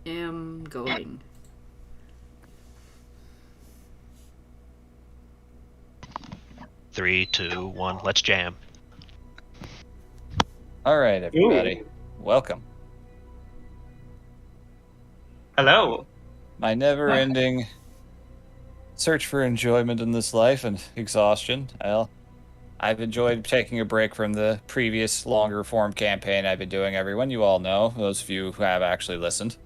am going. Three, two, one. Let's jam. All right, everybody. Welcome. Hello. My never-ending search for enjoyment in this life and exhaustion. Well, I've enjoyed taking a break from the previous longer-form campaign I've been doing, everyone. You all know, those of you who have actually listened.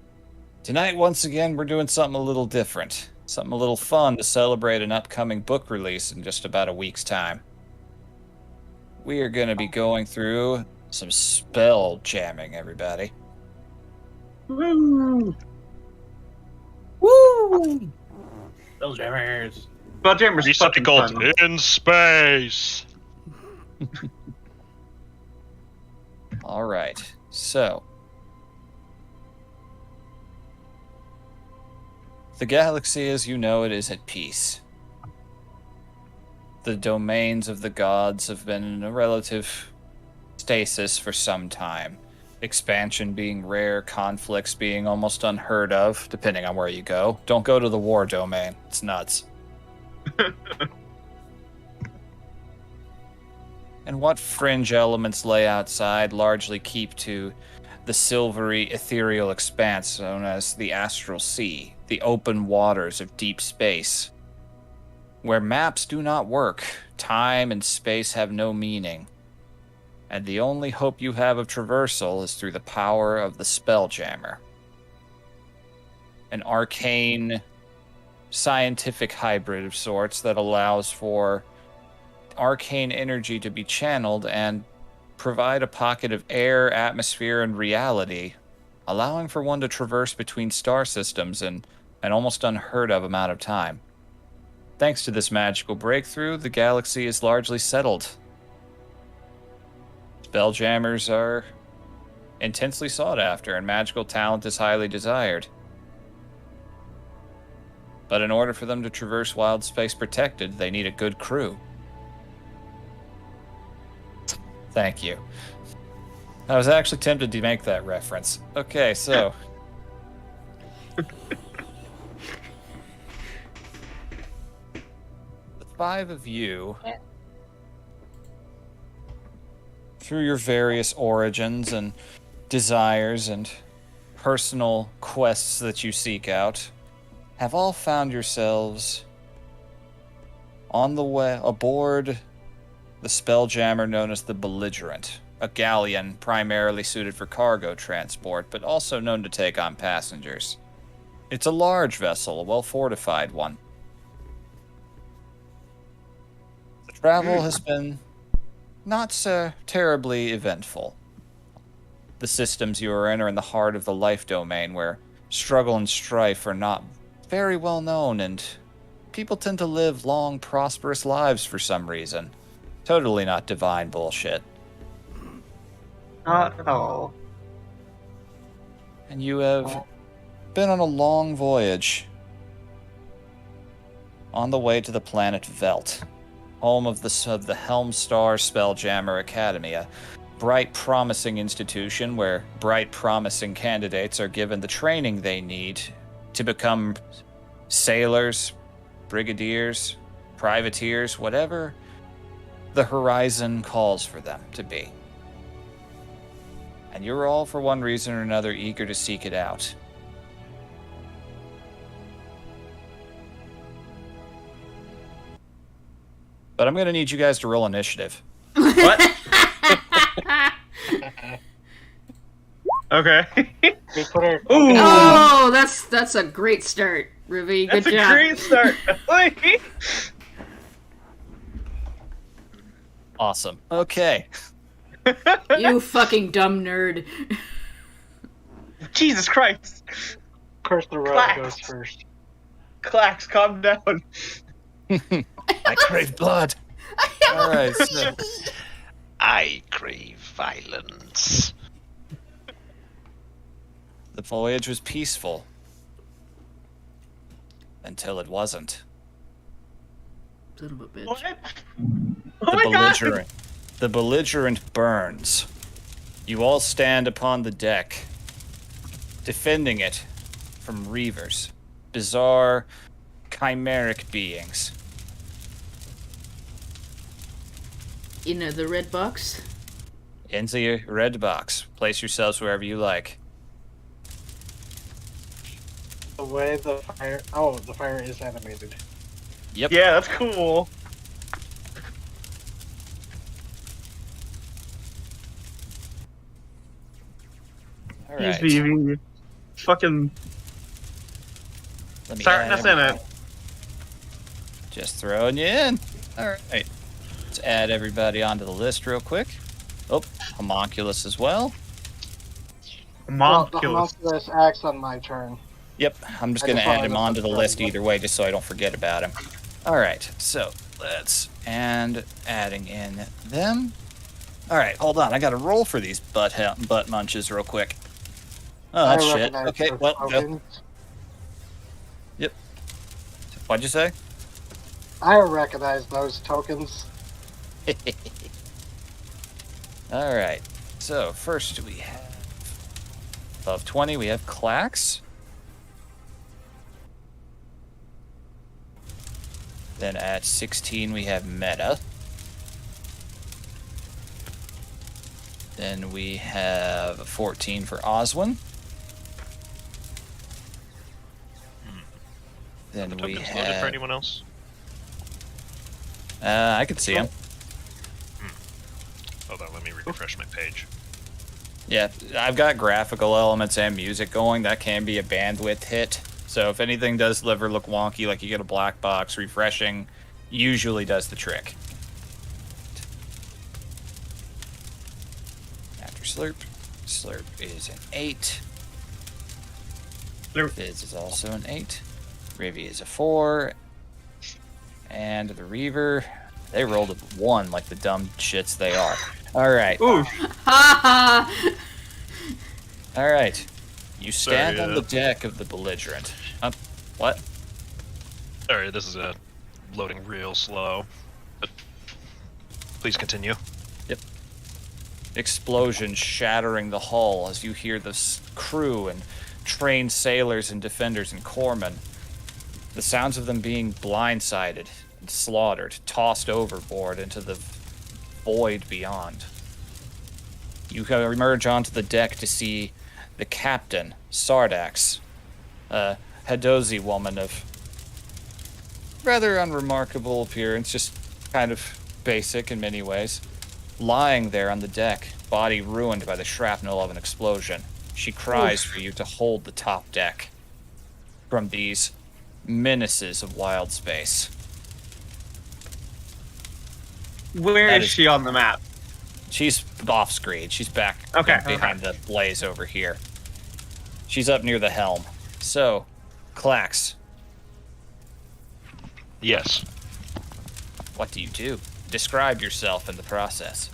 Tonight, once again, we're doing something a little different. Something a little fun to celebrate an upcoming book release in just about a week's time. We are going to be going through some spell jamming, everybody. Woo! Woo! Spelljammers. Spelljammers fucking Recycled fun. in space. All right, so the galaxy as you know it is at peace. The domains of the gods have been in a relative stasis for some time. Expansion being rare, conflicts being almost unheard of, depending on where you go. Don't go to the war domain. It's nuts. And what fringe elements lay outside largely keep to the silvery, ethereal expanse known as the Astral Sea, the open waters of deep space. Where maps do not work, time and space have no meaning, and the only hope you have of traversal is through the power of the Spelljammer. An arcane, scientific hybrid of sorts that allows for arcane energy to be channeled and provide a pocket of air, atmosphere, and reality, allowing for one to traverse between star systems in an almost unheard of amount of time. Thanks to this magical breakthrough, the galaxy is largely settled. Spelljammers are intensely sought after, and magical talent is highly desired. But in order for them to traverse wild space protected, they need a good crew. Thank you. I was actually tempted to make that reference. Okay, so... the five of you, through your various origins and desires and personal quests that you seek out, have all found yourselves on the way aboard the spelljammer known as the Belligerent, a galleon primarily suited for cargo transport, but also known to take on passengers. It's a large vessel, a well-fortified one. The travel has been not so terribly eventful. The systems you are in are in the heart of the life domain, where struggle and strife are not very well known, and people tend to live long, prosperous lives for some reason. Totally not divine bullshit. Not at all. And you have been on a long voyage on the way to the planet Velt, home of the Helmstar Spelljammer Academy, a bright, promising institution where bright, promising candidates are given the training they need to become sailors, brigadiers, privateers, whatever the horizon calls for them to be. And you're all, for one reason or another, eager to seek it out. But I'm going to need you guys to roll initiative. What? Okay. We put our Ooh. Oh, that's a great start, Ruby. Good That's job. a great start. Awesome. Okay. You fucking dumb nerd. Jesus Christ. Curse the road Clacks. goes first. Clax, calm down. I crave blood. All right. So, I crave violence. the voyage was peaceful until it wasn't. Son of a bitch. What? The Oh my god! belligerent. The belligerent burns. You all stand upon the deck, defending it from Reavers. Bizarre, chimeric beings. You know, the red box? Into your red box. Place yourselves wherever you like. The way the fire. Oh, the fire is animated. Yep. Yeah, that's cool. All He's right. leaving. Fucking Let me starting add us in it. Just throwing you in. All right. Let's add everybody onto the list real quick. Oh, homunculus as well. Well, the Homunculus. homunculus acts on my turn. Yep, I'm just I going to just add wanted him to onto the confirm list that. either way, just so I don't forget about him. All right, so let's and adding in them. All right, hold on, I got to roll for these butt munches real quick. Oh, that's I shit. recognize Okay, those well, go. tokens. What'd you say? I recognize those tokens. All right, so first we have above 20, we have Clax. Then at 16, we have Meta. Then we have 14 for Oswin. Then The we tokens loaded for have. anyone else? I could see him. Hold on, let me refresh my page. Yeah, I've got graphical elements and music going. That can be a bandwidth hit. So if anything does ever look wonky, like you get a black box, refreshing usually does the trick. After Slurp. Slurp is an 8. Slurp. Fizz is also an 8. Rivy is a 4. And the Reaver, they rolled a 1 like the dumb shits they are. Alright. Ooh, Ha ha! Alright. You stand Sorry, on the deck of the belligerent. What? Sorry, this is loading real slow. But please continue. Explosion shattering the hull as you hear the crew and trained sailors and defenders and corpsmen. The sounds of them being blindsided and slaughtered, tossed overboard into the void beyond. You emerge onto the deck to see the captain, Sardax, a Hadozi woman of rather unremarkable appearance, just kind of basic in many ways, lying there on the deck, body ruined by the shrapnel of an explosion. She cries for you to hold the top deck from these menaces of wild space. where That is is- she on the map? She's off screen. She's back Okay, behind the blaze over here. She's up near the helm. So, Clax, Yes. what do you do? Describe yourself in the process.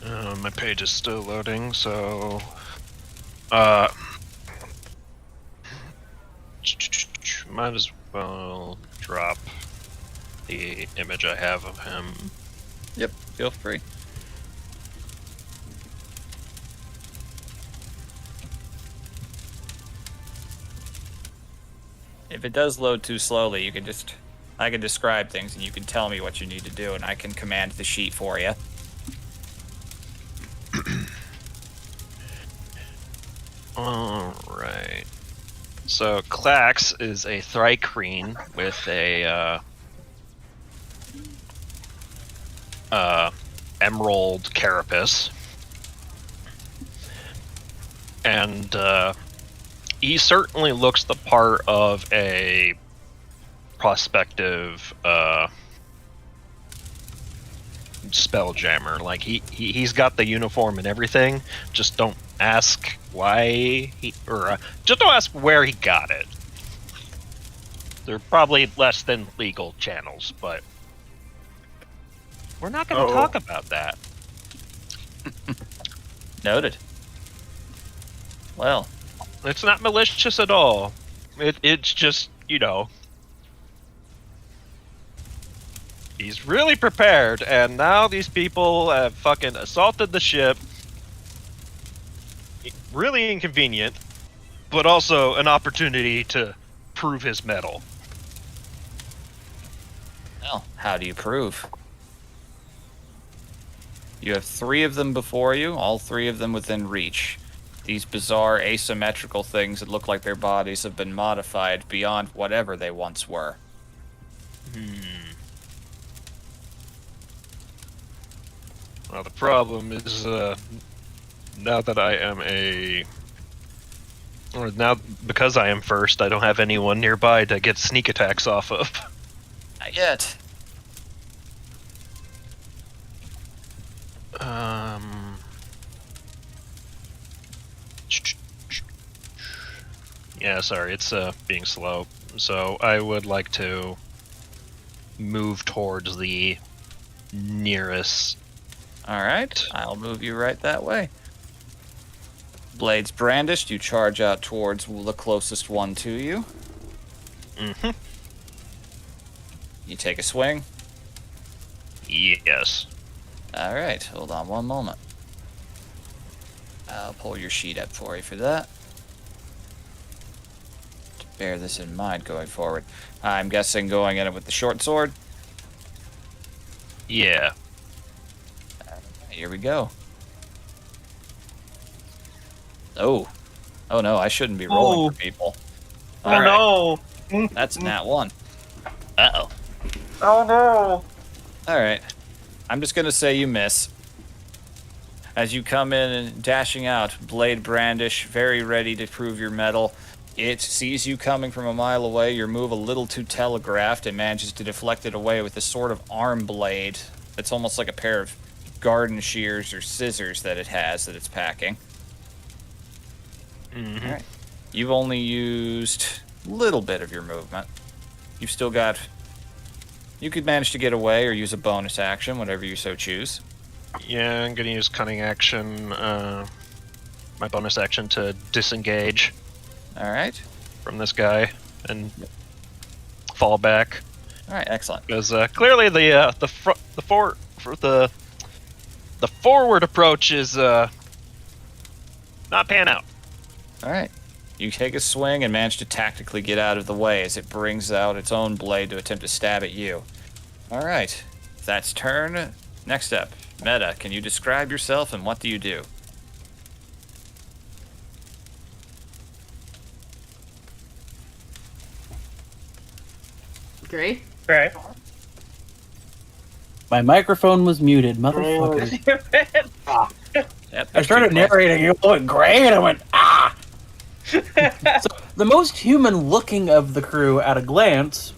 My page is still loading, so might as well drop the image I have of him. Yep, feel free. If it does load too slowly, you can just I can describe things and you can tell me what you need to do and I can command the sheet for you. Alright. So Clax is a Thrycreen with a emerald carapace. And he certainly looks the part of a prospective spelljammer. Like he's got the uniform and everything. Just don't ask why just don't ask where he got it. They're probably less than legal channels, but we're not going to talk about that. Noted. Well, It's not malicious at all. It's just, he's really prepared, and now these people have fucking assaulted the ship. Really inconvenient. but also an opportunity to prove his mettle. Well, how do you prove? You have 3 of them before you, all 3 of them within reach. These bizarre asymmetrical things that look like their bodies have been modified beyond whatever they once were. Well, the problem is, now that I am now because I am first, I don't have anyone nearby to get sneak attacks off of. Not yet. Yeah, sorry, it's being slow. So I would like to move towards the nearest. Alright, I'll move you right that way. Blades brandished, you charge out towards the closest one to you. Mm-hmm. You take a swing. Yes. Alright, hold on one moment. I'll pull your sheet up for you for that. Bear this in mind going forward. I'm guessing going in it with the short sword. Yeah. Here we go. Oh. Oh no, I shouldn't be rolling for people. Oh no! That's a nat 1. Uh-oh. Oh no! Alright. I'm just gonna say you miss. As you come in and dashing out, blade brandish, very ready to prove your mettle. It sees you coming from a mile away, your move a little too telegraphed, and manages to deflect it away with a sort of arm blade that's almost like a pair of garden shears or scissors that it has that it's packing. Mm-hmm. Alright. You've only used a little bit of your movement. You've still got... You could manage to get away or use a bonus action, whatever you so choose. Yeah, I'm gonna use cunning action, my bonus action to disengage Alright. from this guy and fall back. Alright, excellent. Because clearly the forward approach is not pan out. Alright. You take a swing and manage to tactically get out of the way as it brings out its own blade to attempt to stab at you. Alright. That's turn. Next up, Meta, can you describe yourself and what do you do? Gray? Right. My microphone was muted, motherfucker. Yep, I started narrating, you went gray, and I went, ah! So, the most human-looking of the crew at a glance,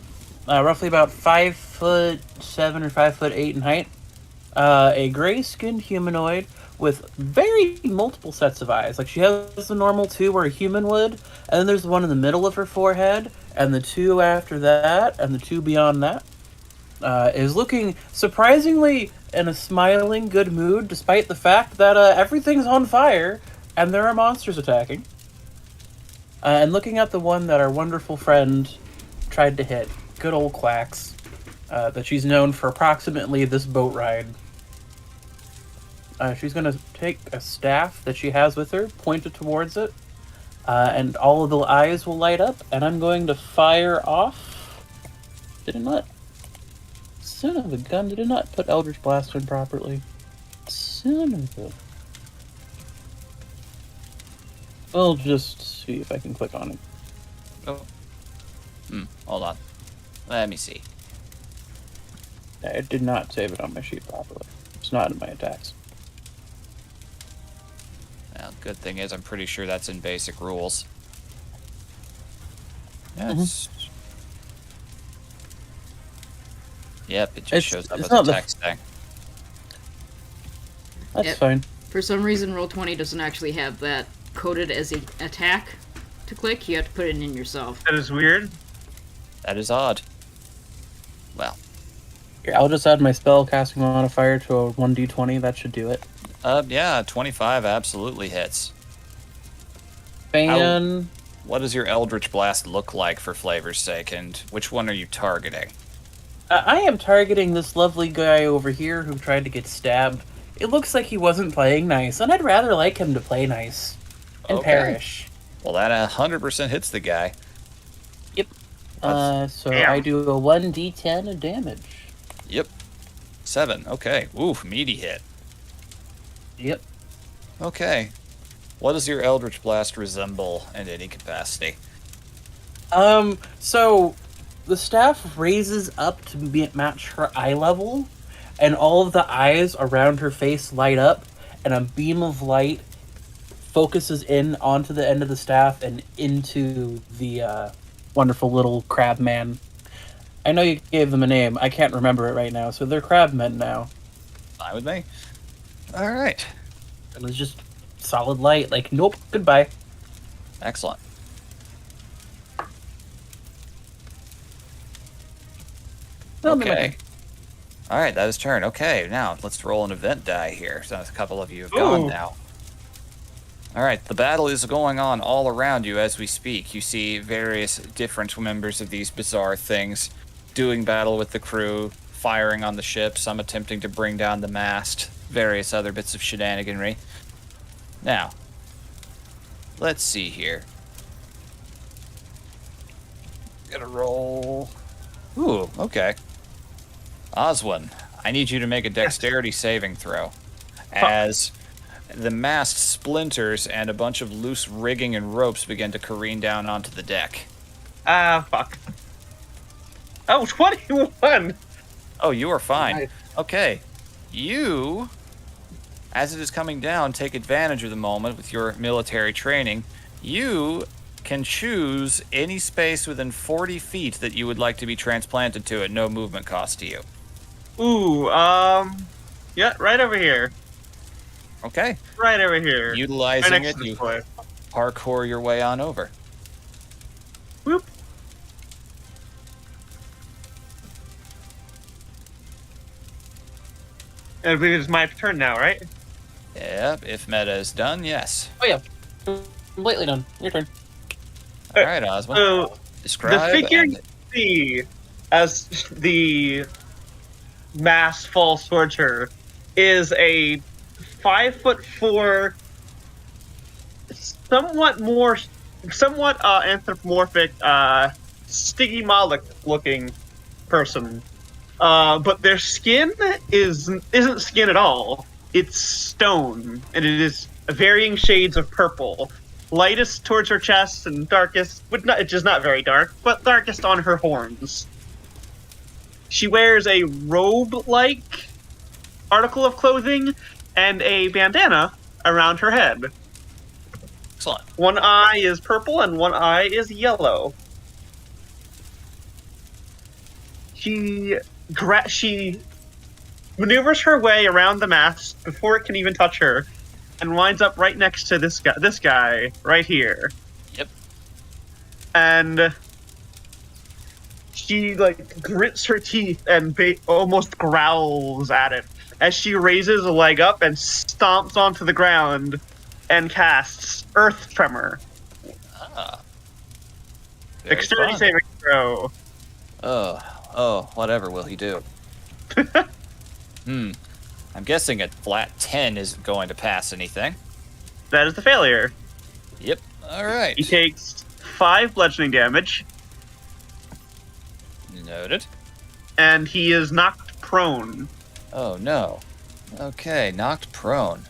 roughly about 5'7" or 5'8" in height, a gray-skinned humanoid with very multiple sets of eyes. Like, she has the normal 2 where a human would, and then there's the one in the middle of her forehead, and the 2 after that, and the 2 beyond that. Is looking surprisingly in a smiling, good mood, despite the fact that everything's on fire and there are monsters attacking. And looking at the one that our wonderful friend tried to hit, good old Quacks, that she's known for approximately this boat ride. She's going to take a staff that she has with her, point it towards it, and all of the eyes will light up, and I'm going to fire off. Did it not? Son of a gun, did it not put Eldritch Blast in properly? Son of a... I'll just see if I can click on it. Oh. Hold on. Let me see. I did not save it on my sheet properly. It's not in my attacks. Well, good thing is I'm pretty sure that's in basic rules. Yeah, it's... Yep, it just shows up as a text thing. That's Yep. fine. For some reason, Roll20 doesn't actually have that coded as an attack to click. You have to put it in yourself. That is weird. That is odd. Well, Here, I'll just add my spell casting modifier to a 1d20. That should do it. yeah, 25 absolutely hits. Fan... What does your Eldritch Blast look like for flavor's sake, and which one are you targeting? I am targeting this lovely guy over here who tried to get stabbed. It looks like he wasn't playing nice, and I'd rather like him to play nice. And Okay. perish. Well, that 100% hits the guy. So Damn. I do a 1d10 of damage. Yep. 7. Okay. Oof, meaty hit. Yep. Okay. What does your Eldritch Blast resemble in any capacity? So the staff raises up to match her eye level, and all of the eyes around her face light up, and a beam of light focuses in onto the end of the staff and into the wonderful little crab man. I know you gave them a name. I can't remember it right now, so they're crabmen now. Fine with me. All right. And it's just solid light. Like, nope, goodbye. Excellent. Okay. All right, that is turn. Okay, now let's roll an event die here. So a couple of you have gone Ooh. now. All right, the battle is going on all around you as we speak. You see various different members of these bizarre things doing battle with the crew, firing on the ship, some attempting to bring down the mast, various other bits of shenaniganry. Now, let's see here. Gonna roll. Ooh, okay. Oswin, I need you to make a dexterity saving throw. As the mast splinters and a bunch of loose rigging and ropes begin to careen down onto the deck. Ah, fuck. Oh, 21! Oh, you are fine. Nice. Okay. You, as it is coming down, take advantage of the moment with your military training. You can choose any space within 40 feet that you would like to be transplanted to at no movement cost to you. Ooh, yeah, right over here. Okay. Right over here. Right Utilizing next it, to this you boy. parkour your way on over. Whoop. And I believe it's my turn now, right? Yep, if meta is done, yes. Oh, yeah. Completely done. Your turn. All right, Oswin. So, Describe. the figure and- you see as the mass falls towards her is a 5'4", somewhat anthropomorphic, Stiggy Malik looking person. But their skin isn't skin at all. It's stone, and it is varying shades of purple. Lightest towards her chest, and darkest, which is not very dark, but darkest on her horns. She wears a robe-like article of clothing and a bandana around her head. Excellent. One eye is purple and one eye is yellow. She maneuvers her way around the mast before it can even touch her, and winds up right next to this guy right here. Yep. And she grits her teeth and almost growls at it as she raises a leg up and stomps onto the ground and casts Earth Tremor. Very Dexterity fun. saving throw. Oh, whatever will he do? I'm guessing a flat 10 isn't going to pass anything. That is the failure. Yep. All right. He takes 5 bludgeoning damage, Noted. and he is knocked prone. Oh, no. Okay, knocked prone.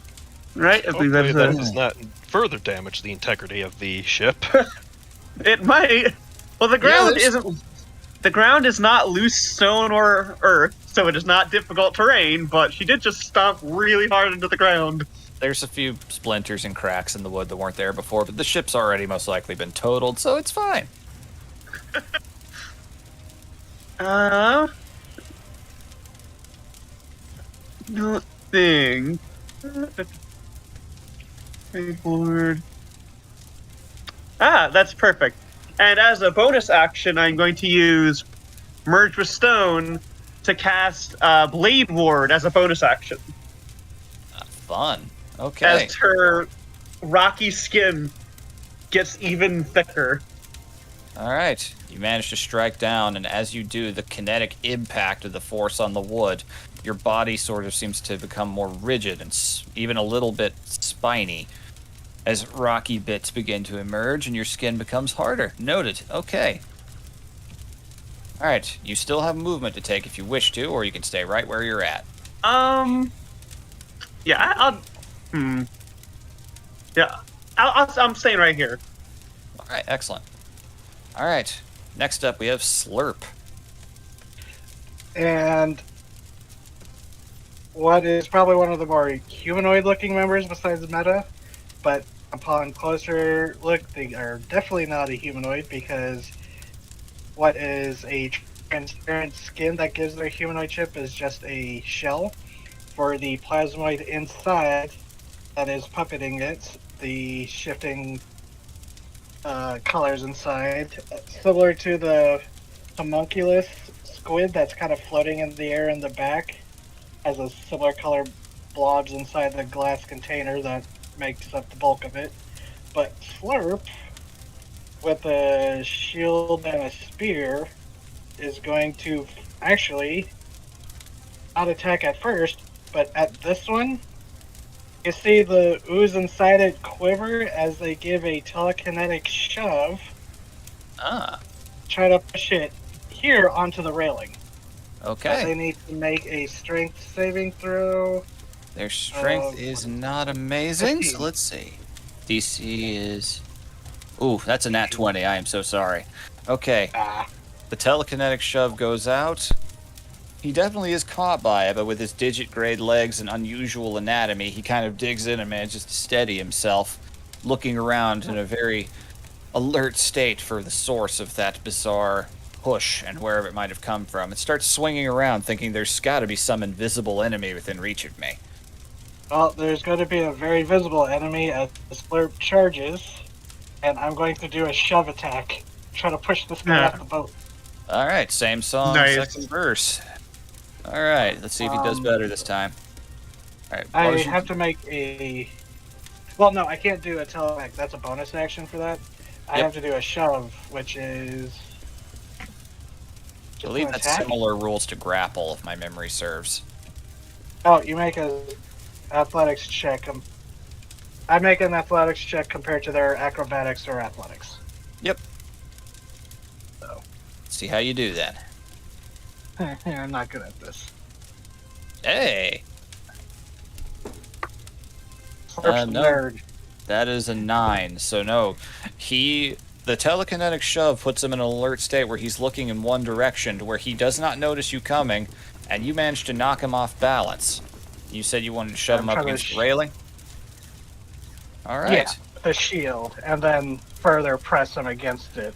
Right? I believe Hopefully that that's does not further damage the integrity of the ship. It might. Well, the ground there's- isn't. The ground is not loose stone or earth, so it is not difficult terrain. But she did just stomp really hard into the ground. There's a few splinters and cracks in the wood that weren't there before, but the ship's already most likely been totaled, so it's fine. Nothing. Board. That's perfect. And as a bonus action, I'm going to use Merge with Stone to cast Blade Ward as a bonus action. Fun. Okay. As her rocky skin gets even thicker. All right. You manage to strike down, and as you do, the kinetic impact of the force on the wood, your body sort of seems to become more rigid and even a little bit spiny. as rocky bits begin to emerge and your skin becomes harder. Noted. Okay. Alright, you still have movement to take if you wish to, or you can stay right where you're at. Yeah, Yeah, I'm staying right here. Alright, excellent. Alright, next up we have Slurp. And what is probably one of the more humanoid-looking members besides Meta, but upon closer look, they are definitely not a humanoid, because what is a transparent skin that gives their humanoid chip is just a shell for the plasmoid inside that is puppeting it, the shifting colors inside, similar to the homunculus squid that's kind of floating in the air in the back, has a similar color blobs inside the glass container that makes up the bulk of it. But Slurp, with a shield and a spear, is going to actually not attack at first, but at this one, you see the ooze inside it quiver as they give a telekinetic shove. Try to push it here onto the railing. Okay. They need to make a strength saving throw. Their strength is not amazing, 15. so let's see. DC is... Ooh, that's a nat 20. I am so sorry. Okay. The telekinetic shove goes out. He definitely is caught by it, but with his digit-grade legs and unusual anatomy, he kind of digs in and manages to steady himself, looking around in a very alert state for the source of that bizarre push and wherever it might have come from. It starts swinging around, thinking there's got to be some invisible enemy within reach of me. Well, there's going to be a very visible enemy as the Slurp charges, and I'm going to do a shove attack. Try to push this guy off the boat. Alright, same song, Nice. second verse. Alright, let's see if he does better this time. Alright, I have to make a... Well, no, I can't do a telekinetic. That's a bonus action for that. I Yep. have to do a shove, which is... I believe that's attack? similar rules to grapple, if my memory serves. Oh, you make a athletics check. I make an athletics check compared to their acrobatics or athletics. Yep. So. Let's see how you do then. I'm not good at this. Hey! Slurp's no. nerd. That is a 9, so no. The telekinetic shove puts him in an alert state where he's looking in one direction to where he does not notice you coming, and you manage to knock him off balance. You said you wanted to shove him up trying to against the railing? Alright. Yeah, the shield, and then further press him against it.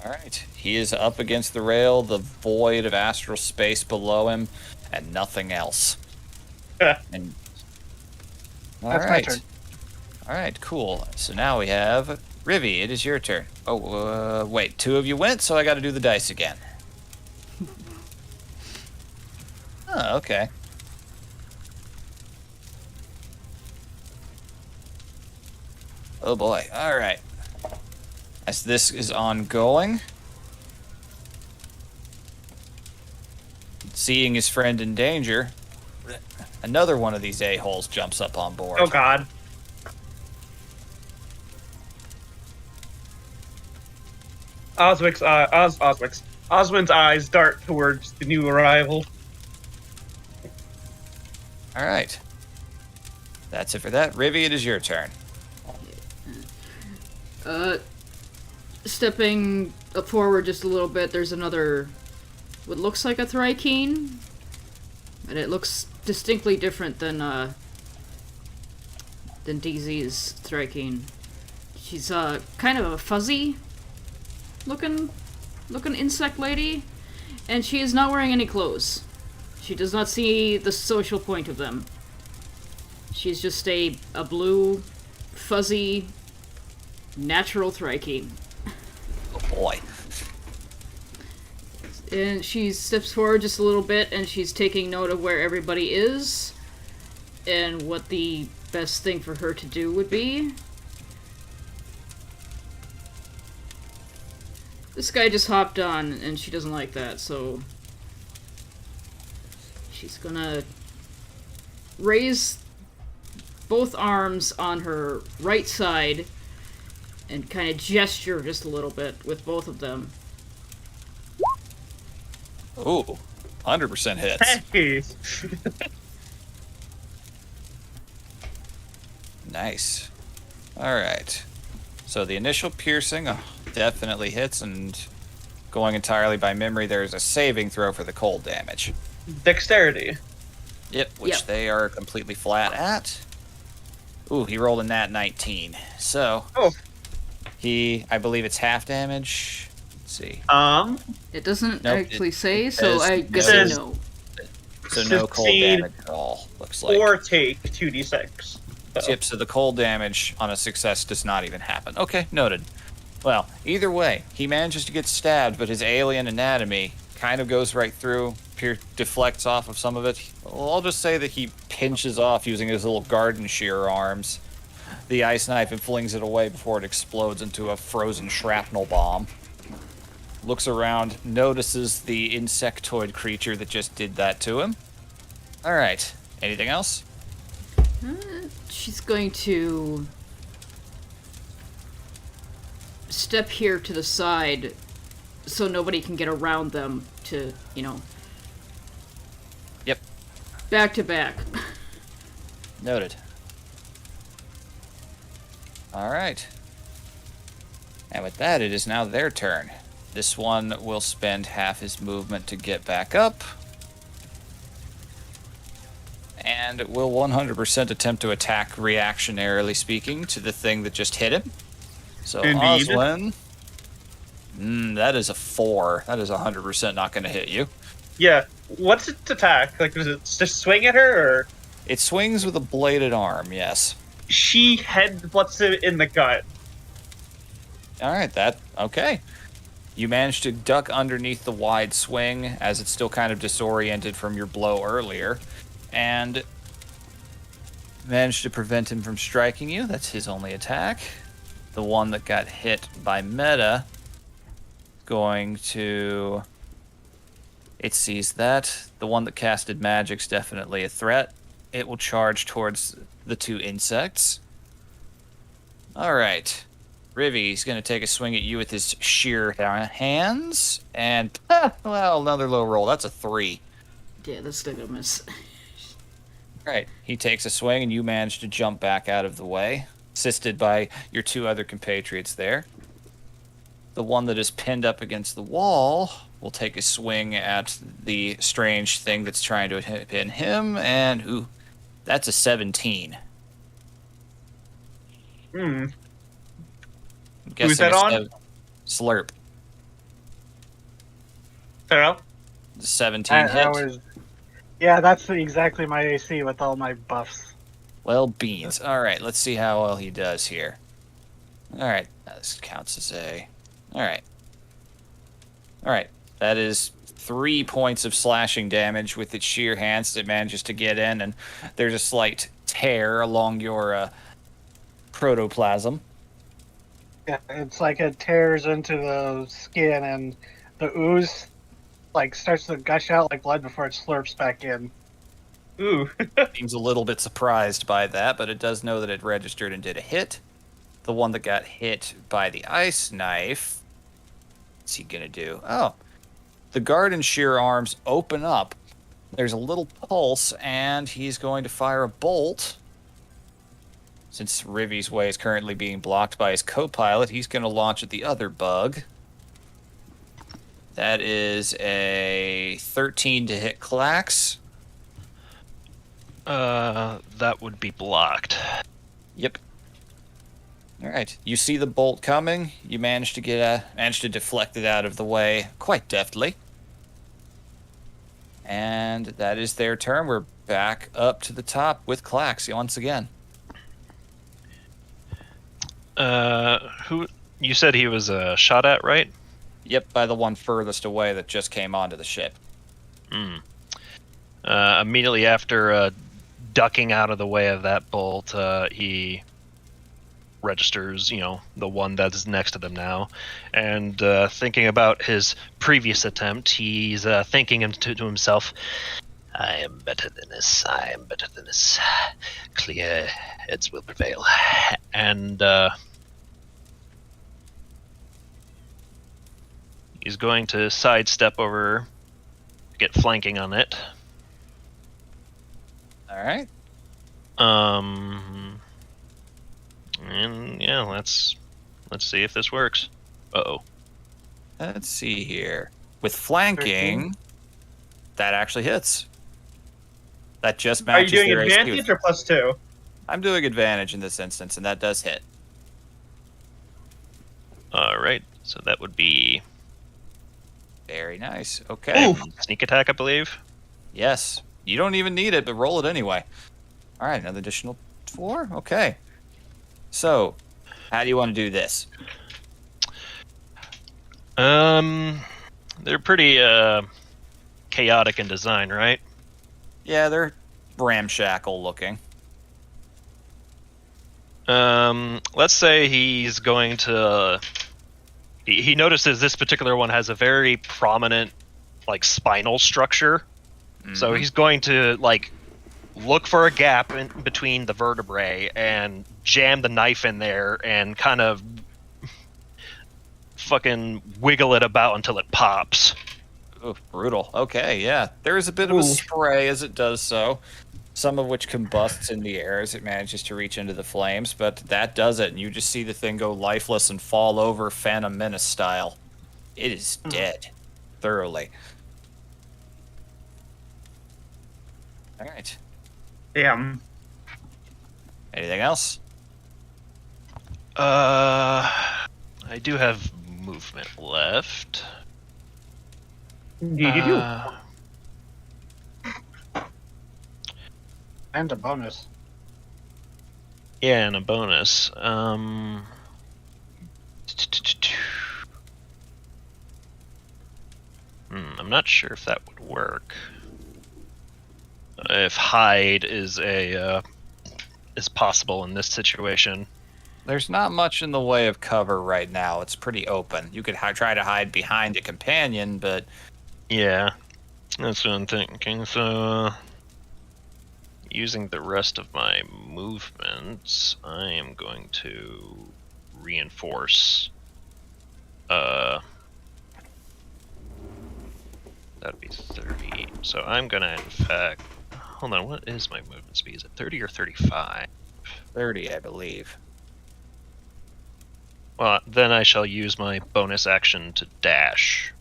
Alright. He is up against the rail, the void of astral space below him, and nothing else. And That's my turn. Alright, cool. So now we have Rivy, it is your turn. Oh, wait, 2 of you went, so I gotta do the dice again. Oh, okay. Oh boy, alright. As this is ongoing, seeing his friend in danger, another one of these a-holes jumps up on board. Oh god. Oswin's eyes dart towards the new arrival. Alright. That's it for that. Rivy, it is your turn. Stepping up forward just a little bit, there's another, what looks like a Thrykeen, and it looks distinctly different than DZ's Thrykeen. She's kind of a fuzzy looking insect lady, and she is not wearing any clothes. She does not see the social point of them. She's just a blue, fuzzy, natural Thrykeen. Oh boy. And she steps forward just a little bit, and she's taking note of where everybody is, and what the best thing for her to do would be. This guy just hopped on, and she doesn't like that, so she's gonna raise both arms on her right side and kind of gesture just a little bit with both of them. Ooh, 100% hits. Hey. Nice. Alright. So the initial piercing definitely hits, and going entirely by memory, there's a saving throw for the cold damage. Dexterity. Yep, which Yep. they are completely flat at. Ooh, he rolled a nat 19. So, Oh. I believe it's half damage. Let's see. It doesn't Nope, actually it say, so says- I guess it I says- know. So no cold Succeed damage at all, looks like. Or take 2d6. So. Yep, so the cold damage on a success does not even happen. Okay, noted. Well, either way, he manages to get stabbed, but his alien anatomy kind of goes right through, deflects off of some of it. Well, I'll just say that he pinches off using his little garden shear arms the ice knife and flings it away before it explodes into a frozen shrapnel bomb. Looks around, notices the insectoid creature that just did that to him. Alright, anything else? She's going to step here to the side so nobody can get around them to, Yep, back to back. noted. Alright. And with that, it is now their turn. This one will spend half his movement to get back up. And will 100% attempt to attack, reactionarily speaking, to the thing that just hit him. So, Indeed. Oswin. That is a 4. That is 100% not going to hit you. Yeah. What's its attack? Like, does it just swing at her, or It swings with a bladed arm, yes. she headbutts it in the gut? Alright, okay. You managed to duck underneath the wide swing as it's still kind of disoriented from your blow earlier, and managed to prevent him from striking you. That's his only attack. The one that got hit by Meta going to... It sees that. The one that casted magic's definitely a threat. It will charge towards the two insects. Alright. Rivy's going to take a swing at you with his sheer hands. And, well, another low roll. That's a 3. Yeah, that's still gonna miss. Right. He takes a swing, and you manage to jump back out of the way, assisted by your two other compatriots there. The one that is pinned up against the wall will take a swing at the strange thing that's trying to pin him, and, ooh, that's a 17. Hmm. I'm Who's guessing that a on? Slurp. Pharaoh? 17 hit. Yeah, that's exactly my AC with all my buffs. Well, beans. Alright, let's see how well he does here. Alright, this counts as a... Alright. Alright, that is 3 points of slashing damage with its sheer hands that it manages to get in, and there's a slight tear along your protoplasm. Yeah, it's like it tears into the skin and the ooze starts to gush out like blood before it slurps back in. Ooh. Seems a little bit surprised by that, but it does know that it registered and did a hit. The one that got hit by the ice knife, what's he gonna do? Oh, the garden shear arms open up. There's a little pulse, and he's going to fire a bolt. Since Rivy's way is currently being blocked by his co-pilot, he's going to launch at the other bug. That is a 13 to hit Klax. That would be blocked. Yep. All right. You see the bolt coming. You manage to deflect it out of the way quite deftly. And that is their turn. We're back up to the top with Klax once again. Who you said he was shot at, right? Yep, by the one furthest away that just came onto the ship. Immediately after ducking out of the way of that bolt, he registers, the one that's next to them now, and thinking about his previous attempt, he's thinking to himself, I am better than this. I am better than this. Clear heads will prevail. And he's going to sidestep over, get flanking on it. All right. And yeah, let's see if this works. Uh-oh. Let's see here. With flanking, that actually hits. That just Are you matches doing their AC advantage or +2? I'm doing advantage in this instance, and that does hit. All right, so that would be Very nice. Okay. sneak attack, I believe. Yes. You don't even need it, but roll it anyway. All right, another additional 4. Okay. So, how do you want to do this? They're pretty chaotic in design, right? Yeah, they're ramshackle looking. Let's say he's going to. He notices this particular one has a very prominent, like, spinal structure. So he's going to, like, look for a gap in between the vertebrae and jam the knife in there and kind of fucking wiggle it about until it pops. Oh, brutal. Okay, yeah. There is a bit of a spray as it does so, some of which combusts in the air as it manages to reach into the flames, but that does it, and you just see the thing go lifeless and fall over Phantom Menace style. It is dead. Thoroughly. All right. Damn. Anything else? I do have movement left. Indeed you do. And a bonus. Yeah, and a bonus. I'm not sure if that would work. If hide is is possible in this situation. There's not much in the way of cover right now. It's pretty open. You could try to hide behind a companion, but... Yeah, that's what I'm thinking. So, using the rest of my movements, I am going to reinforce. That'd be 30. So I'm gonna, in fact, hold on. What is my movement speed? Is it 30 or 35? 30, I believe. Well, then I shall use my bonus action to dash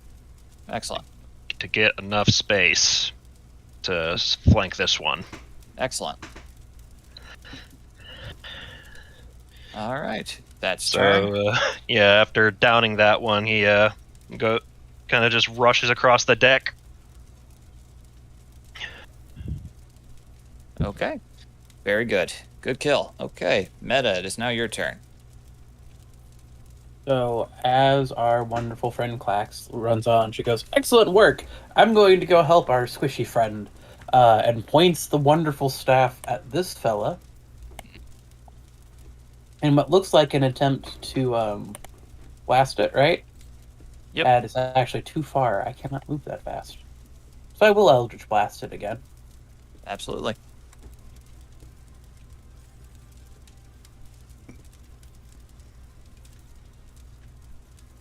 Excellent. to get enough space to flank this one. Excellent. All right. That's So, turn. yeah, after downing that one, he kind of just rushes across the deck. Okay. Very good. Good kill. Okay. Meta, it is now your turn. So, as our wonderful friend Clax runs on, she goes, "Excellent work! I'm going to go help our squishy friend," and points the wonderful staff at this fella. And what looks like an attempt to blast it, right? Yep. That is actually too far. I cannot move that fast. So I will Eldritch Blast it again. Absolutely.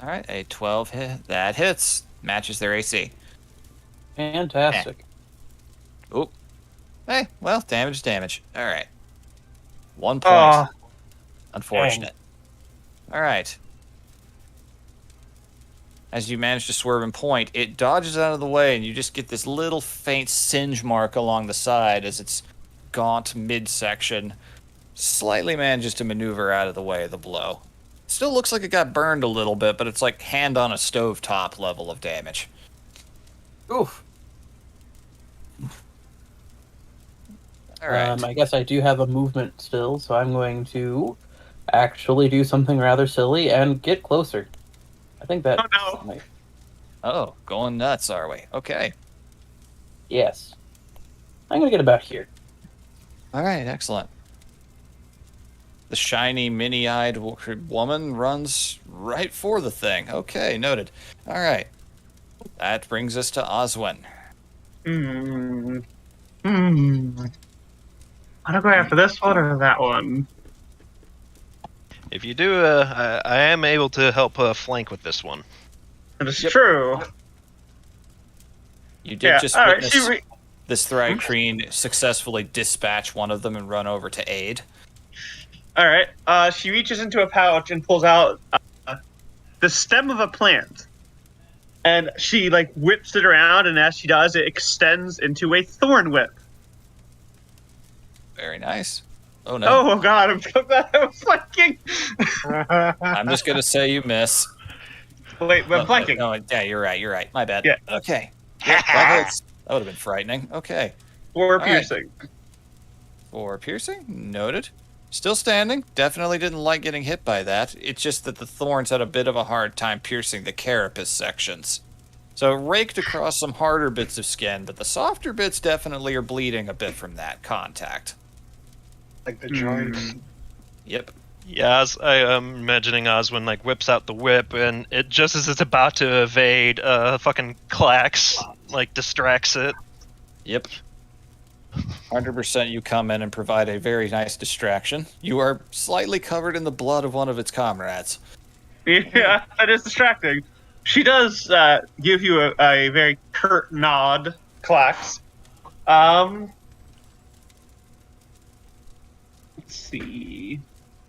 All right, a 12 hit. That hits. Matches their AC. Fantastic. Oop. Hey, well, damage is damage. All right. 1 point. Aw. Unfortunate. All right. As you manage to swerve and point, it dodges out of the way, and you just get this little faint singe mark along the side as its gaunt midsection slightly manages to maneuver out of the way of the blow. Still looks like it got burned a little bit, but it's like hand on a stovetop level of damage. Oof. All right. I guess I do have a movement still, so I'm going to actually do something rather silly and get closer. I think that... Oh, no. Oh, going nuts, are we? Okay. Yes. I'm going to get about here. All right, excellent. The shiny, mini-eyed woman runs right for the thing. Okay, noted. All right. That brings us to Oswin. Hmm. Want to go after this one or that one? If you do, I am able to help flank with this one. That is Yep. true. You did Yeah. just All right. witness this Thri-kreen successfully dispatch one of them and run over to aid. All right. She reaches into a pouch and pulls out the stem of a plant, and she like whips it around. And as she does, it extends into a thorn whip. Very nice. Oh no. Oh God! I'm so glad I was flanking. I'm just gonna say you miss. Wait, I'm flanking. No, yeah, you're right. My bad. Yeah. Okay. Yeah, that hits. That would have been frightening. Okay. Or right. piercing. For piercing, noted. Still standing. Definitely didn't like getting hit by that. It's just that the thorns had a bit of a hard time piercing the carapace sections. So it raked across some harder bits of skin, but the softer bits definitely are bleeding a bit from that contact. Like the joints. Yep. Yeah, I am imagining Oswin like whips out the whip, and it just as it's about to evade, fucking clacks, like distracts it. Yep. 100% you come in and provide a very nice distraction. You are slightly covered in the blood of one of its comrades. Yeah, that is distracting. She does give you a very curt nod, Clax. Let's see.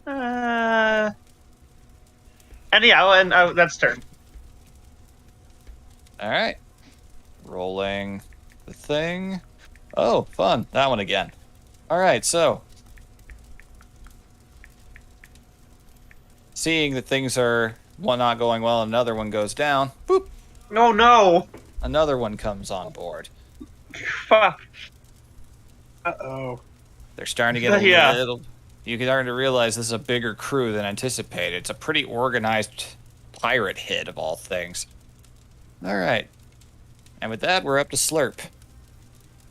And yeah, and that's turn. All right. Rolling the thing. Oh, fun. That one again. All right, so. Seeing that things are one not going well and another one goes down, boop, Oh no! another one comes on board. Fuck. Uh-oh. They're starting to get a Yeah. little... You're starting to realize this is a bigger crew than anticipated. It's a pretty organized pirate hit of all things. All right. And with that, we're up to Slurp.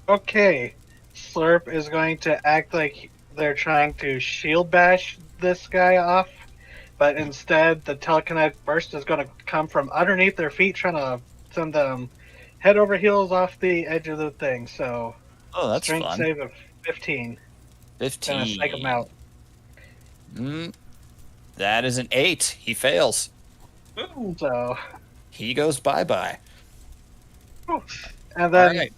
Okay. Slurp is going to act like they're trying to shield bash this guy off, but instead the telekinetic burst is going to come from underneath their feet, trying to send them head over heels off the edge of the thing. So, Oh, that's strength fun. save of 15. 15. Gonna psych him out. That is an 8. He fails. So, He goes bye-bye. and then All right.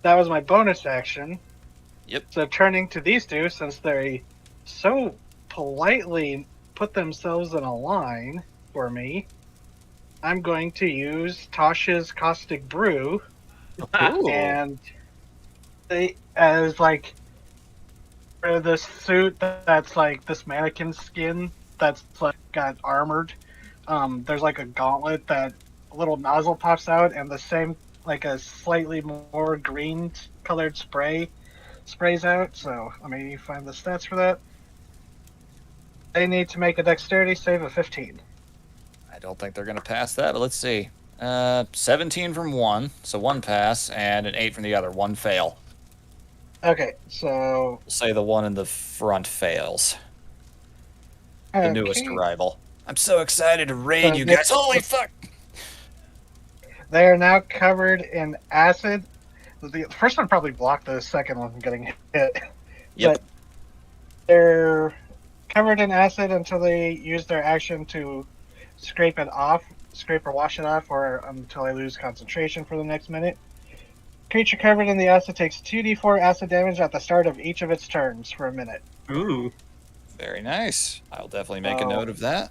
that was my bonus action. Yep. So turning to these two, since they so politely put themselves in a line for me, I'm going to use Tasha's Caustic Brew, Ooh. and they as like for this suit that's like this mannequin skin that's like got armored. There's like a gauntlet that a little nozzle pops out, and the same like a slightly more green colored sprays out. So let me find the stats for that. They need to make a dexterity save of 15. I don't think they're going to pass that, but let's see. 17 from one, so one pass, and an 8 from the other, one fail. Okay, so We'll say the one in the front fails. The newest arrival. I'm so excited to raid So you next- guys. Holy fuck! They are now covered in acid. The first one probably blocked the second one from getting hit. Yep. But they're covered in acid until they use their action to scrape or wash it off, or until I lose concentration for the next minute. Creature covered in the acid takes 2d4 acid damage at the start of each of its turns for a minute. Ooh. Very nice. I'll definitely make a note of that.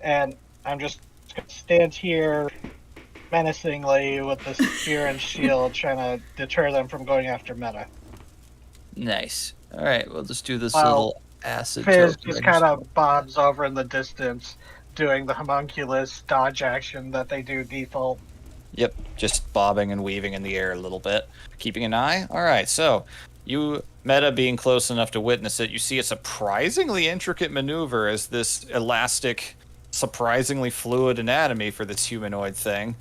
And I'm just going to stand here menacingly with the spear and shield, trying to deter them from going after Meta. Nice. All right, we'll just do this Well, little acid. Fizz token. just kind of bobs over in the distance, doing the homunculus dodge action that they do default. Yep, just bobbing and weaving in the air a little bit. Keeping an eye? All right, so you, Meta, being close enough to witness it, you see a surprisingly intricate maneuver as this elastic, surprisingly fluid anatomy for this humanoid thing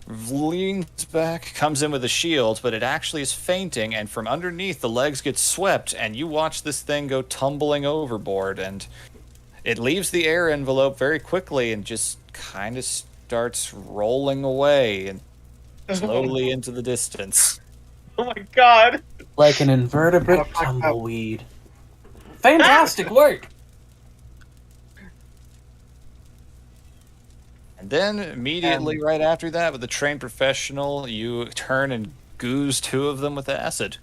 leans back, comes in with a shield, but it actually is fainting, and from underneath the legs get swept, and you watch this thing go tumbling overboard, and it leaves the air envelope very quickly and just kind of starts rolling away and slowly into the distance. Oh my god. Like an invertebrate Kinda fucked up. tumbleweed. Fantastic work! And then immediately right after that, with the trained professional, you turn and goose 2 of them with acid.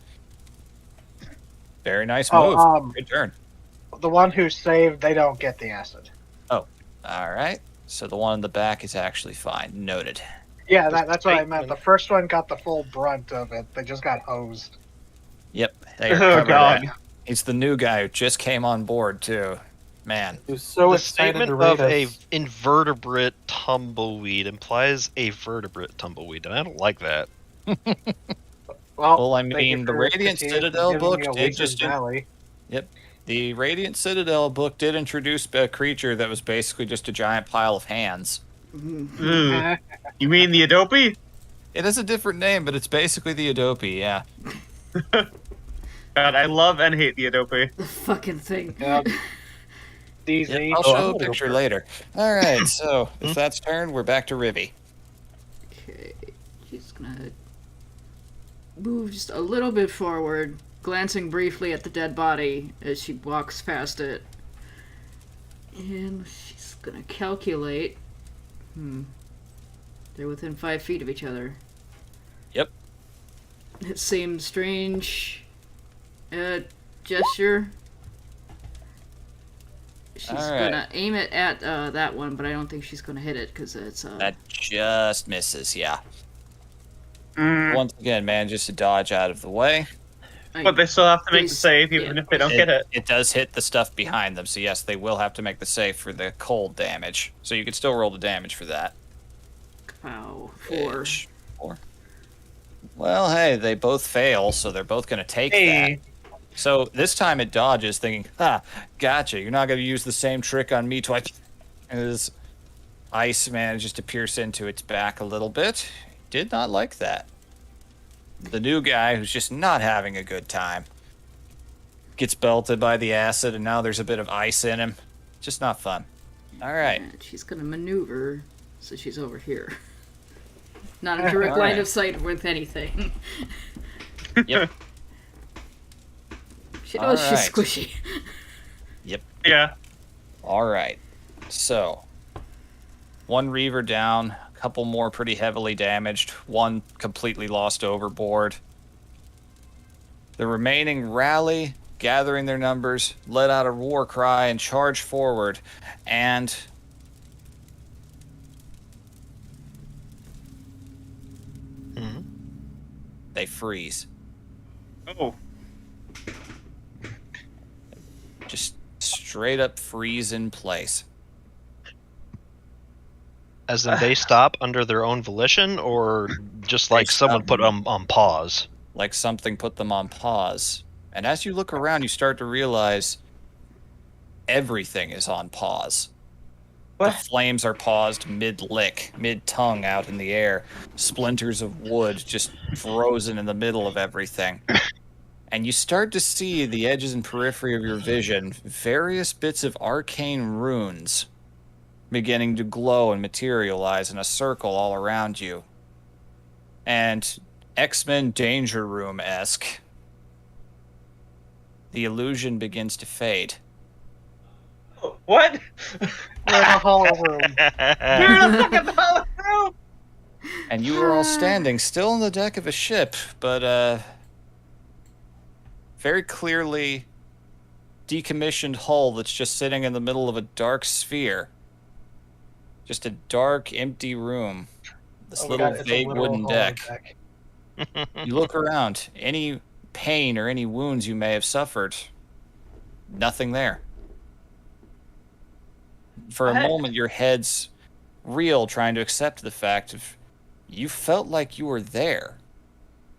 Very nice move. Good turn. The one who saved, they don't get the acid. Oh, all right. So the one in the back is actually fine. Noted. Yeah, Just that's what I meant. statement. The first one got the full brunt of it. They just got hosed. Yep. They are Oh covered. god. He's the new guy who just came on board too. Man. He was so The excited statement to raid of a us. invertebrate tumbleweed implies a vertebrate tumbleweed, and I don't like that. Well, I thank you mean, the for Radiant critiquing Citadel giving book me a did Wizard's just Valley. the Radiant Citadel book did introduce a creature that was basically just a giant pile of hands. Ugh. You mean the Adobe? It has a different name, but it's basically the Adobe. Yeah. God, I love and hate the Adobe. The fucking thing. Yep. DZ. Yep, I'll Oh, I'm show a gonna go picture first. later. All right. So if that's turned, we're back to Rivy. Okay, she's gonna move just a little bit forward, glancing briefly at the dead body as she walks past it. And she's gonna calculate. They're within 5 feet of each other. Yep. It seems strange. Gesture. She's Alright. gonna aim it at that one, but I don't think she's gonna hit it because it's That just misses. Yeah. Mm, Once again, manages to dodge out of the way. but they still have to make the save even if they don't get it. It does hit the stuff behind them, so yes, they will have to make the save for the cold damage. So you can still roll the damage for that. Wow, 4. Edge. 4. Well, hey, they both fail, so they're both going to take Hey, that. So this time it dodges, thinking, gotcha, you're not going to use the same trick on me twice. As ice manages to pierce into its back a little bit. Did not like that. The new guy, who's just not having a good time, gets belted by the acid, and now there's a bit of ice in him. Just not fun. All right. And she's gonna maneuver, so she's over here. Not in direct line of sight with anything. Yep. She knows she's Alright. squishy. yeah. All right. So, one Reaver down, a couple more pretty heavily damaged, one completely lost overboard. The remaining rally, gathering their numbers, let out a war cry and charge forward, and they freeze. Oh. Just straight up freeze in place. As in, they stop under their own volition, or just like They someone stop. put them on pause? Like something put them on pause. And as you look around, you start to realize everything is on pause. The What? flames are paused mid-lick, mid-tongue out in the air. Splinters of wood just frozen in the middle of everything. And you start to see the edges and periphery of your vision, various bits of arcane runes beginning to glow and materialize in a circle all around you. And X-Men Danger Room-esque, the illusion begins to fade. What? We're in a hollow room. You're in a fucking hollow room! And you are all standing still on the deck of a ship, but very clearly decommissioned hull that's just sitting in the middle of a dark sphere. Just a dark, empty room. This Oh my little God, it's a vague literal wooden hollow deck. You look around. Any pain or any wounds you may have suffered, nothing there. For a What? moment, your head's reel, trying to accept the fact of you felt like you were there.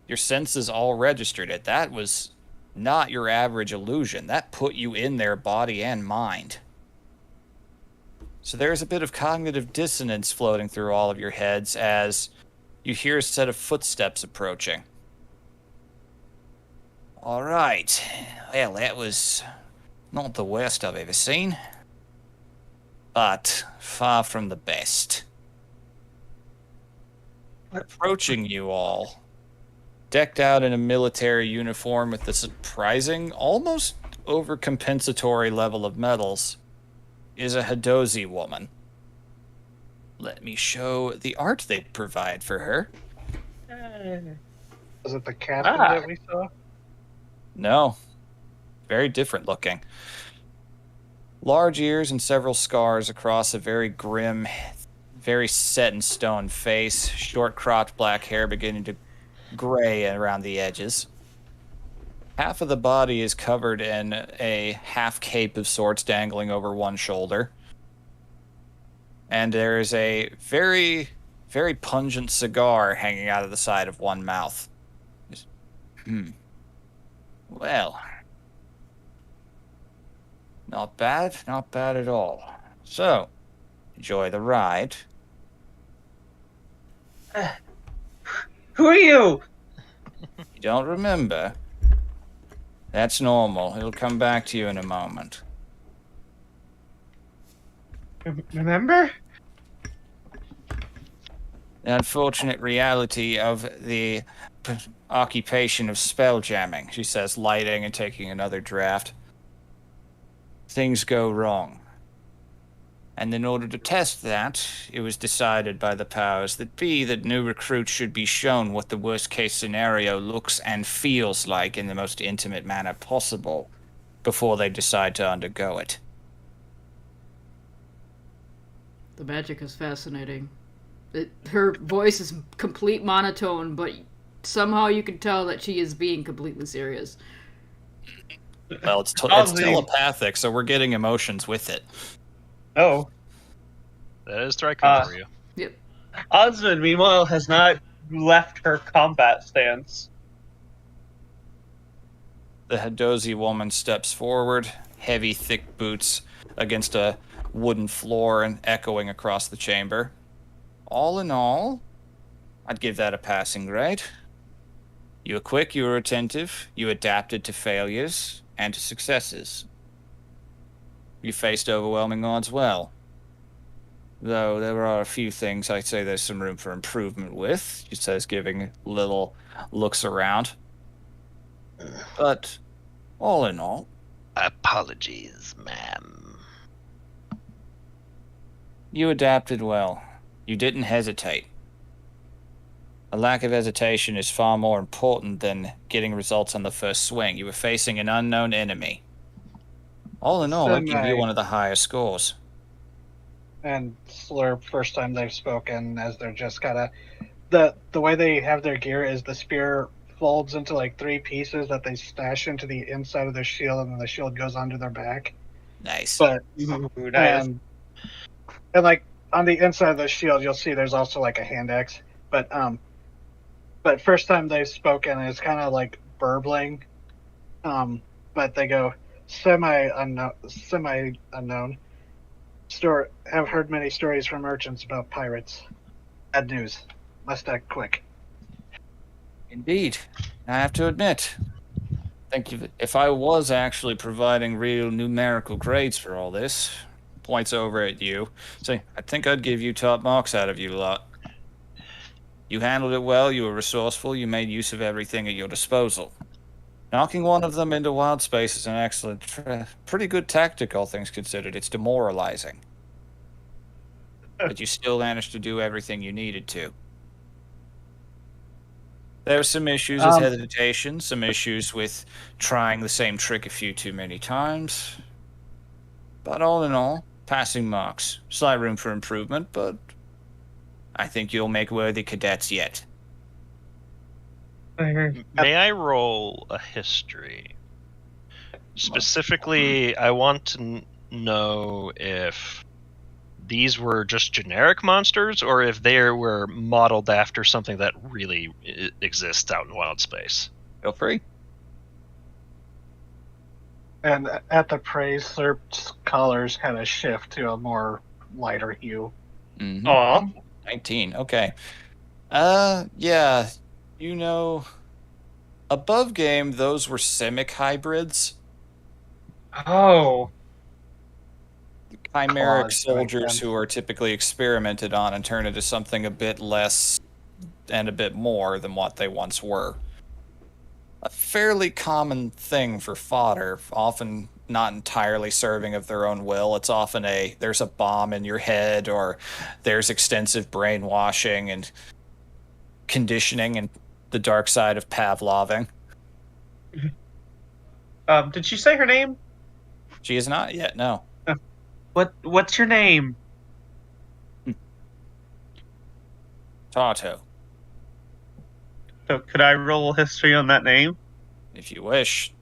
Your senses all registered it. That was not your average illusion. That put you in there, body and mind. So there's a bit of cognitive dissonance floating through all of your heads as you hear a set of footsteps approaching. All right. Well, that was not the worst I've ever seen, but far from the best. Approaching you all, decked out in a military uniform with the surprising, almost overcompensatory level of medals, is a Hadozi woman. Let me show the art they provide for her. Was it the captain that we saw? No. Very different looking. Large ears and several scars across a very grim, very set in stone face. Short cropped black hair beginning to gray around the edges. Half of the body is covered in a half cape of sorts dangling over one shoulder. And there is a very, very pungent cigar hanging out of the side of one mouth. Well, not bad at all. So, enjoy the ride. Who are you? You don't remember? That's normal. It'll come back to you in a moment. Remember? The unfortunate reality of the occupation of spell jamming, she says, lighting and taking another draft. Things go wrong. And in order to test that, it was decided by the powers that be that new recruits should be shown what the worst-case scenario looks and feels like in the most intimate manner possible before they decide to undergo it. The magic is fascinating. Her voice is complete monotone, but somehow you can tell that she is being completely serious. Well, it's telepathic, so we're getting emotions with it. Oh. That is Thrycon for you. Yep. Osmond, meanwhile, has not left her combat stance. The Hadozi woman steps forward, heavy, thick boots against a wooden floor and echoing across the chamber. All in all, I'd give that a passing grade. You were quick, you were attentive, you adapted to failures and to successes. You faced overwhelming odds well. Though there are a few things I'd say there's some room for improvement with, she says, giving little looks around. But, all in all... Apologies, ma'am. You adapted well. You didn't hesitate. A lack of hesitation is far more important than getting results on the first swing. You were facing an unknown enemy. All in all, I'd give you one of the higher scores. And Slurp, first time they've spoken, as they're just kind of... The way they have their gear is the spear folds into like 3 pieces that they stash into the inside of their shield, and then the shield goes onto their back. Nice. But Nice. and like on the inside of the shield, you'll see there's also like a hand axe. But first time they've spoken, it's kind of like burbling. But they go semi unknown. Have heard many stories from merchants about pirates. Bad news. Must act quick. Indeed. I have to admit, if I was actually providing real numerical grades for all this, points over at you, say, I think I'd give you top marks out of you lot. You handled it well, you were resourceful, you made use of everything at your disposal. Knocking one of them into wild space is an excellent, pretty good tactic, all things considered. It's demoralizing. But you still managed to do everything you needed to. There were some issues with hesitation, some issues with trying the same trick a few too many times. But all in all, passing marks. Slight room for improvement, but I think you'll make worthy cadets yet. May I roll a history? Specifically, I want to know if these were just generic monsters or if they were modeled after something that really exists out in wild space. Feel free. And at the praise, Slurp's colors kind of shift to a more lighter hue. Mm-hmm. Aw. 19, okay. Yeah, you know, above game, those were Simic hybrids. Oh. Chimeric Claws, soldiers like them. who are typically experimented on and turn into something a bit less and a bit more than what they once were. a fairly common thing for fodder, often not entirely serving of their own will. It's often there's a bomb in your head, or there's extensive brainwashing and conditioning and the dark side of Pavloving. Did she say her name? She is not yet, no. What's your name? Tato, So could I roll history on that name? if you wish.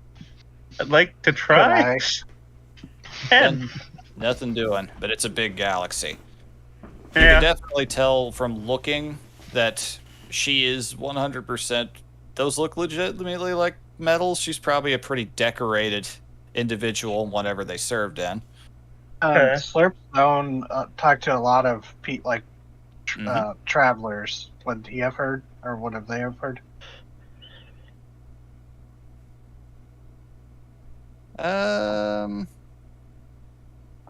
I'd like to try. Could 10. Nothing doing, but it's a big galaxy. You Yeah. can definitely tell from looking that she is 100%. Those look legitimately like metals. She's probably a pretty decorated individual, whatever they served in. Okay. Slurp Zone talked to a lot of Mhm. travelers. Would he have heard, or would have they have heard?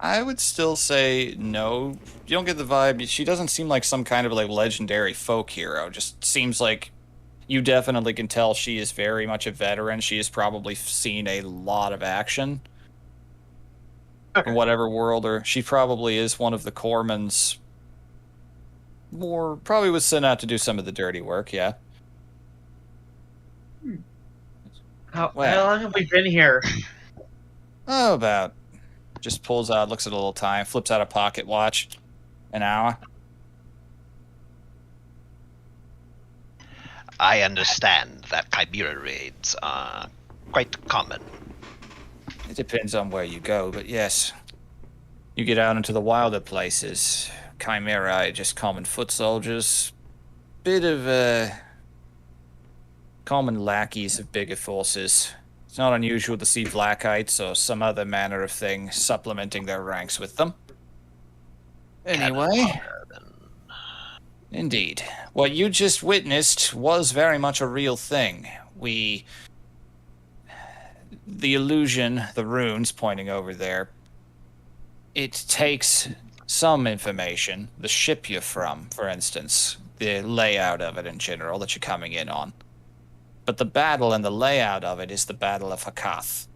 I would still say no. You don't get the vibe. She doesn't seem like some kind of like legendary folk hero. Just seems like you definitely can tell she is very much a veteran. She has probably seen a lot of action in whatever world, or she probably is one of the corpsmen's. Probably was sent out to do some of the dirty work. Yeah. How Well. long have we been here? Oh, about. Just pulls out, looks at a little time, flips out a pocket watch. An hour. I understand that Chimera raids are quite common. It depends on where you go, but yes. You get out into the wilder places. Chimera, just common foot soldiers. Bit of, common lackeys of bigger forces. It's not unusual to see blackites or some other manner of thing supplementing their ranks with them. Anyway, indeed. What you just witnessed was very much a real thing. The illusion, the runes pointing over there, it takes some information, the ship you're from, for instance, the layout of it in general that you're coming in on. But the battle and the layout of it is the Battle of Hakath.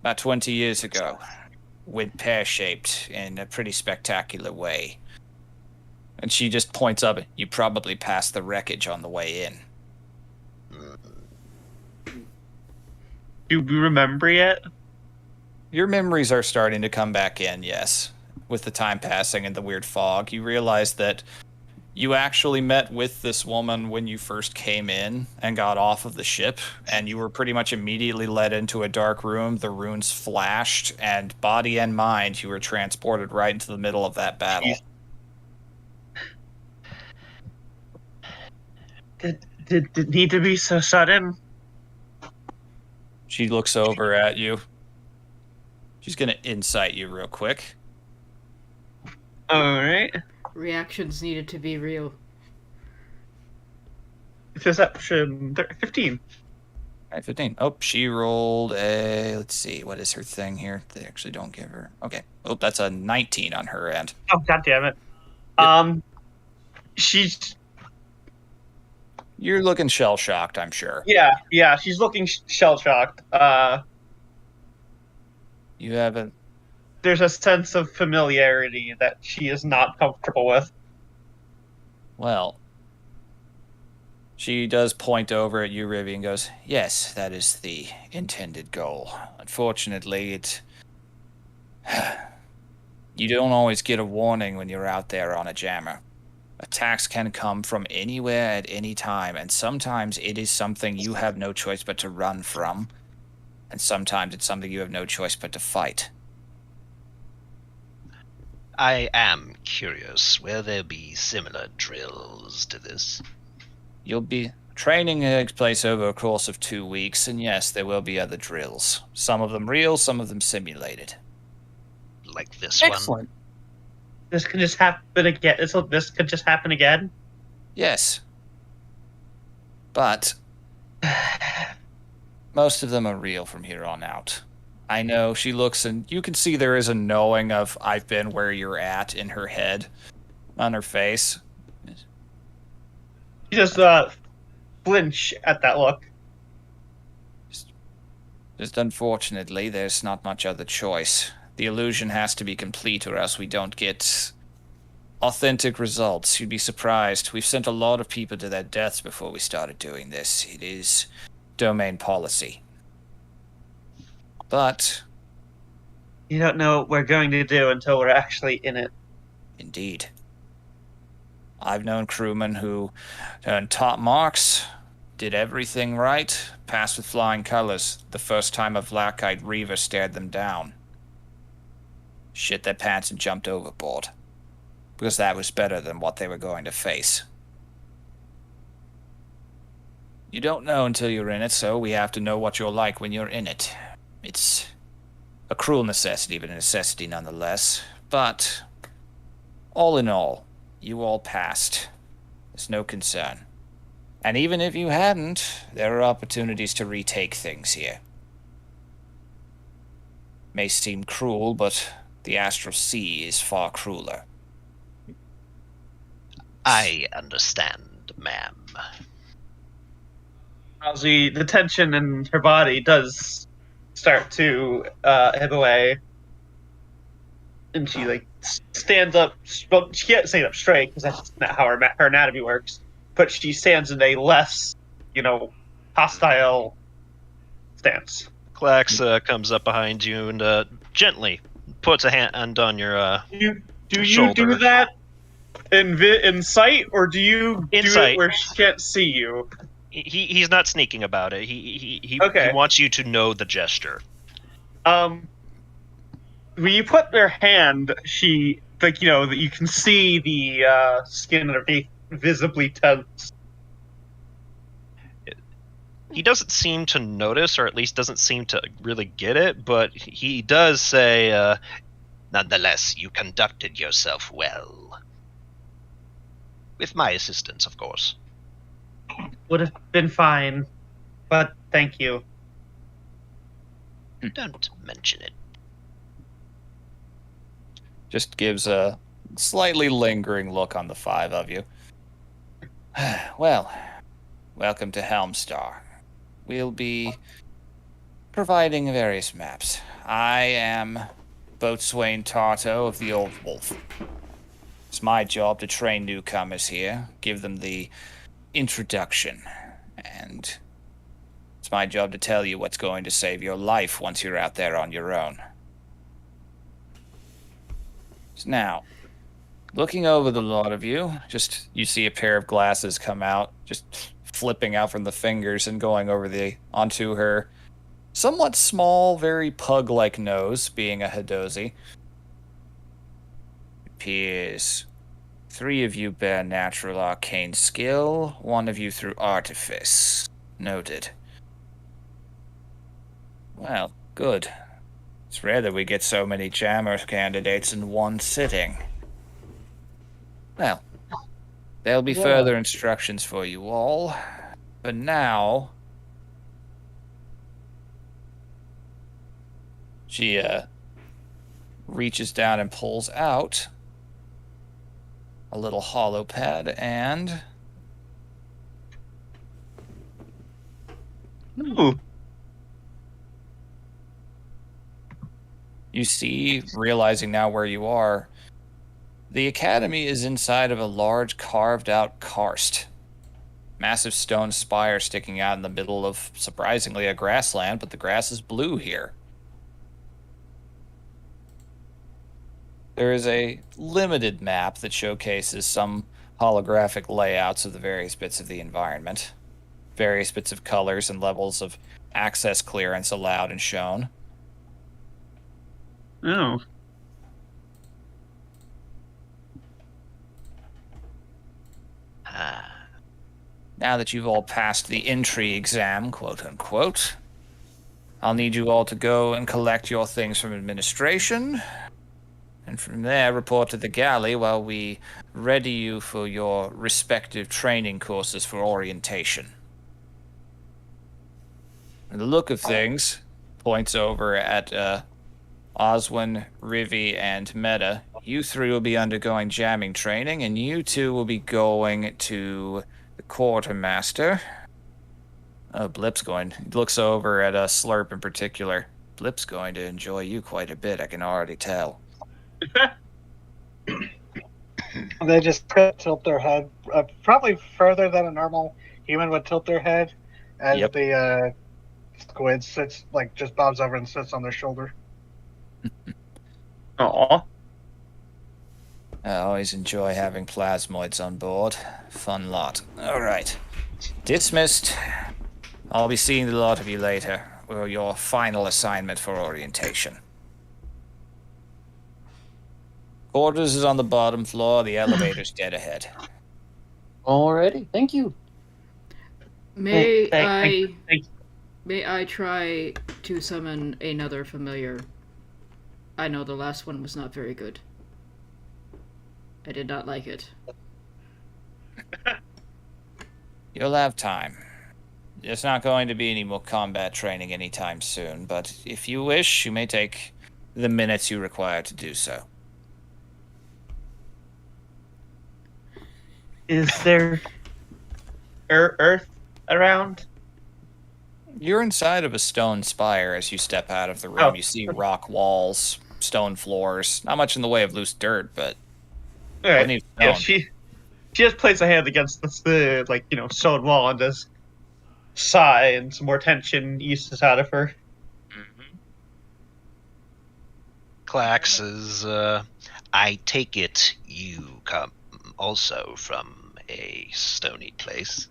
About 20 years ago. Went pear-shaped in a pretty spectacular way. And she just points up, you probably passed the wreckage on the way in. Do we remember yet? Your memories are starting to come back in, yes. With the time passing and the weird fog, you realize that you actually met with this woman when you first came in and got off of the ship, and you were pretty much immediately led into a dark room. The runes flashed, and body and mind, you were transported right into the middle of that battle. Did it need to be so sudden? She looks over at you. She's going to insight you real quick. Alright. Reactions needed to be real. Perception 15. Right, 15. Oh, she rolled a... Let's see, what is her thing here? They actually don't give her... Okay. Oh, that's a 19 on her end. Oh, God damn it. She's... You're looking shell-shocked, I'm sure. Yeah, she's looking shell-shocked. You haven't... There's a sense of familiarity that she is not comfortable with. Well, she does point over at you, Rivy, and goes, yes, that is the intended goal. Unfortunately, you don't always get a warning when you're out there on a jammer. Attacks can come from anywhere at any time, and sometimes it is something you have no choice but to run from, and sometimes it's something you have no choice but to fight. I am curious, will there be similar drills to this? You'll be... Training takes place over a course of 2 weeks, and yes, there will be other drills. Some of them real, some of them simulated. Like this one? Excellent. This could just happen again. This could just happen again? Yes. But most of them are real from here on out. I know, she looks, and you can see there is a knowing of I've been where you're at in her head, on her face. She just flinch at that look. Just unfortunately, there's not much other choice. The illusion has to be complete or else we don't get authentic results. You'd be surprised. We've sent a lot of people to their deaths before we started doing this. It is domain policy. But, You don't know what we're going to do until we're actually in it. indeed, I've known crewmen who earned top marks, did everything right, passed with flying colors the first time a black-eyed reaver stared them down. Shit their pants and jumped overboard. Because that was better than what they were going to face. You don't know until you're in it, so we have to know what you're like when you're in it. It's a cruel necessity, but a necessity nonetheless. But, all in all, you all passed. There's no concern. And even if you hadn't, there are opportunities to retake things here. May seem cruel, but the Astral Sea is far crueler. I understand, ma'am. Ozzy, the tension in her body does start to ebb away, and she stands up. Well, she can't stand up straight because that's not how her anatomy works. But she stands in a less, hostile stance. Klax comes up behind you and gently puts a hand on your Do you shoulder. do that in sight, or do you In do sight. it where she can't see you? He's not sneaking about it. He Okay. wants you to know the gesture. When you put her hand, she that you can see the skin underneath visibly tense. He doesn't seem to notice, or at least doesn't seem to really get it, but he does say, nonetheless, you conducted yourself well. With my assistance, of course. Would have been fine, but thank you. Don't mention it. Just gives a slightly lingering look on the five of you. Well, welcome to Helmstar. We'll be providing various maps. I am Boatswain Tarto of the Old Wolf. It's my job to train newcomers here, give them the introduction, and it's my job to tell you what's going to save your life once you're out there on your own. So now, looking over the lot of you, you see a pair of glasses come out, just flipping out from the fingers and going onto her somewhat small, very pug-like nose, being a Hadozi. Appears 3 of you bear natural arcane skill, 1 of you through artifice. Noted. Well, good. It's rare that we get so many jammer candidates in one sitting. Well, there'll be further instructions for you all. But now, she reaches down and pulls out a little hollow pad, and Ooh. you see, realizing now where you are, the academy is inside of a large carved-out karst. Massive stone spire sticking out in the middle of, surprisingly, a grassland, but the grass is blue here. There is a limited map that showcases some holographic layouts of the various bits of the environment, various bits of colors and levels of access clearance allowed and shown. Oh. Now that you've all passed the entry exam, quote-unquote, I'll need you all to go and collect your things from administration, and from there report to the galley while we ready you for your respective training courses for orientation. And the look of things points over at Oswin, Rivi, and Meta. You 3 will be undergoing jamming training, and you 2 will be going to the quartermaster Oh, Blip's going. He looks over at Slurp in particular. Blip's going to enjoy you quite a bit, I can already tell. They just tilt their head, probably further than a normal human would tilt their head, as Yep. the squid sits, like, just bobs over and sits on their shoulder. Aw. I always enjoy having plasmoids on board. Fun lot. Alright. Dismissed. I'll be seeing the lot of you later, or your final assignment for orientation. Quarters is on the bottom floor, the elevator's dead ahead. Alrighty, thank you. May Thank you. may I try to summon another familiar? I know the last one was not very good. I did not like it. You'll have time. There's not going to be any more combat training anytime soon, but if you wish, you may take the minutes you require to do so. Is there Earth around? You're inside of a stone spire as you step out of the room. Oh. You see rock walls, stone floors, not much in the way of loose dirt, but All right. plenty of Yeah, stone. she just places a hand against the stone wall and does sigh, and some more tension eases out of her. Clax is, I take it you come also from a stony place.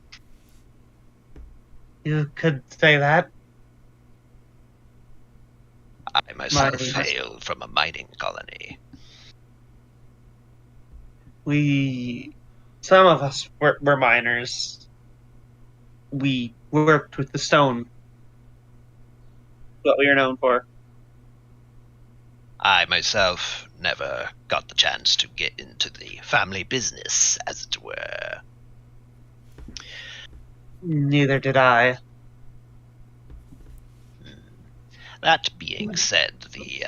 You could say that. I myself My- hail from a mining colony. Some of us were miners. We worked with the stone. What we are known for. I myself never got the chance to get into the family business, as it were. Neither did I. That being said, the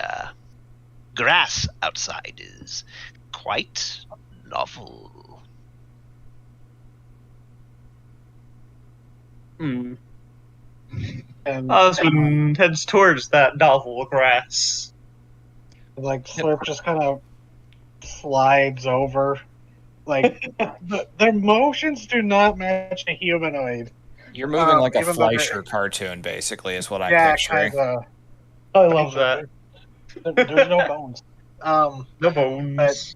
grass outside is quite novel. Hmm. And Osmond heads towards that novel grass. like Slurp just kind of slides over. Like their motions do not match a humanoid. You're moving like a even though Fleischer cartoon, basically, is what I'm Yeah, picturing. kind of. I love that. There's no bones. No bones.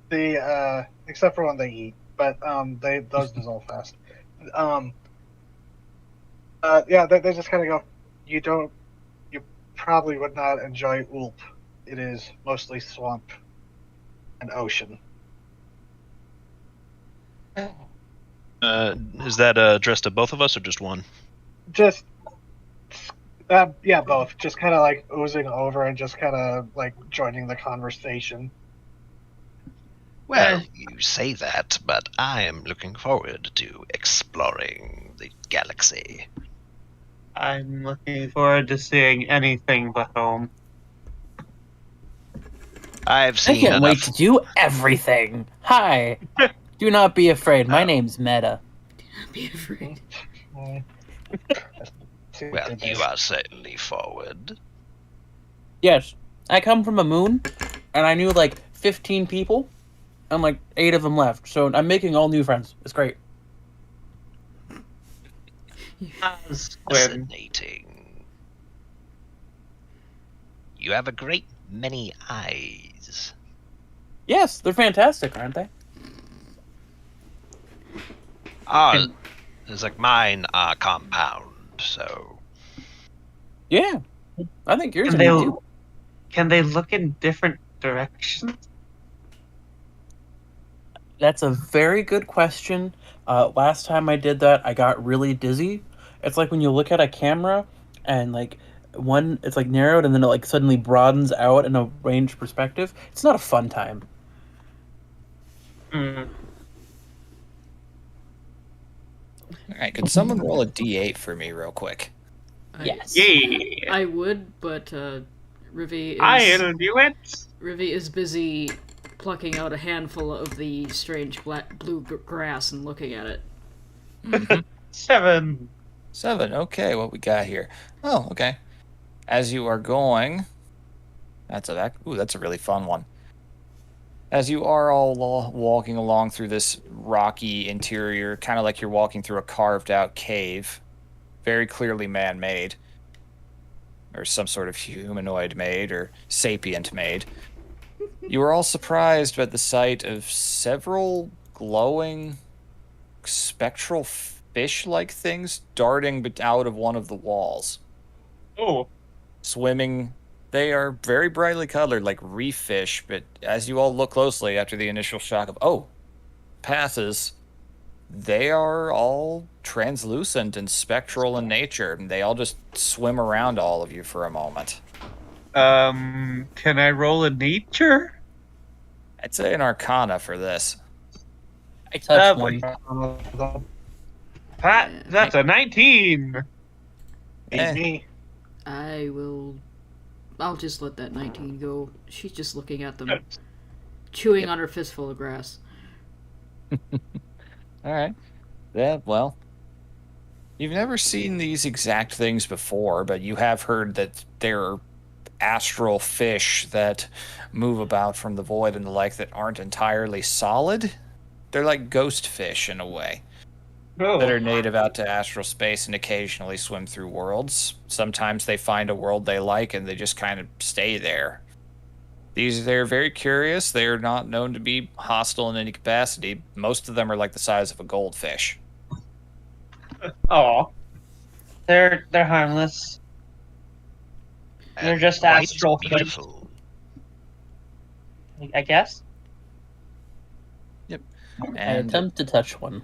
The except for when they eat, but those dissolve fast. Yeah, they just kind of go. You probably would not enjoy Ulp. It is mostly swamp and ocean. Is that addressed to both of us or just one? Just yeah, both. Just kind of like oozing over and just kind of like joining the conversation. Well, you say that, but I am looking forward to exploring the galaxy. I'm looking forward to seeing anything but home. I've I seen can't enough. wait to do everything. Hi. Do not be afraid. My name's Meta. Be afraid. Well, you are certainly forward. Yes, I come from a moon, and I knew like 15 people, and like 8 of them left. So I'm making all new friends. It's great. Squid. Fascinating. You have a great many eyes. Yes, they're fantastic, aren't they? It's like mine are compound, so Yeah, I think yours Can are they, neat, too. can they look in different directions? That's a very good question. Last time I did that, I got really dizzy. It's like when you look at a camera and like it's like narrowed and then it like suddenly broadens out in a ranged perspective. It's not a fun time. Hmm. Alright, could someone roll a d8 for me real quick? Yes. Yeah. I would, but Rivi I'll do it. is busy plucking out a handful of the strange blue grass and looking at it. 7. 7. Okay, what we got here? Oh, okay. As you are going, that's a really fun one. As you are all walking along through this rocky interior, kind of like you're walking through a carved out cave, very clearly man-made, or some sort of humanoid made, or sapient made, you are all surprised at the sight of several glowing spectral fish-like things darting out of one of the walls. Oh, Swimming. They are very brightly colored, like reef fish, but as you all look closely after the initial shock of, oh, passes, they are all translucent and spectral in nature, and they all just swim around all of you for a moment. can I roll a nature? I'd say an arcana for this. I touched one. Pat, that's a 19. Eh. Me. I'll just let that 19 go. She's just looking at them, chewing on her fistful of grass. All right. Yeah, well, you've never seen these exact things before, but you have heard that there are astral fish that move about from the void and the like that aren't entirely solid. They're like ghost fish in a way. That are native out to astral space and occasionally swim through worlds. Sometimes they find a world they like and they just kind of stay there. They're very curious. They're not known to be hostile in any capacity. Most of them are like the size of a goldfish. Oh, they're harmless. They're just Quite astral fish, beautiful. I guess. Yep. I And attempt to touch one.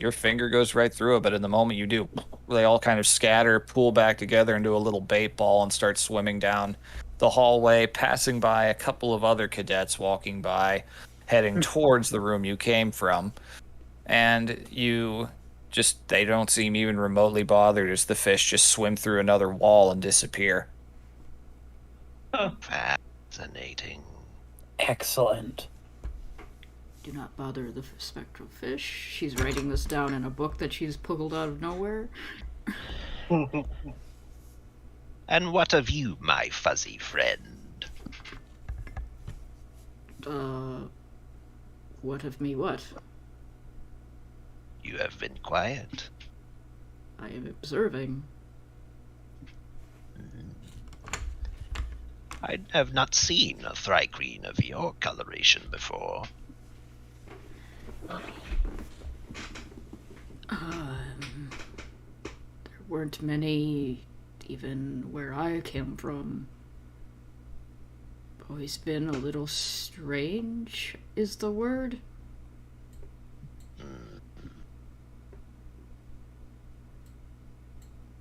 your finger goes right through it, but in the moment you do, they all kind of scatter, pool back together into a little bait ball, and start swimming down the hallway, passing by a couple of other cadets walking by, heading towards the room you came from. And they don't seem even remotely bothered as the fish just swim through another wall and disappear. Fascinating. Excellent. Do not bother the spectral fish. She's writing this down in a book that she's pulled out of nowhere. And what of you, my fuzzy friend? What of me, what? You have been quiet. I am observing. I have not seen a thrycreen of your coloration before. There weren't many, even where I came from. Always been a little strange, is the word?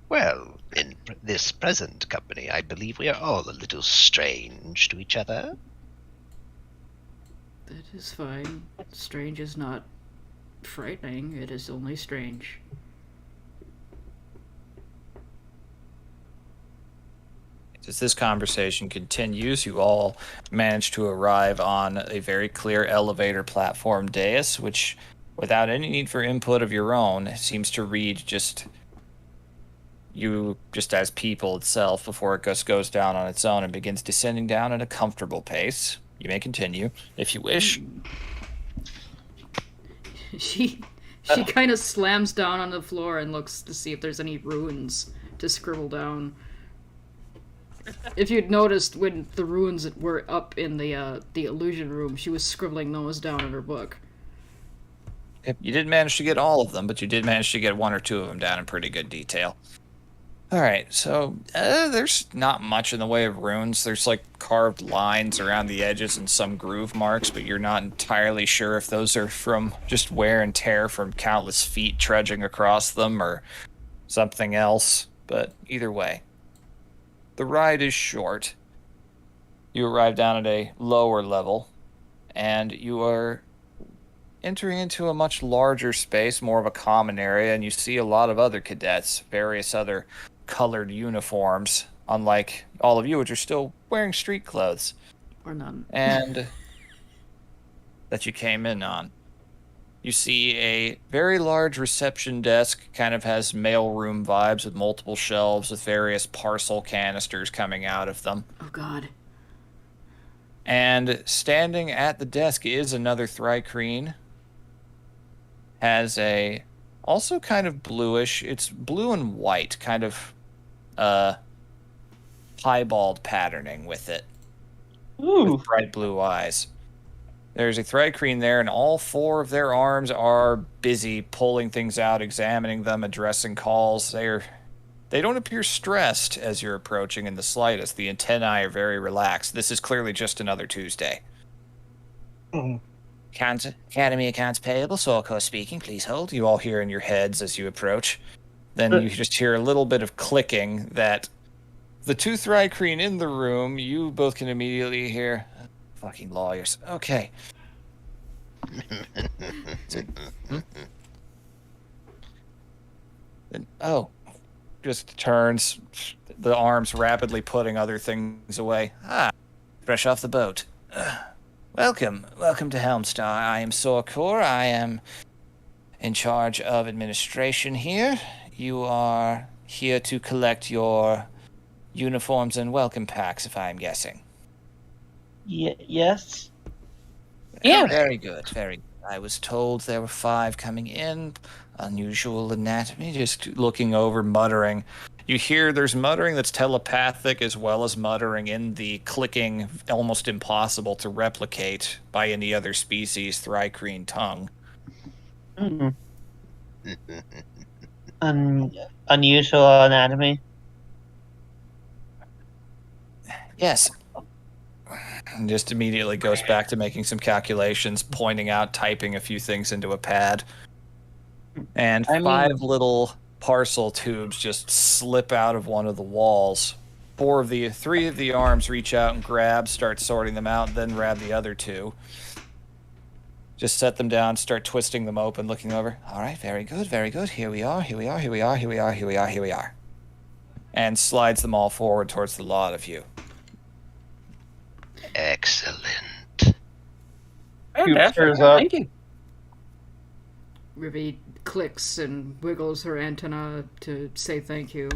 Well, in this present company, I believe we are all a little strange to each other. That is fine. Strange is not frightening, it is only strange. As this conversation continues, you all manage to arrive on a very clear elevator platform dais, which, without any need for input of your own, seems to read just as people itself before it goes down on its own and begins descending down at a comfortable pace. You may continue, if you wish. She kind of slams down on the floor and looks to see if there's any runes to scribble down. If you'd noticed when the runes were up in the illusion room, she was scribbling those down in her book. You didn't manage to get all of them, but you did manage to get one or two of them down in pretty good detail. All right, so there's not much in the way of runes. There's like carved lines around the edges and some groove marks, but you're not entirely sure if those are from just wear and tear from countless feet trudging across them or something else. But either way, the ride is short. You arrive down at a lower level, and you are entering into a much larger space, more of a common area, and you see a lot of other cadets, various other colored uniforms, unlike all of you, which are still wearing street clothes. Or none. And that you came in on. You see a very large reception desk, kind of has mailroom vibes with multiple shelves with various parcel canisters coming out of them. Oh god. And standing at the desk is another Thrycreen. Has a also kind of bluish, it's blue and white, kind of piebald patterning with it. Ooh. With bright blue eyes. There's a Thrycreen there, and all 4 of their arms are busy pulling things out, examining them, addressing calls. They don't appear stressed as you're approaching in the slightest. The antennae are very relaxed. This is clearly just another Tuesday. Mhm. Academy Accounts Payable, Sorko speaking. Please hold. You all hear in your heads as you approach. Then you just hear a little bit of clicking that the 2 Thrycreen in the room, you both can immediately hear. Fucking lawyers. Okay. Oh. Just turns, the arms rapidly putting other things away. Fresh off the boat. Welcome to Helmstar. I am Sorkor. I am in charge of administration here. You are here to collect your uniforms and welcome packs, if I'm guessing. Yes. Yeah. Very good, very good. I was told there were 5 coming in. Unusual anatomy, just looking over, muttering. You hear there's muttering that's telepathic as well as muttering in the clicking, almost impossible to replicate by any other species Thrycreen tongue. Mm. Unusual anatomy. Yes. And just immediately goes back to making some calculations, pointing out, typing a few things into a pad. And 5 little parcel tubes just slip out of one of the walls. 3 of the arms reach out and grab, start sorting them out, then grab the other 2. Just set them down, start twisting them open, looking over. All right, very good, very good. Here we are. And slides them all forward towards the lot of you. Excellent. Fantastic. Stirs up. Thank you. Ruby clicks and wiggles her antenna to say thank you.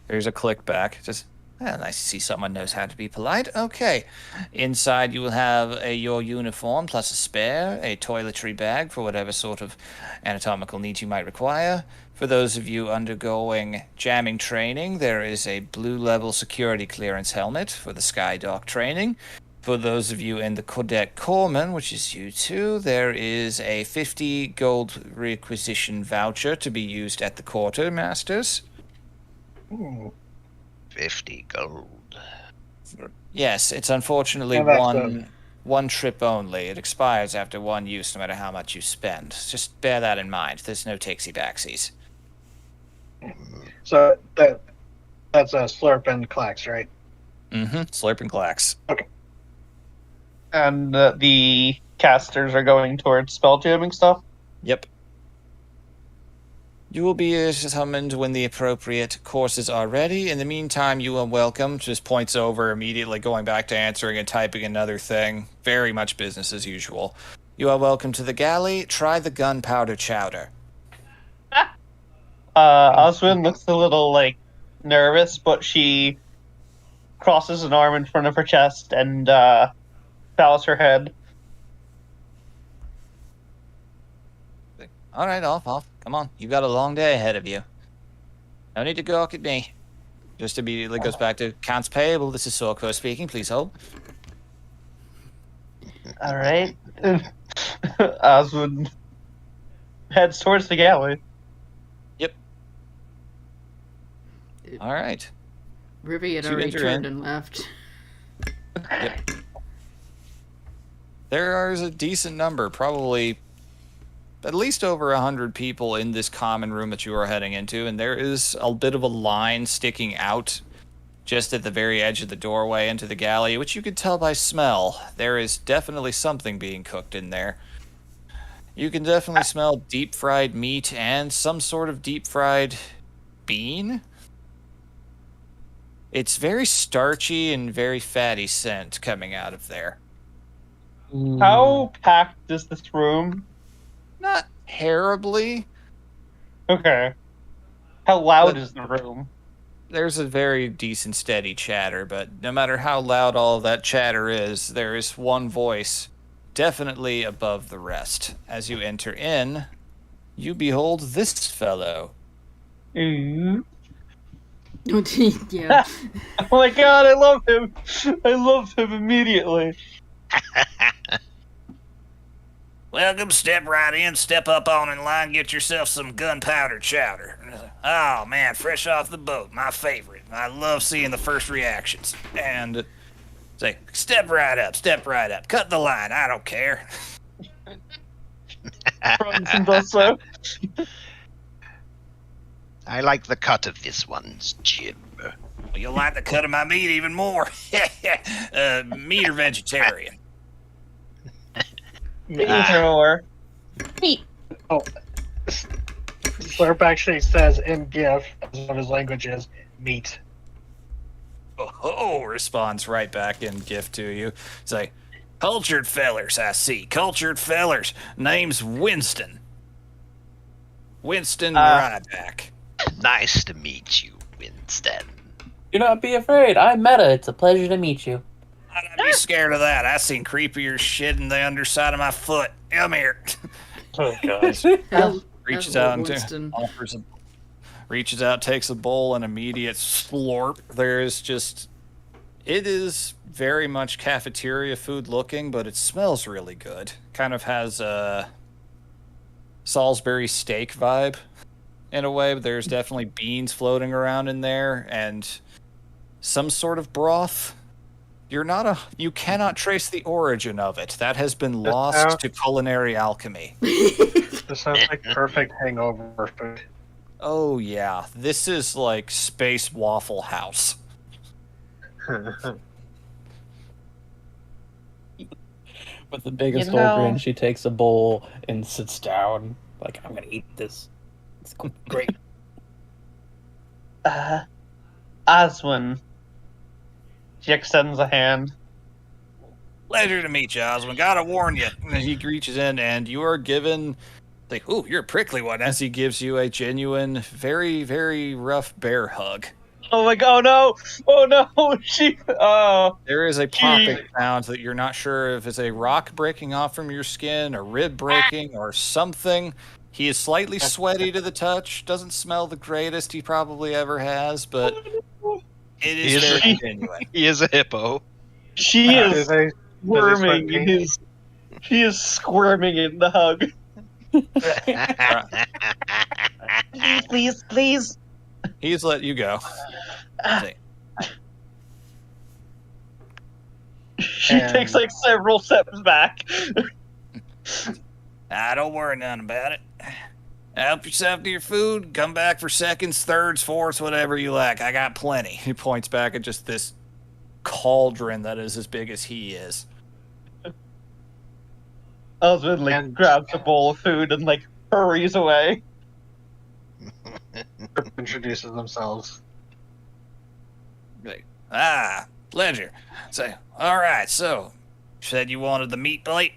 There's a click back. Just, nice to see someone knows how to be polite. Okay. Inside you will have your uniform plus a spare, a toiletry bag for whatever sort of anatomical needs you might require. For those of you undergoing jamming training, there is a blue-level security clearance helmet for the Skydock training. For those of you in the Cadet Corpsman, which is you two, there is a 50 gold requisition voucher to be used at the quartermasters. Ooh. 50 gold. Yes, it's unfortunately Now that's one trip only. It expires after 1 use, no matter how much you spend. Just bear that in mind. There's no takesy-backsies. So that's a slurp and clacks, right? Mm-hmm. Slurp and clacks. And the casters are going towards spell jamming stuff. Yep. You will be summoned when the appropriate courses are ready. In the meantime, you are welcome. Just points over, immediately going back to answering and typing another thing. Very much business as usual. You are welcome to the galley. Try the gunpowder chowder. Oswin looks a little, nervous, but she crosses an arm in front of her chest and bows her head. All right, off. Come on. You've got a long day ahead of you. No need to gawk at me. Just immediately goes back to accounts payable. This is Sorko speaking. Please hold. All right. Oswin heads towards the galley. All right. Ruby had So you already enter turned in. and left. Yep. There is a decent number, probably at least over 100 people in this common room that you are heading into, and there is a bit of a line sticking out just at the very edge of the doorway into the galley, which you could tell by smell. There is definitely something being cooked in there. You can definitely smell deep-fried meat and some sort of deep-fried bean. It's very starchy and very fatty scent coming out of there. How packed is this room? Not terribly. Okay. How loud is the room? There's a very decent steady chatter, but no matter how loud all of that chatter is, there is one voice definitely above the rest. As you enter in, you behold this fellow. Ooh. Yeah. Oh my god, I love him! I loved him immediately. Welcome, step right in, step up on in line, get yourself some gunpowder chowder. Oh man, fresh off the boat, my favorite. I love seeing the first reactions. And say, step right up, cut the line, I don't care. Robinson does so. I like the cut of this one's Jim. You'll like the cut of my meat even more. Meat or vegetarian? Either. Oh, Slurp actually says in GIF, as one of his languages, meat. Oh, responds right back in gift to you. Say, cultured fellers, I see. Cultured fellers. Name's Winston. Winston Ryback. Nice to meet you, Winston. Do not be afraid. I'm Meta. It's a pleasure to meet you. I'd be scared of that. I seen creepier shit in the underside of my foot. Come here. Oh gosh. Reaches Hello, out and Winston. offers a, reaches out, takes a bowl, an immediate slurp. There's just, it is very much cafeteria food looking, but it smells really good. Kind of has a Salisbury steak vibe in a way, but there's definitely beans floating around in there and some sort of broth. You cannot trace the origin of it. That has been lost to culinary alchemy. This sounds like perfect hangover food. Oh yeah, this is like Space Waffle House. With the biggest You know- old grin, she takes a bowl and sits down. Like, I'm gonna eat this. It's great. Oswin. She extends a hand. Pleasure to meet you, Osmond. Gotta warn you. And he reaches in, and you are given, like, ooh, you're a prickly one, as he gives you a genuine, very, very rough bear hug. Oh my god, no! Oh no! She. There is a popping sound that you're not sure if it's a rock breaking off from your skin, a rib breaking, or something. He is slightly sweaty to the touch. Doesn't smell the greatest he probably ever has, but it is very genuine. He is a hippo. She Do is they- squirming in his. She is squirming in the hug. Please. He's let you go. She And- takes like several steps back. Don't worry none about it. Help yourself to your food. Come back for seconds, thirds, fourths, whatever you like. I got plenty. He points back at just this cauldron that is as big as he is. Osmond like And- grabs a bowl of food and like hurries away. Introduces themselves. Pleasure. Say, all right, so, you said you wanted the meat plate?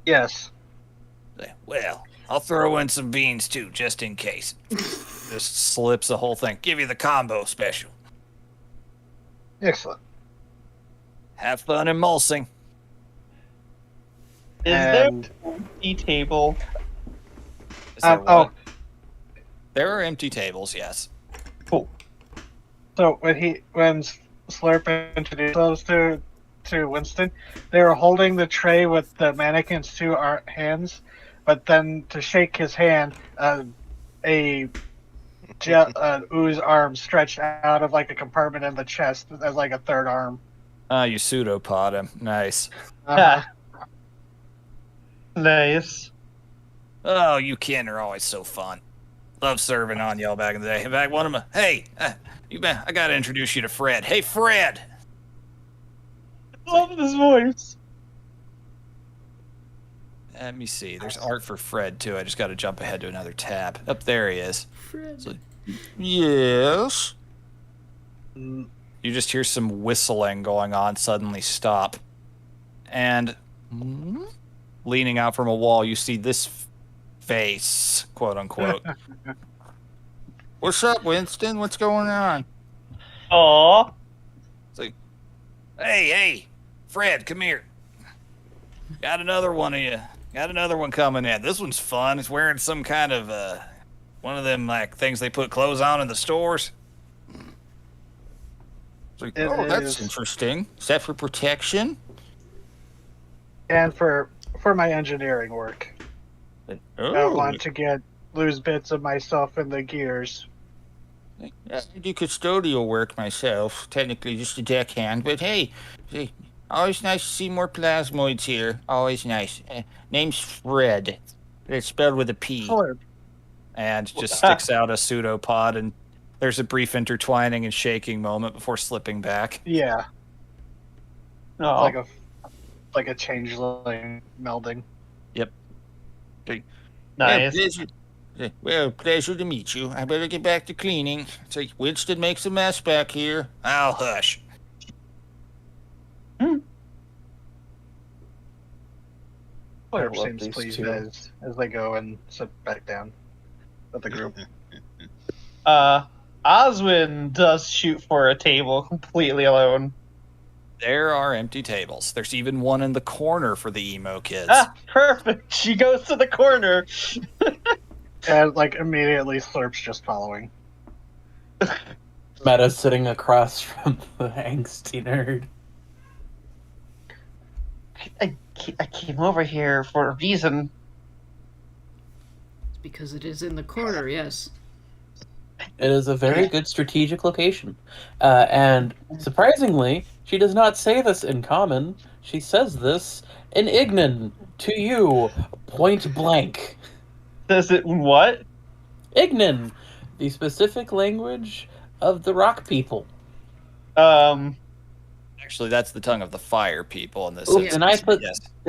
Yes. Say, well, I'll throw in some beans too, just in case. Just slips the whole thing. Give you the combo special. Excellent. Have fun emulsing. Is And- there an empty table? Is there oh, what? There are empty tables, yes. so when Slurp introduced those to Winston, they were holding the tray with the mannequin's two hands, but then to shake his hand, a ooze arm stretched out of like a compartment in the chest as like a third arm. You pseudopod him. Nice. Uh-huh. Nice. Oh, you kin are always so fun. Love serving on y'all back in the day. In fact, one of my... Hey, I gotta introduce you to Fred. Hey, Fred! Love this voice. Let me see. There's art for Fred, too. I just gotta jump ahead to another tab. Up there he is. Fred. So- yes? Mm, You just hear some whistling going on suddenly stop. And Leaning out from a wall, you see this face, quote unquote. What's up, Winston? What's going on? Aw. It's like, hey, Fred, come here. Got another one of you. Got another one coming in. This one's fun. It's wearing some kind of one of them like things they put clothes on in the stores. It's like, It that's is. interesting. Is that for protection? And for my engineering work, I don't want to lose bits of myself in the gears. I do custodial work myself, technically just a deckhand, but hey, always nice to see more plasmoids here. Always nice. Name's Fred. It's spelled with a P. Slurp. And just sticks out a pseudopod, and there's a brief intertwining and shaking moment before slipping back. Yeah, Oh. like a changeling melding. Yep. Nice. Pleasure to meet you. I better get back to cleaning. It's like Winston makes a mess back here. I'll hush. Slurp love seems these pleased two. as they go and sit back down with the group. Oswin does shoot for a table completely alone. There are empty tables. There's even one in the corner for the emo kids. Ah, perfect. She goes to the corner. And like immediately Slurp's just following. Meta's sitting across from the angsty nerd. I came over here for a reason. It's because it is in the corner, yes. It is a very good strategic location. And surprisingly, she does not say this in common. She says this in Ignan to you, point blank. Does it what? Ignan, the specific language of the rock people. Actually, that's the tongue of the fire people in this Ooh, instance. then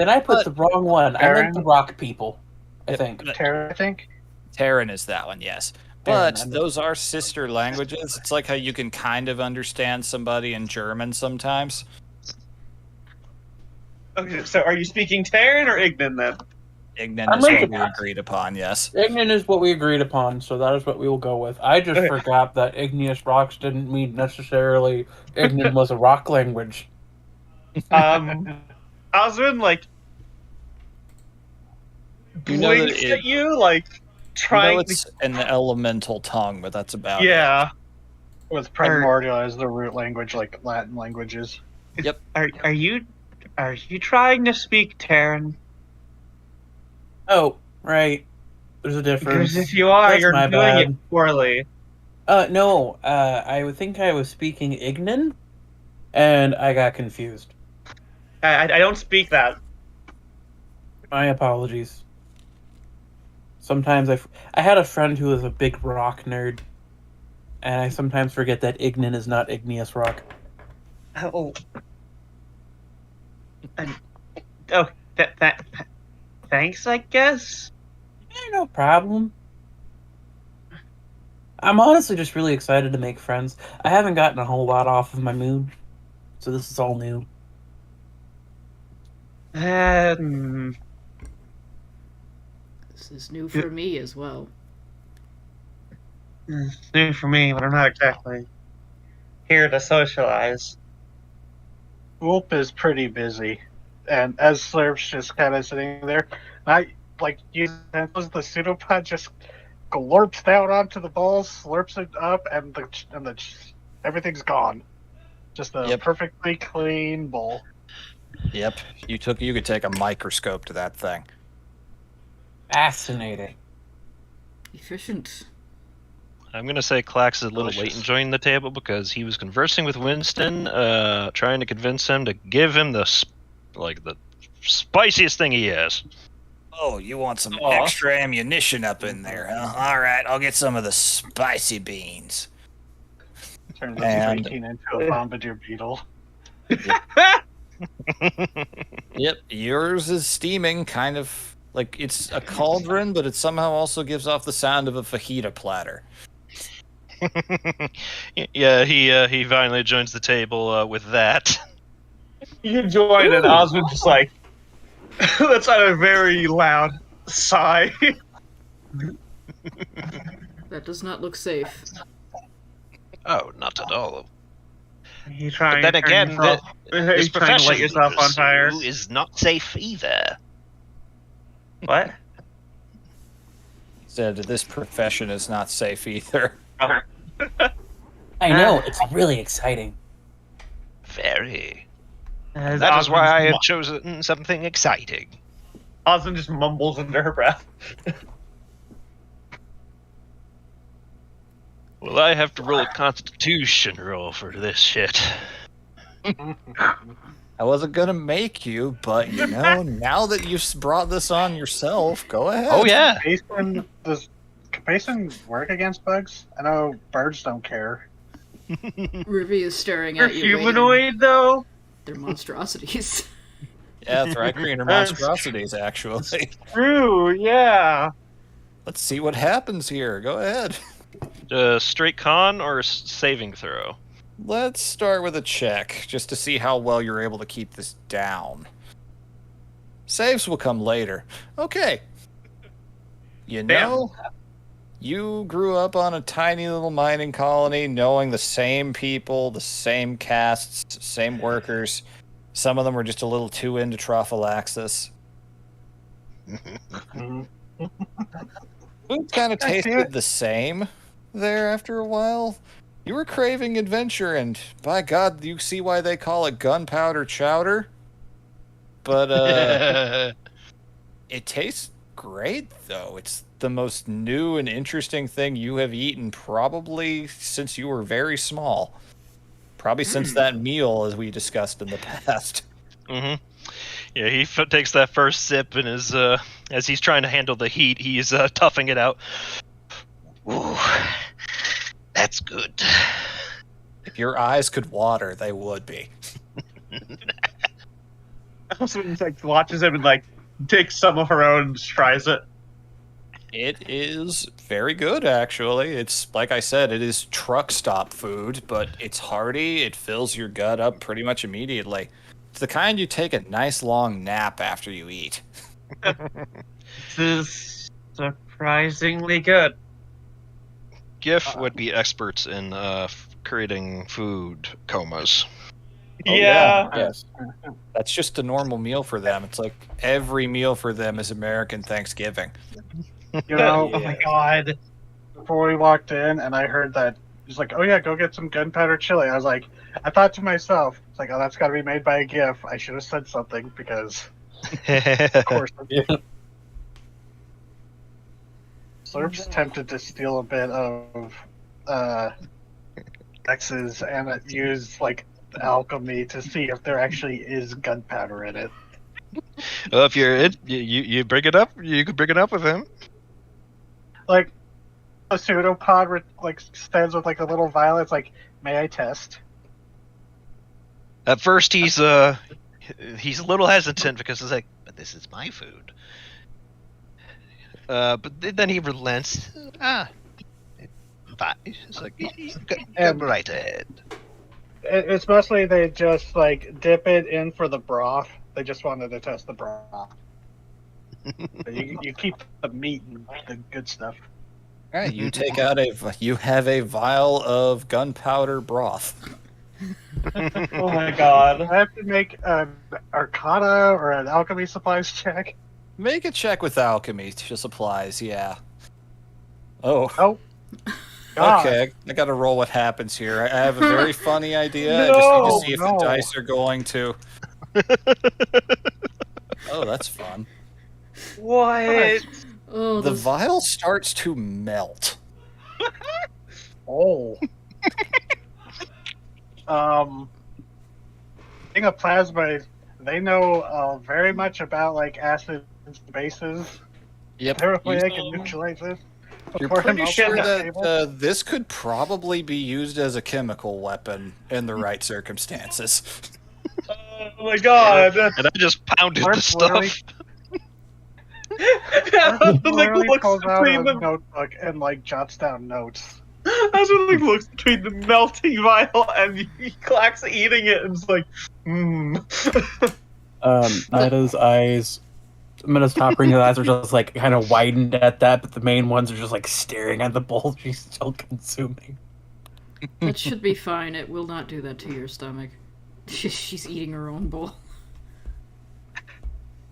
I put Yes. the wrong one. I meant the Aaron? rock people, I think. Terra, I think. Terran is that one, yes. Terran, But I meant- those are sister languages. It's like how you can kind of understand somebody in German sometimes. Okay, so are you speaking Terran or Ignan then? Ignan I'm is what like- we agreed upon, yes. Ignan is what we agreed upon, so that is what we will go with. I just Okay. forgot that igneous rocks didn't mean necessarily Ignan was a rock language. Oswin, like, You know that blinks it- at you, like, I know trying it's an elemental tongue, but that's about to... Yeah. With primordial as the root language, like Latin languages. Are you trying to speak Terran? Oh, right. There's a difference. Because if you are, That's you're my doing bad. it poorly. No, I would think I was speaking Ignan, and I got confused. I don't speak that. My apologies. Sometimes I had a friend who was a big rock nerd, and I sometimes forget that Ignan is not igneous rock. Oh, thanks, I guess. No problem. I'm honestly just really excited to make friends. I haven't gotten a whole lot off of my moon, so this is all new. This is new for me as well. It's new for me, but I'm not exactly here to socialize. Whoop is pretty busy, and as Slurp's just kind of sitting there, I like use the pseudopod just glorps down onto the balls, slurps it up, and everything's gone. Just a Yep. perfectly clean bowl. Yep. You could take a microscope to that thing. Fascinating. Efficient. I'm gonna say Clax is a little late Delicious. in joining the table because he was conversing with Winston, trying to convince him to give him the spiciest thing he has. Oh, you want some Aw. extra ammunition up in there, huh? All right, I'll get some of the spicy beans. Turns the And- 18 into a bombardier beetle. Yep, yours is steaming, kind of like it's a cauldron, but it somehow also gives off the sound of a fajita platter. Yeah, he finally joins the table with that. You join, and Ooh. Oswin just like, That's a very loud sigh. That does not look safe. Oh, not at all. You trying But then to turn again, yourself, this you trying to profession light yourself on fire? is not safe either. What? Said this profession is not safe either. I know, it's really exciting. Very. As That is why I Osmond have chosen something exciting. Osmond just mumbles under her breath. Well, I have to roll a Constitution roll for this shit. I wasn't gonna make you, but you know, now that you've brought this on yourself, go ahead. Oh yeah. Does Capason work against bugs? I know birds don't care. Ruby is staring You're at you. waiting. humanoid, though? They're monstrosities. Yeah, Thrycreen are That's- monstrosities, actually. True, yeah. Let's see what happens here. Go ahead. Straight con or saving throw? Let's start with a check, just to see how well you're able to keep this down. Saves will come later. Okay. You know, you grew up on a tiny little mining colony, knowing the same people, the same castes, same workers. Some of them were just a little too into trophylaxis. Mhm. Food kind of I see tasted it. the same there after a while. You were craving adventure, and by God, you see why they call it gunpowder chowder. But it tastes great, though. It's the most new and interesting thing you have eaten probably since you were very small. Probably since that meal, as we discussed in the past. Mm-hmm. Yeah, he takes that first sip and is, as he's trying to handle the heat, he's toughing it out. Ooh, that's good. If your eyes could water, they would be. Osmond like watches him and like takes some of her own and just tries it. It is very good, actually. It's, like I said, it is truck stop food, but it's hearty. It fills your gut up pretty much immediately. It's the kind you take a nice long nap after you eat. This is surprisingly good. GIF would be experts in creating food comas. Oh, Yeah. Yes. That's just a normal meal for them. It's like every meal for them is American Thanksgiving. You know, Oh my god. before we walked in and I heard that he's like, "Oh yeah, go get some gunpowder chili." I was like, I thought to myself, it's like, "Oh, that's got to be made by a GIF." I should have said something because, of course, Slurp's tempted to steal a bit of X's and use like alchemy to see if there actually is gunpowder in it. Well, if you're it, you bring it up. You could bring it up with him. Like a pseudopod like stands with like a little vial. It's like, "May I test?" At first, he's a little hesitant because he's like, "But this is my food." But then he relents. Fine. It's like, go right ahead. It's mostly they just like dip it in for the broth. They just wanted to test the broth. But you keep the meat and the good stuff. All right, you take out you have a vial of gunpowder broth. Oh my god. I have to make an Arcana or an alchemy supplies check. Make a check with alchemy supplies, yeah. Oh, Oh, God. okay. I gotta roll what happens here. I have a very funny idea. I No, just need to see if no. the dice are going to. Oh, that's fun. What? Oh, The those- vial starts to melt. Oh. Being a plasma, they know very much about like acids and bases. Yep. Apparently, they can neutralize this. You're before it pretty melts sure on the that table. this could probably be used as a chemical weapon in the right circumstances. Oh my god. And I just pounded Mark the stuff. literally- Like Literally looks pulls out between a the notebook and like jots down notes. That's what like looks between the melting vial and he clacks eating it and it's like, Ida's eyes, Meda's top ring eyes are just like kind of widened at that, but the main ones are just like staring at the bowl she's still consuming. That should be fine. It will not do that to your stomach. She's eating her own bowl.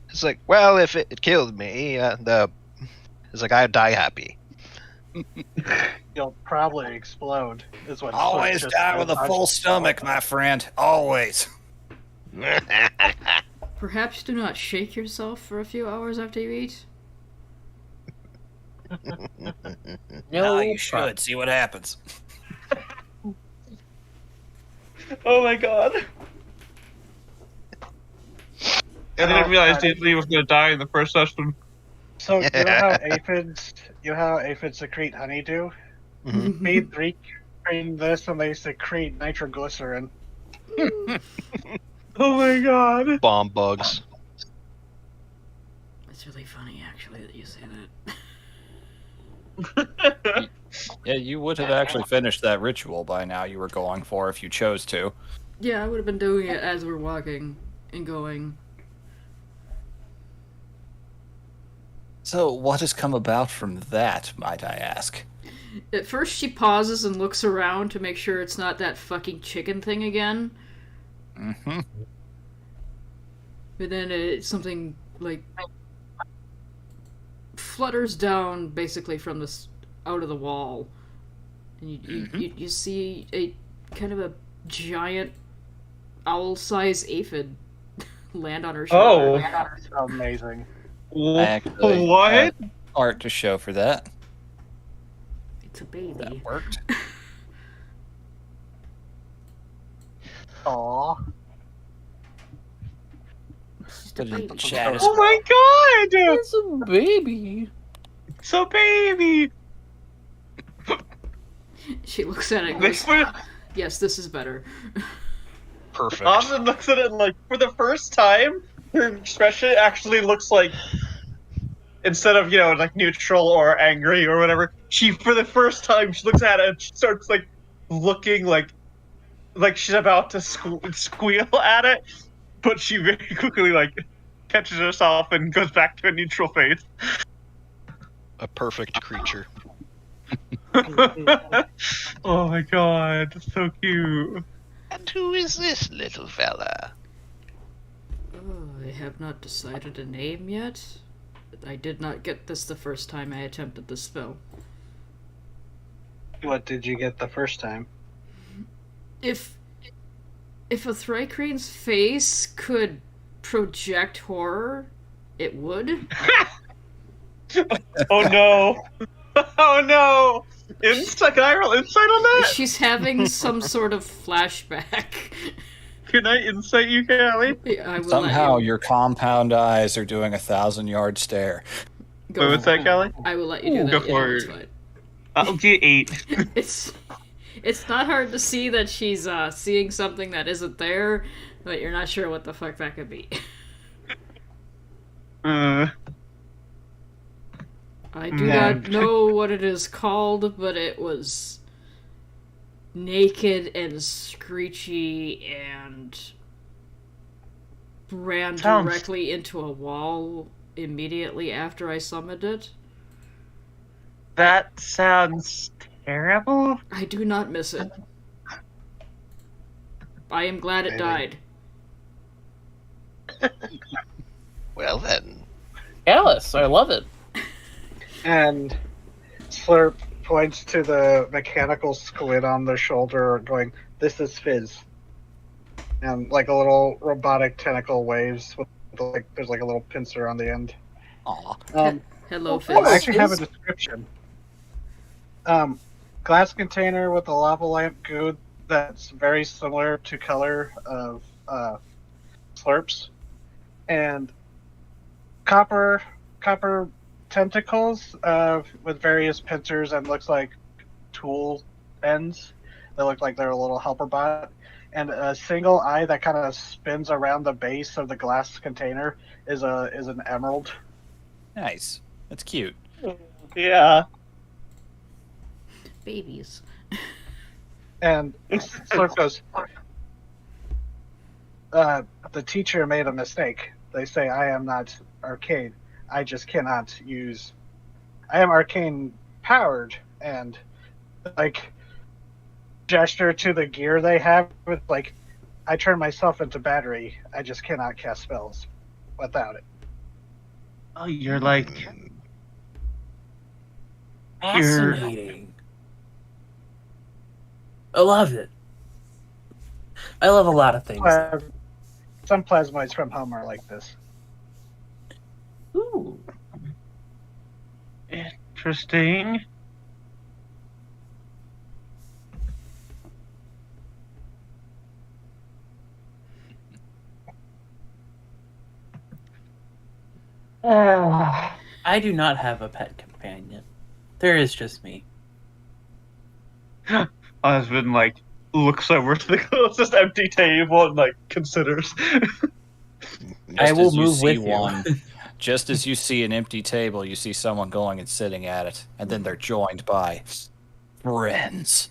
It's like, well, if it killed me, it's like I'd die happy. You'll probably explode. Is what Always just die with a said. full stomach, my friend. Always. Perhaps do not shake yourself for a few hours after you eat. No, you should. See what happens. Oh my god. I didn't realize he was going to die in the first session. So you know how aphids secrete honeydew? Mhm. Feed 3 cream this and they secrete nitroglycerin. Oh my god. Bomb bugs. It's really funny, actually, that you say that. Yeah, you would have actually finished that ritual by now you were going for if you chose to. Yeah, I would have been doing it as we're walking and going. So, what has come about from that, might I ask? At first, she pauses and looks around to make sure it's not that fucking chicken thing again. Mm-hmm. But then it's something like flutters down basically from this out of the wall, and you see a kind of a giant owl-sized aphid land on her shoulder. Amazing. I actually What? have art to show for that. It's a baby. That worked. Aw. It's just Put a it in baby. chat as Oh my god! It's a baby. It's a baby! She looks at it and This goes, one, yes, this is better. Perfect. Austin looks at it like, for the first time, her expression actually looks like, instead of, like neutral or angry or whatever, for the first time, she looks at it and she starts, like, looking like she's about to squeal at it, but she very quickly, like, catches herself and goes back to a neutral face. A perfect creature. Oh my god, so cute. And who is this little fella? Oh, I have not decided a name yet. I did not get this the first time I attempted the spell. What did you get the first time? If a Thrycrane's face could project horror, it would. Oh no. Oh no. Can I roll insight on that? She's having some sort of flashback. Can I insight you, Callie? I will Somehow let you your compound eyes are doing 1,000-yard stare. go. Wait, what's that, Callie? I will let you do that. Go for it's it. fine. I'll do 8. It's not hard to see that she's seeing something that isn't there, but you're not sure what the fuck that could be. I do not know what it is called, but it was naked and screechy and ran directly into a wall immediately after I summoned it. That sounds terrible. I do not miss it. I am glad it died. Well then. Alice, I love it. And Slurp points to the mechanical squid on their shoulder, going, "This is Fizz." And like a little robotic tentacle waves with there's like a little pincer on the end. Aw. Hello, Fizz. I actually have a description. Glass container with a lava lamp goo that's very similar to color of Slurps, and copper tentacles with various pincers and looks like tool ends. They look like they're a little helper bot. And a single eye that kind of spins around the base of the glass container is an emerald. Nice. That's cute. Yeah. Babies. And Slurp goes, the teacher made a mistake. They say I am not arcane. I just cannot use. I am arcane powered, and like gesture to the gear they have with like, I turn myself into battery. I just cannot cast spells without it. Oh, you're like Fascinating. I love it. I love a lot of things. Some plasmoids from home are like this. Ooh. interesting. I do not have a pet companion. There is just me. Husband like looks over to the closest empty table and like considers. I will as you move see with you. one, just as you see an empty table, you see someone going and sitting at it, and then they're joined by friends.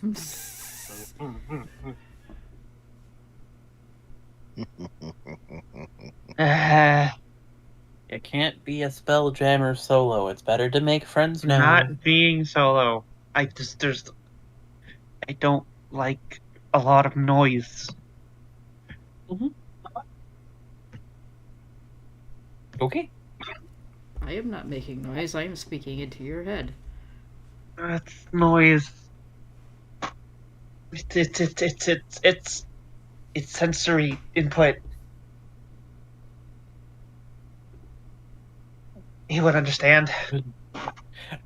You can't be a spell jammer solo. It's better to make friends now. Not being solo. I don't like a lot of noise. Okay. I am not making noise. I am speaking into your head. That's noise. It's sensory input. He would understand.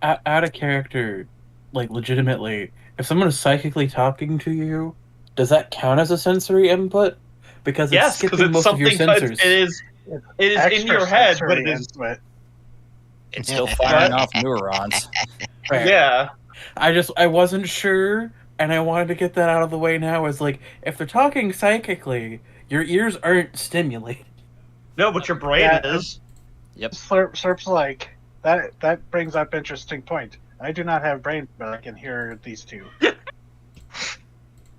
Out of character, like legitimately, if someone is psychically talking to you, does that count as a sensory input? Because it's Yes, because skipping it's most of your something. sensors. It is in your head, but it is. It's still firing off neurons. Right. Yeah. I wasn't sure, and I wanted to get that out of the way now. Is like, if they're talking psychically, your ears aren't stimulated. No, but your brain Yeah. is. Yep. Slurp's like that. That brings up interesting point. I do not have brain, but I can hear these two.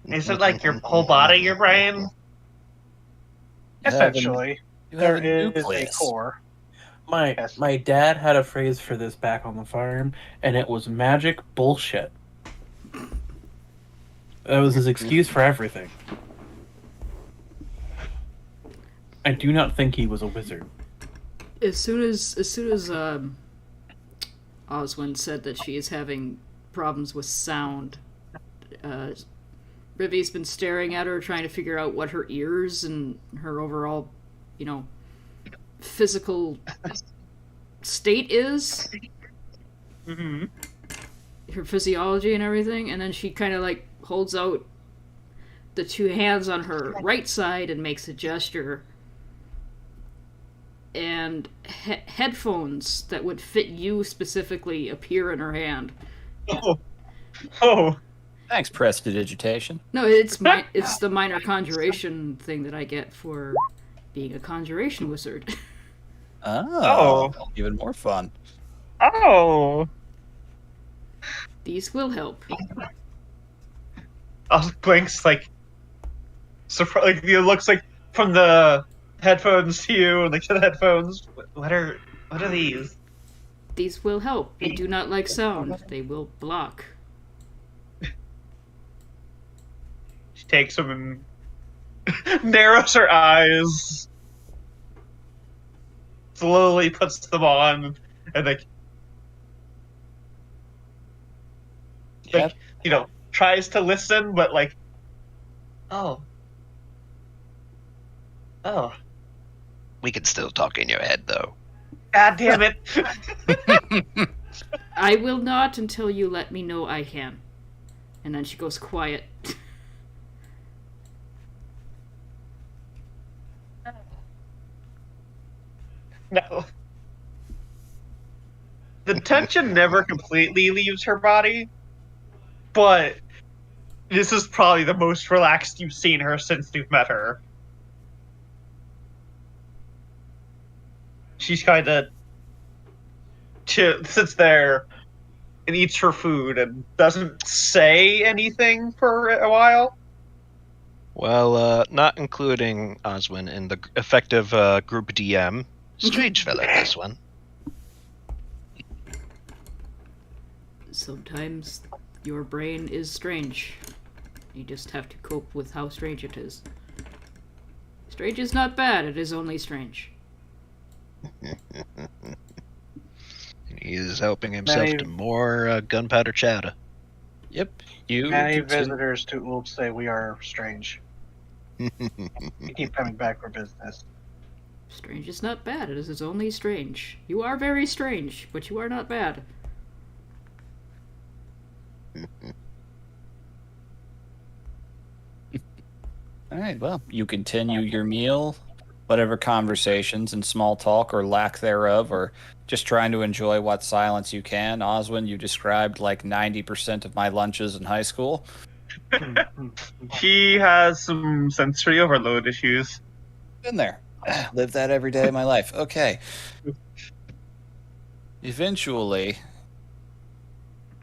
Is it like your whole body, your brain? Essentially, You there have a is a nucleus. core. My Yes. my dad had a phrase for this back on the farm, and it was magic bullshit. That was his excuse for everything. I do not think he was a wizard. As soon as Oswin said that she is having problems with sound, Rivy's been staring at her, trying to figure out what her ears and her overall, physical state is, Mm-hmm. her physiology and everything, and then she kind of like holds out the two hands on her right side and makes a gesture. And headphones that would fit you specifically appear in her hand. Oh. Thanks, prestidigitation. No, it's the minor conjuration thing that I get for being a conjuration wizard. Oh, even more fun. Oh. These will help. Blinks like. Like it looks like from the headphones to you, and like to the headphones. What are these? These will help. You do not like sound. They will block. She takes them and narrows her eyes. Slowly puts them on, and like, Yep. tries to listen, but like, Oh. We can still talk in your head, though. God damn it! I will not until you let me know I can. And then she goes quiet. No. The tension never completely leaves her body, but this is probably the most relaxed you've seen her since you've met her. She's kind of sits there and eats her food and doesn't say anything for a while. Well, not including Oswin in the effective group DM. Strange fellow, this one. Sometimes your brain is strange. You just have to cope with how strange it is. Strange is not bad, it is only strange. He is helping himself Many- to more gunpowder chowder. Yep. You Many continue- visitors to Ulp say we are strange. We keep coming back for business. Strange is not bad, it is only strange. You are very strange, but you are not bad. All right, well, you continue your meal, whatever conversations and small talk or lack thereof, or just trying to enjoy what silence you can. Oswin, you described like 90% of my lunches in high school. He has some sensory overload issues. Been there. Live that every day of my life. Okay. Eventually,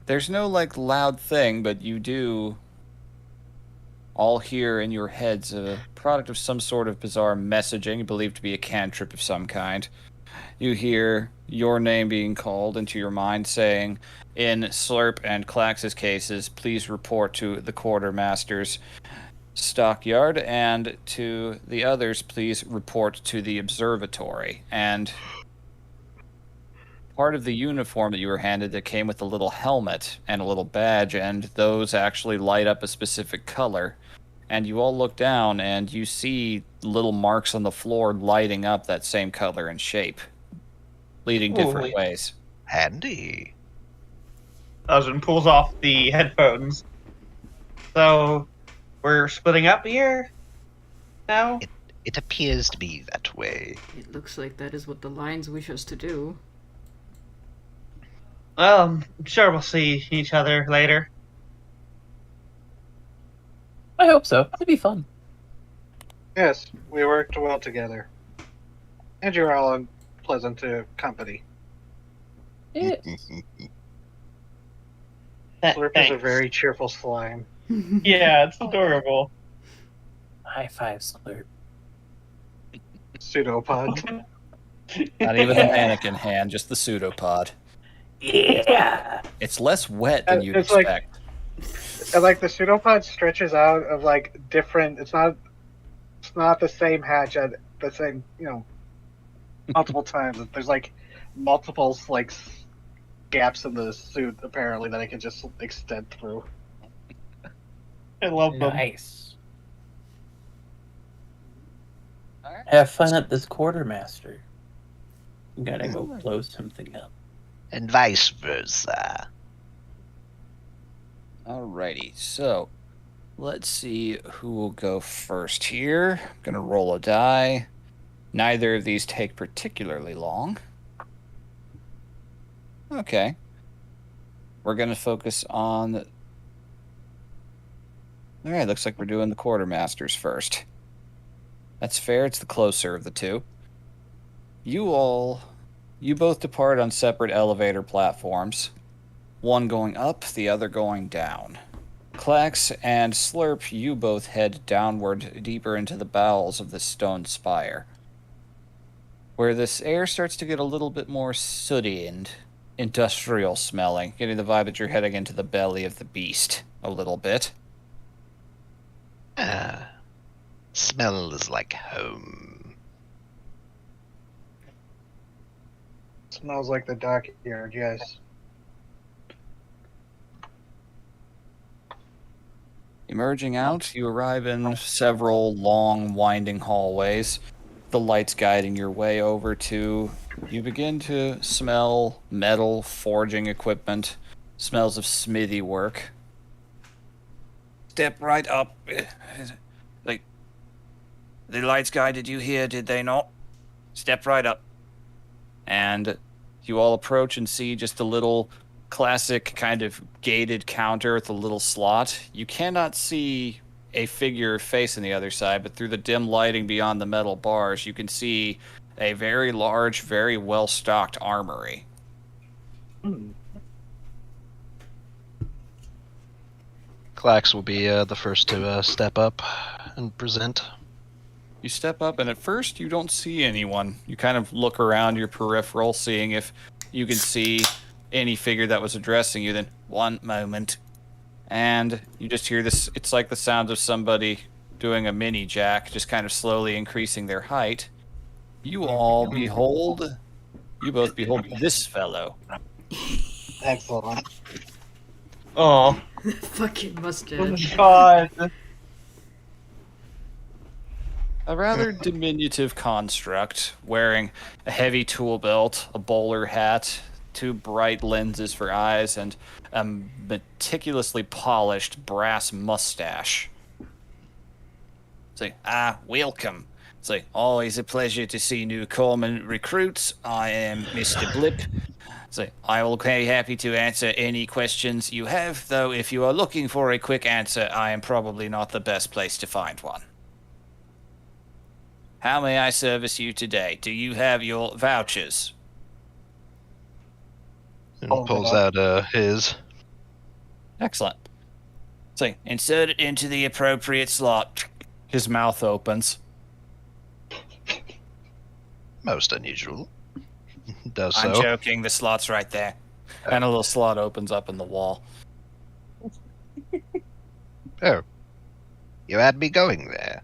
there's no like loud thing, but you do all hear in your heads a product of some sort of bizarre messaging, believed to be a cantrip of some kind. You hear your name being called into your mind saying, in Slurp and Clax's cases, please report to the quartermaster's stockyard, and to the others, please report to the observatory. And part of the uniform that you were handed that came with a little helmet and a little badge, and those actually light up a specific color. And you all look down and you see little marks on the floor lighting up that same color and shape, leading different Holy. ways. Handy. Osmond pulls off the headphones. So, we're splitting up here now? It appears to be that way. It looks like that is what the lines wish us to do. Well, I'm sure we'll see each other later. I hope so. It'd be fun. Yes, we worked well together. And you're all in pleasant company. Yes. Slurp is a Thanks. very cheerful slime. Yeah, it's adorable. High five, Slurp. Pseudopod. Not even a mannequin hand, just the pseudopod. Yeah. It's less wet than you'd It's like- expect. And like the pseudopod stretches out of like different. It's not the same hatch at the same multiple times. There's like multiple like gaps in the suit apparently that I can just extend through. I love them. Nice. Have fun at this quartermaster. I'm gonna go blow something up. And vice versa. Alrighty, so let's see who will go first here. Gonna roll a die. Neither of these take particularly long. Okay. We're gonna focus on. Alright, looks like we're doing the quartermasters first. That's fair, it's the closer of the two. You both depart on separate elevator platforms. One going up, the other going down. Clax and Slurp, you both head downward deeper into the bowels of the stone spire, where this air starts to get a little bit more sooty and industrial smelling, getting the vibe that you're heading into the belly of the beast a little bit. Smells like home. Smells like the dockyard. Yes. Emerging out, you arrive in several long, winding hallways, the lights guiding your way over to. You begin to smell metal, forging equipment, smells of smithy work. Step right up. Like, the lights guided you here, did they not? Step right up. And you all approach and see just a little classic kind of gated counter with a little slot. You cannot see a figure or face on the other side, but through the dim lighting beyond the metal bars, you can see a very large, very well-stocked armory. Clax will be the first to step up and present. You step up, and at first you don't see anyone. You kind of look around your peripheral, seeing if you can see any figure that was addressing you. Then, one moment. And you just hear this. It's like the sound of somebody doing a mini jack, just kind of slowly increasing their height. You both behold this fellow. Excellent. Oh, Fucking mustache. God. A rather diminutive construct, wearing a heavy tool belt, a bowler hat, 2 bright lenses for eyes, and a meticulously polished brass mustache. It's like, welcome. It's like, always a pleasure to see new corpsman recruits. I am Mr. Blip. It's like, I will be happy to answer any questions you have, though if you are looking for a quick answer, I am probably not the best place to find one. How may I service you today? Do you have your vouchers? And pulls out his. Excellent. So, insert it into the appropriate slot. His mouth opens. Most unusual. Does so. I'm joking, the slot's right there. And a little slot opens up in the wall. Oh. You had me going there.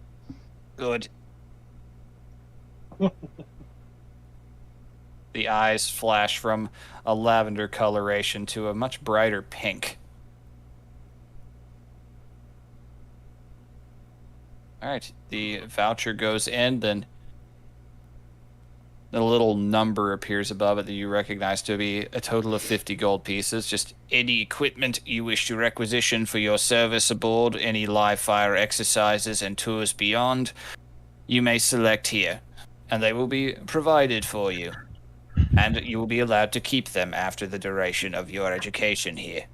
Good. The eyes flash from a lavender coloration to a much brighter pink. Alright, the voucher goes in, then a little number appears above it that you recognize to be a total of 50 gold pieces. Just any equipment you wish to requisition for your service aboard, any live fire exercises and tours beyond, you may select here, and they will be provided for you. And you will be allowed to keep them after the duration of your education here.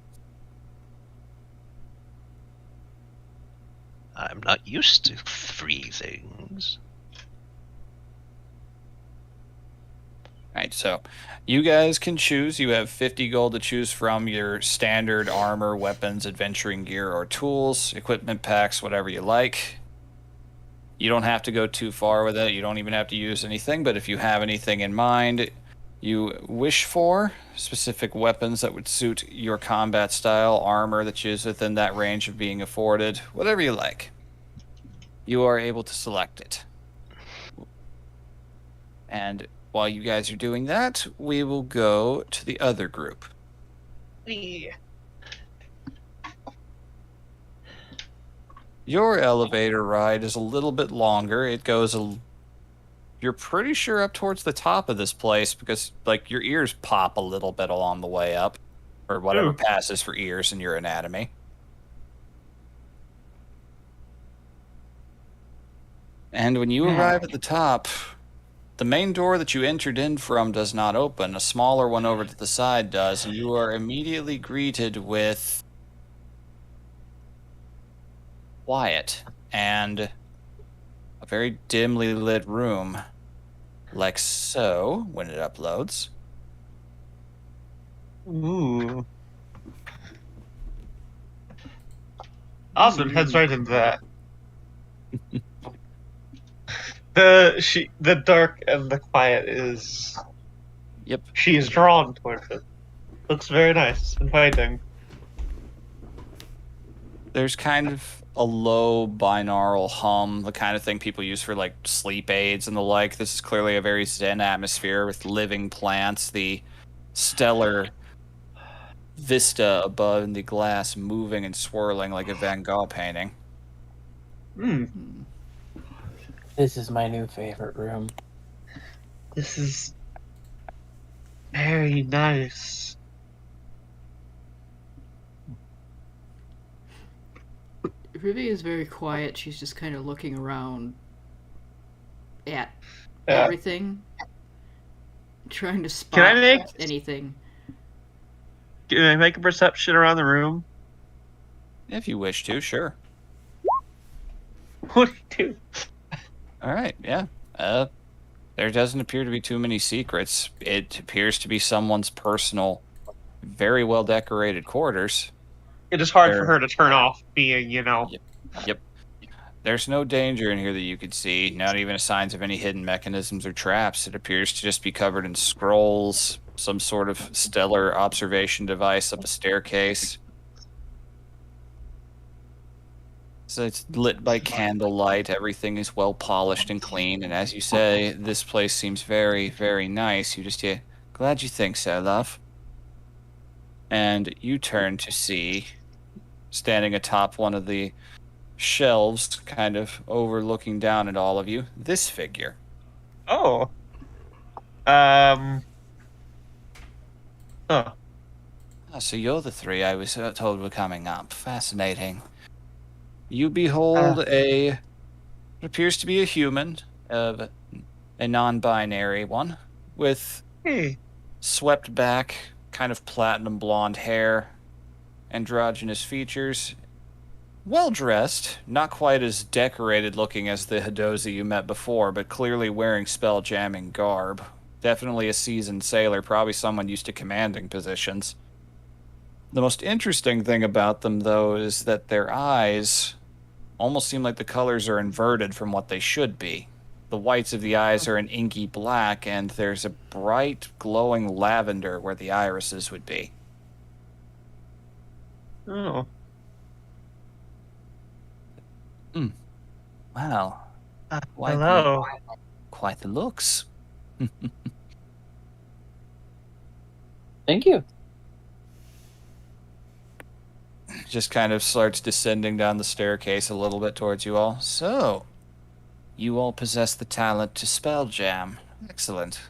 I'm not used to free things. Right, so you guys can choose. You have 50 gold to choose from your standard armor, weapons, adventuring gear, or tools, equipment packs, whatever you like. You don't have to go too far with it. You don't even have to use anything, but if you have anything in mind you wish for, specific weapons that would suit your combat style, armor that is within that range of being afforded, whatever you like, you are able to select it. And while you guys are doing that, we will go to the other group. Your elevator ride is a little bit longer. It goes you're pretty sure up towards the top of this place because, like, your ears pop a little bit along the way up, or whatever passes for ears in your anatomy. And when you arrive at the top, the main door that you entered in from does not open. A smaller one over to the side does, and you are immediately greeted with quiet and a very dimly lit room, like so, when it uploads. Ooh. Awesome, heads right into that. The dark and the quiet is... Yep. She is drawn towards it. Looks very nice, inviting. There's kind of a low binaural hum, the kind of thing people use for, like, sleep aids and the like. This is clearly a very zen atmosphere with living plants, the stellar vista above in the glass moving and swirling like a Van Gogh painting. This is my new favorite room. This is very nice. Ruby is very quiet. She's just kind of looking around at everything, trying to spot anything. Can I make a perception around the room? If you wish to, sure. What do you do? All right, yeah. There doesn't appear to be too many secrets. It appears to be someone's personal, very well decorated quarters. It is hard for There- her to turn off being, Yep. There's no danger in here that you could see, not even signs of any hidden mechanisms or traps. It appears to just be covered in scrolls, some sort of stellar observation device up a staircase. So it's lit by candlelight, everything is well polished and clean, and as you say, this place seems very, very nice. You just hear, glad you think so, love. And you turn to see, standing atop one of the shelves, kind of overlooking down at all of you, this figure. Oh. Oh. Ah, so you're the three I was told were coming up. Fascinating. You behold what appears to be a human, a non-binary one, with Hey. swept back, kind of platinum blonde hair, androgynous features, well dressed, not quite as decorated looking as the Hadozi you met before, but clearly wearing spell jamming garb. Definitely a seasoned sailor, probably someone used to commanding positions. The most interesting thing about them, though, is that their eyes almost seem like the colors are inverted from what they should be. The whites of the eyes are an inky black, and there's a bright, glowing lavender where the irises would be. Oh. Wow, Hello. quite the looks. Thank you. Just kind of starts descending down the staircase a little bit towards you all. So, you all possess the talent to spell jam. Excellent.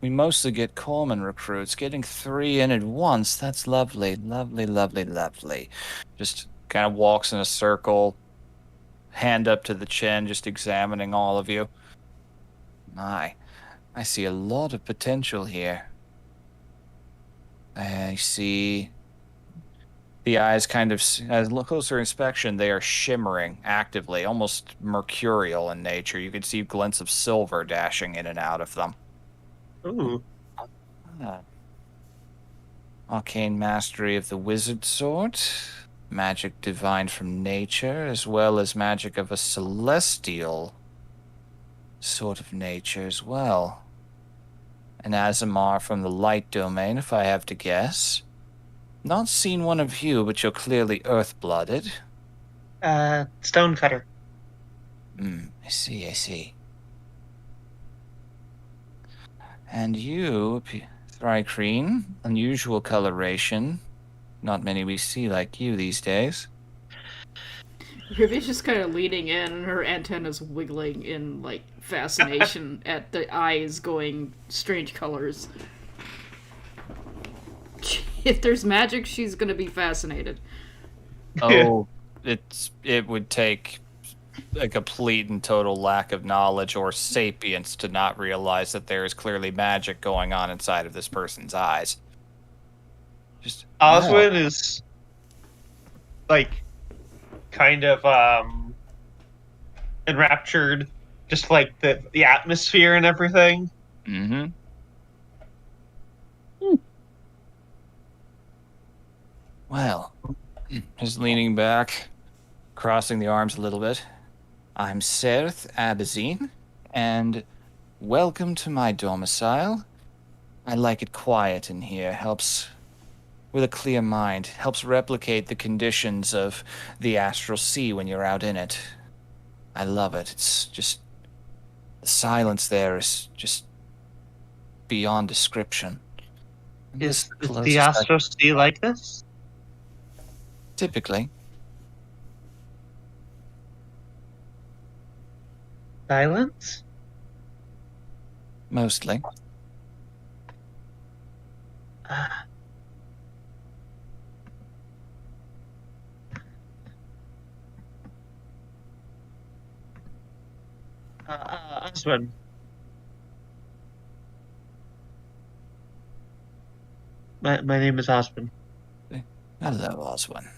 We mostly get Coleman recruits. Getting 3 in at once, that's lovely. Lovely, lovely, lovely. Just kind of walks in a circle, hand up to the chin, just examining all of you. My, I see a lot of potential here. I see the eyes kind of, as closer inspection, they are shimmering actively, almost mercurial in nature. You can see glints of silver dashing in and out of them. Ooh. Ah. Arcane mastery of the wizard sort, magic divined from nature, as well as magic of a celestial sort of nature as well. An Azamar from the light domain, if I have to guess. Not seen one of you, but you're clearly earth-blooded. Stonecutter. I see. And you, Thrycreen, unusual coloration. Not many we see like you these days. Ruby's just kind of leaning in, and her antennas wiggling in, like, fascination at the eyes going strange colors. If there's magic, she's gonna be fascinated. Oh, it would take a complete and total lack of knowledge or sapience to not realize that there is clearly magic going on inside of this person's eyes. Just Oswin is like kind of enraptured, just like the atmosphere and everything. Mm-hmm. Well, just leaning back, crossing the arms a little bit. I'm Serth Abazine, and welcome to my domicile. I like it quiet in here, helps with a clear mind, helps replicate the conditions of the Astral Sea when you're out in it. I love it. It's just, the silence there is just beyond description. Is the closest Astral Sea like this? Typically. Silence? Mostly. Oswin. My name is Oswin. Hello, Oswin.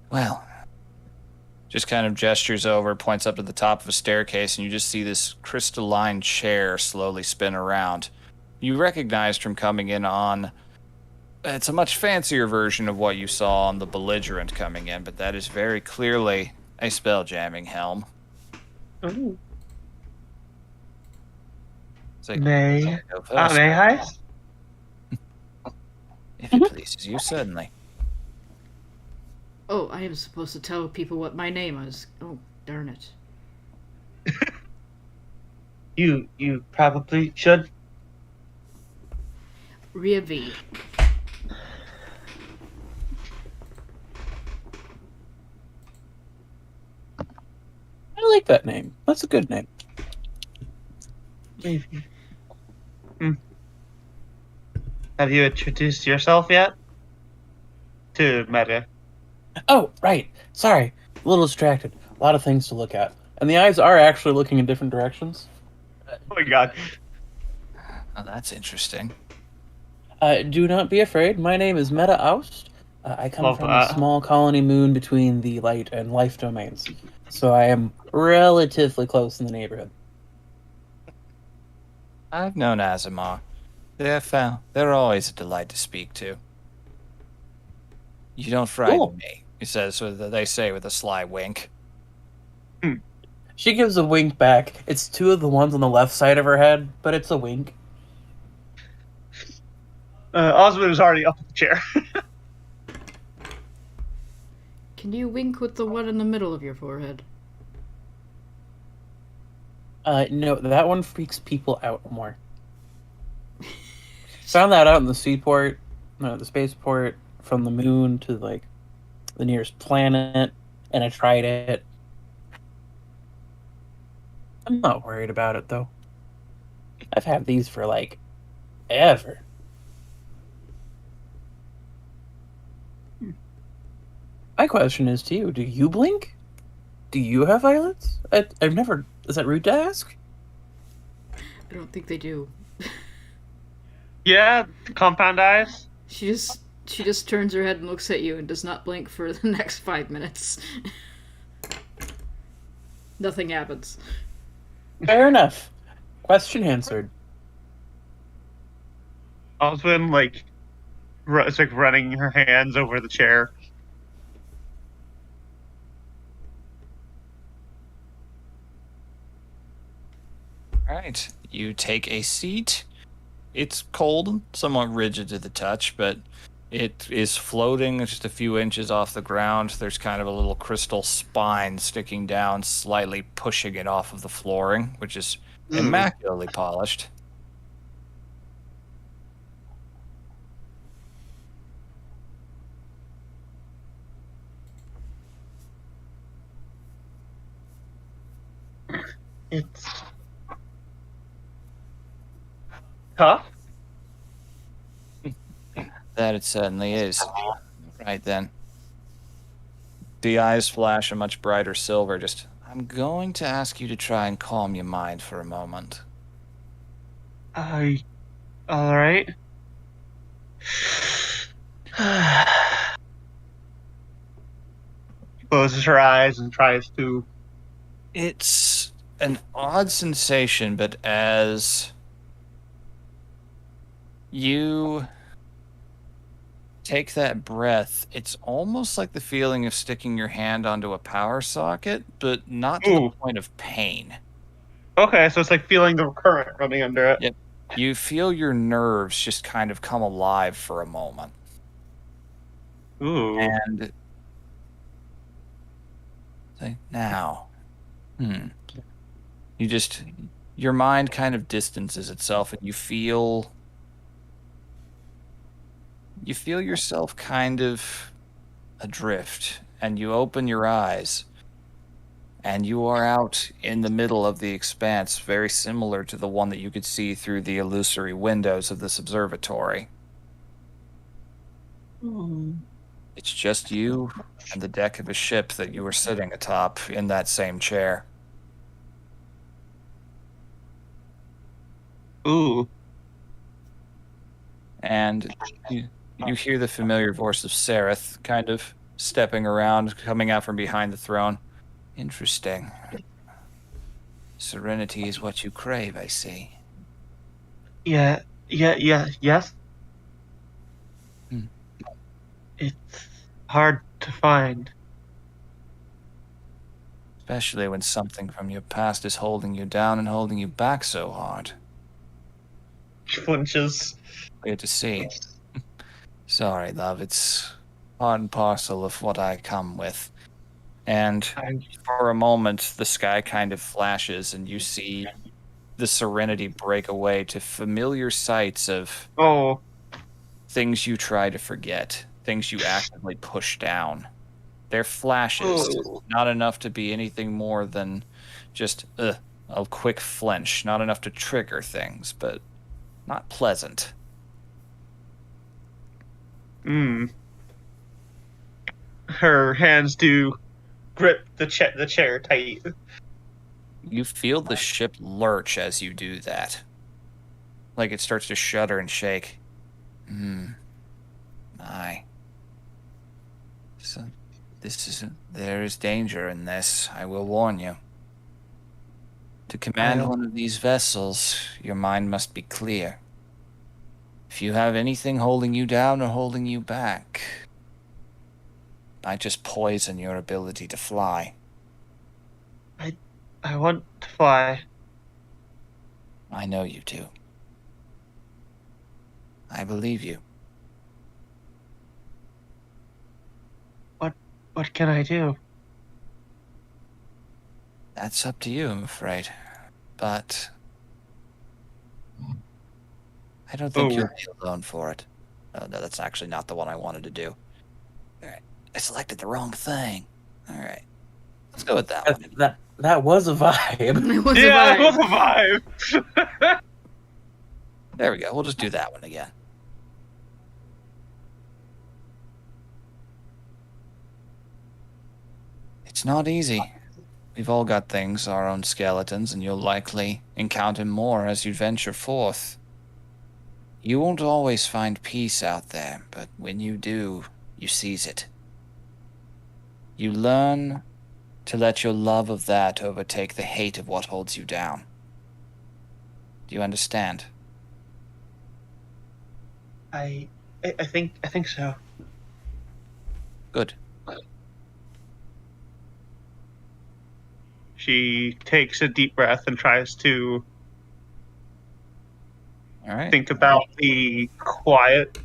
Well, just kind of gestures over, points up to the top of a staircase, and you just see this crystalline chair slowly spin around. You recognized from coming in on It's a much fancier version of what you saw on the belligerent coming in, but that is very clearly a spell jamming helm. Ooh. It's like, May go first, may I? if it pleases you, certainly. Oh, I am supposed to tell people what my name is. Oh, darn it. You probably should. Ria V. I like that name. That's a good name. Maybe. Have you introduced yourself yet? To Meta. Oh, right. Sorry. A little distracted. A lot of things to look at. And the eyes are actually looking in different directions. Oh my god. Oh, that's interesting. Do not be afraid. My name is Meta Oust. I come Love from that. a small colony moon between the light and life domains. So I am relatively close in the neighborhood. I've known Azimar. They're always a delight to speak to. You don't frighten Cool. me, he says, they say with a sly wink. She gives a wink back. It's two of the ones on the left side of her head, but it's a wink. Osmond is already up in the chair. Can you wink with the one in the middle of your forehead? No, that one freaks people out more. Found that out in the seaport, the spaceport, from the moon to like the nearest planet, and I tried it. I'm not worried about it though. I've had these for like ever. My question is to you: do you blink? Do you have eyelids? I've never. Is that rude to ask? I don't think they do. Yeah, compound eyes. She just turns her head and looks at you and does not blink for the next 5 minutes. Nothing happens. Fair enough. Question answered. Osmond it's like running her hands over the chair. All right, you take a seat. It's cold, somewhat rigid to the touch, but it is floating just a few inches off the ground. There's kind of a little crystal spine sticking down, slightly pushing it off of the flooring, which is immaculately polished. It's Tough. That it certainly is. Right then. The eyes flash a much brighter silver. I'm going to ask you to try and calm your mind for a moment. all right. Closes her eyes and tries to. It's an odd sensation, but as you take that breath, it's almost like the feeling of sticking your hand onto a power socket, but not to the Ooh. point of pain. Okay, so it's like feeling the current running under it. Yep. You feel your nerves just kind of come alive for a moment. Ooh. And say, now, your mind kind of distances itself, and you feel yourself kind of adrift, and you open your eyes, and you are out in the middle of the expanse, very similar to the one that you could see through the illusory windows of this observatory. It's just you and the deck of a ship that you were sitting atop in that same chair. Ooh. And you hear the familiar voice of Sereth kind of stepping around, coming out from behind the throne. Interesting. Serenity is what you crave, I see. Yes. It's hard to find. Especially when something from your past is holding you down and holding you back so hard. She flinches. Weird to see. Sorry, love. It's part and parcel of what I come with. And I'm for a moment, the sky kind of flashes, and you see the serenity break away to familiar sights of Oh, things you try to forget, things you actively push down. They're flashes, Oh. not enough to be anything more than just a quick flinch, not enough to trigger things, but not pleasant. Her hands do grip the chair tight. You feel the ship lurch as you do that. Like it starts to shudder and shake. My. So, there is danger in this, I will warn you. To command I'll- one of these vessels, your mind must be clear. If you have anything holding you down or holding you back, might just poison your ability to fly. I want to fly. I know you do. I believe you. What can I do? That's up to you, I'm afraid. But I don't think Oh. you'll be alone for it. Oh, no, that's actually not the one I wanted to do. Alright. I selected the wrong thing. Alright. Let's go with that one. That was a vibe. It was Yeah, a that was vibe. a vibe. There we go. We'll just do that one again. It's not easy. We've all got things, our own skeletons, and you'll likely encounter more as you venture forth. You won't always find peace out there, but when you do, you seize it. You learn to let your love of that overtake the hate of what holds you down. Do you understand? I think so. Good. She takes a deep breath and tries to All right. think about the quiet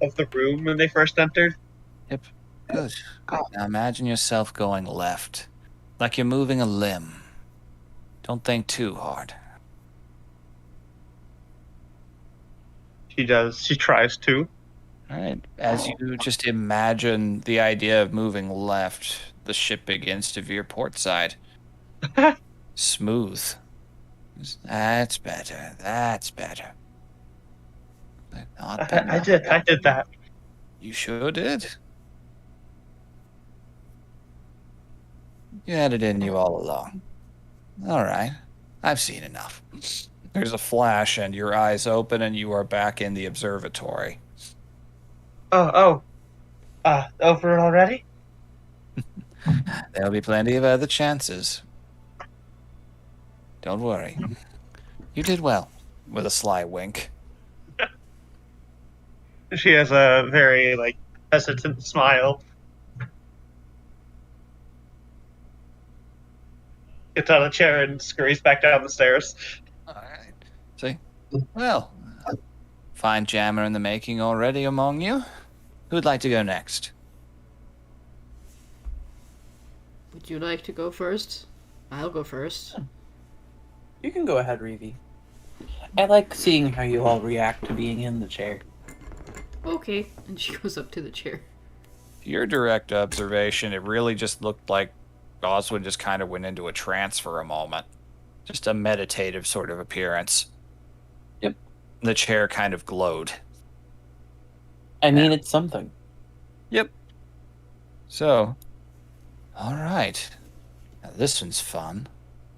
of the room when they first entered. Yep. Good. Now imagine yourself going left, like you're moving a limb. Don't think too hard. She does. She tries to. All right. As you just imagine the idea of moving left, the ship begins to veer port side. Smooth. That's better. That's better. But not better. I did that. You sure did. You had it in you all along. All right. I've seen enough. There's a flash, and your eyes open, and you are back in the observatory. Over it already? There'll be plenty of other chances. Don't worry. You did well, with a sly wink. She has a very hesitant smile. Gets out of the chair and scurries back down the stairs. All right. See? Well, fine jammer in the making already among you. Who'd like to go next? Would you like to go first? I'll go first. You can go ahead, Reevy. I like seeing how you all react to being in the chair. Okay. And she goes up to the chair. Your direct observation, it really just looked like Oswin just kind of went into a trance for a moment. Just a meditative sort of appearance. Yep. The chair kind of glowed. I mean, it's something. Yep. So, all right. Now this one's fun.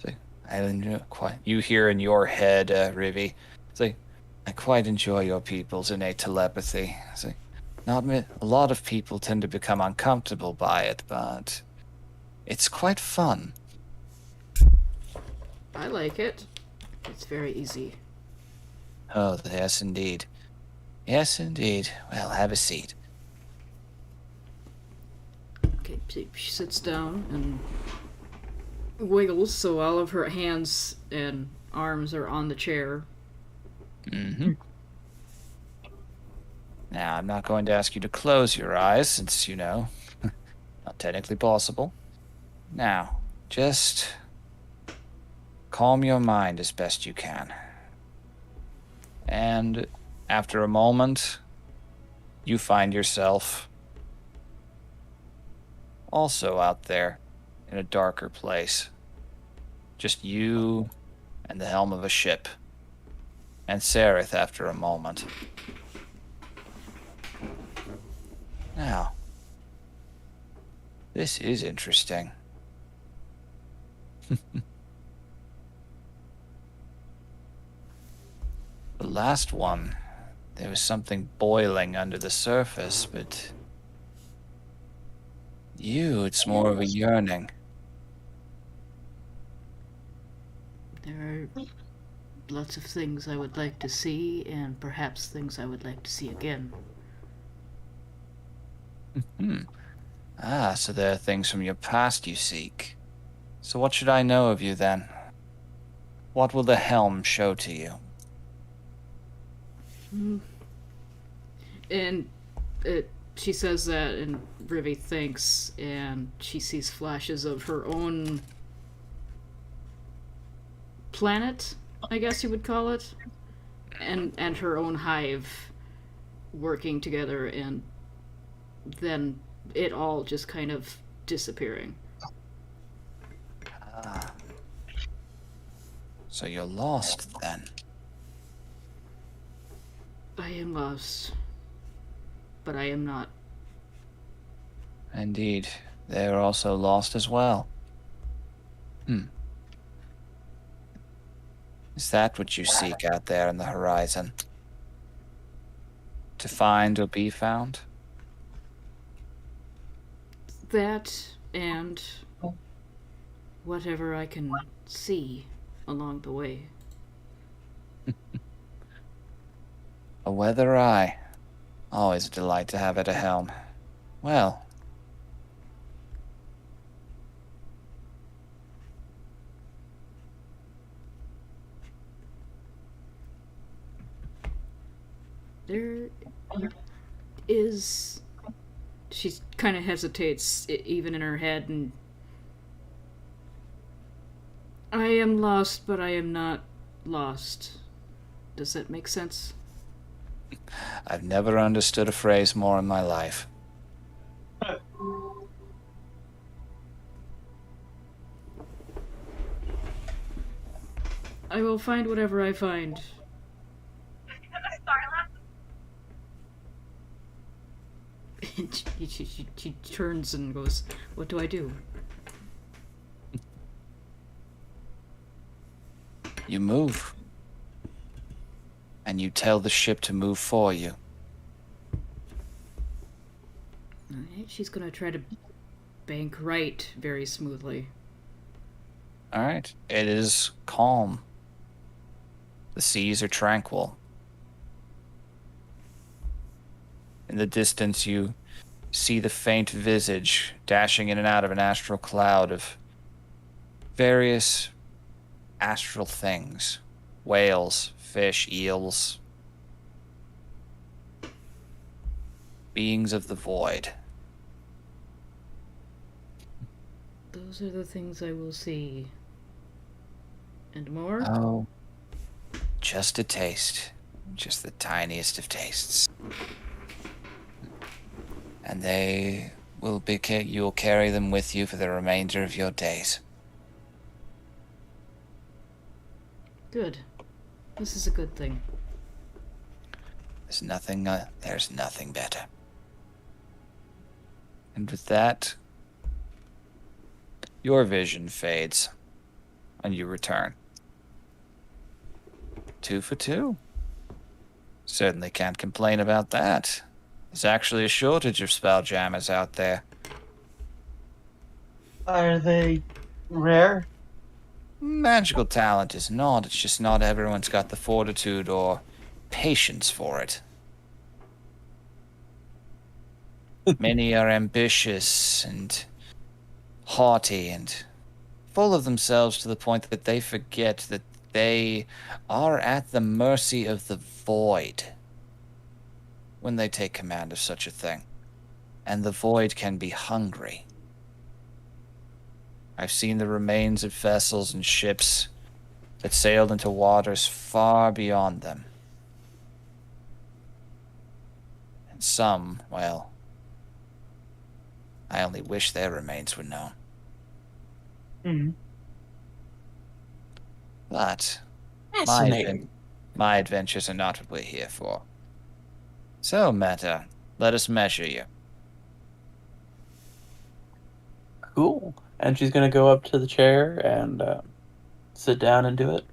See, I enjoy quite. You hear in your head, Rivy. See, I quite enjoy your people's innate telepathy. See, a lot of people tend to become uncomfortable by it, but it's quite fun. I like it. It's very easy. Oh, yes, indeed. Yes, indeed. Well, have a seat. Okay, she sits down and wiggles, so all of her hands and arms are on the chair. Mm-hmm. Now, I'm not going to ask you to close your eyes, since, not technically possible. Now, just calm your mind as best you can. And after a moment, you find yourself also out there in a darker place. Just you and the helm of a ship. And Sereth after a moment. Now, this is interesting. The last one, there was something boiling under the surface, but it's more of a yearning. There are lots of things I would like to see, and perhaps things I would like to see again. So there are things from your past you seek. So what should I know of you then? What will the helm show to you? And she says that, and Rivi thinks, and she sees flashes of her own planet, I guess you would call it, and her own hive working together, and then it all just kind of disappearing. So you're lost then? I am lost, but I am not. Indeed. They are also lost as well. Is that what you seek out there in the horizon? To find or be found? That and whatever I can see along the way. A weather eye. Always a delight to have at a helm. Well. There is... She kind of hesitates, even in her head, and... I am lost, but I am not lost. Does that make sense? I've never understood a phrase more in my life. I will find whatever I find. And she turns and goes, "What do I do?" You move. And you tell the ship to move for you. Alright, she's gonna try to bank right very smoothly. Alright. It is calm. The seas are tranquil. In the distance, you see the faint visage dashing in and out of an astral cloud of various astral things. Whales, fish, eels. Beings of the void. Those are the things I will see. And more? Oh, just a taste. Just the tiniest of tastes. And they will be, you'll carry them with you for the remainder of your days. Good. This is a good thing. There's nothing better. And with that, your vision fades, and you return. 2 for 2. Certainly can't complain about that. There's actually a shortage of spelljammers out there. Are they rare? Magical talent is not. It's just not everyone's got the fortitude or patience for it. Many are ambitious and haughty and full of themselves to the point that they forget that they are at the mercy of the void when they take command of such a thing. And the void can be hungry. I've seen the remains of vessels and ships that sailed into waters far beyond them. And some, well, I only wish their remains were known. Hmm. But Fascinating. my adventures are not what we're here for. So, Meta, let us measure you. Cool. And she's gonna go up to the chair and sit down and do it.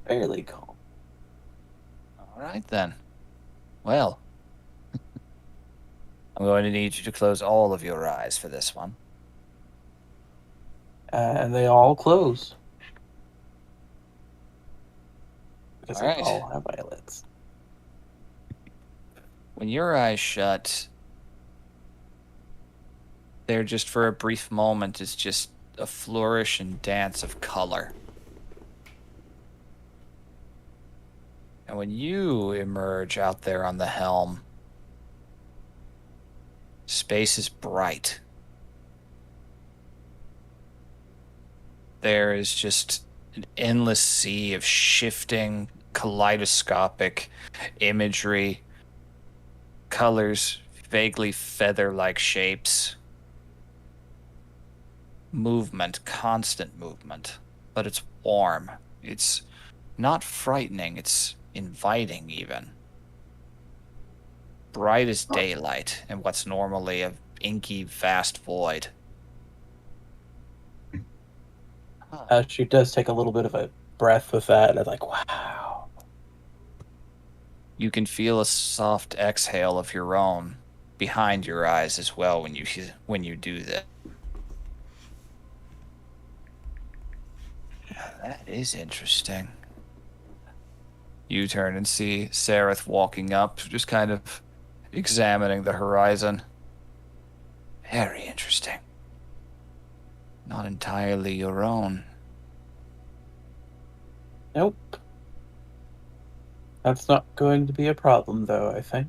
Fairly calm. All right, then. Well, I'm going to need you to close all of your eyes for this one. And they all close. Because All right. they all have eyelids. When your eyes shut, there just for a brief moment is just a flourish and dance of color. And when you emerge out there on the helm, space is bright. There is just an endless sea of shifting, kaleidoscopic imagery, colors, vaguely feather-like shapes, movement, constant movement, but it's warm. It's not frightening, it's inviting even. Bright as daylight in what's normally a inky, vast void. She does take a little bit of a breath with that. And like, wow. You can feel a soft exhale of your own behind your eyes as well when you do that. That is interesting. You turn and see Sareth walking up, just kind of examining the horizon. Very interesting. Not entirely your own. Nope. That's not going to be a problem, though, I think.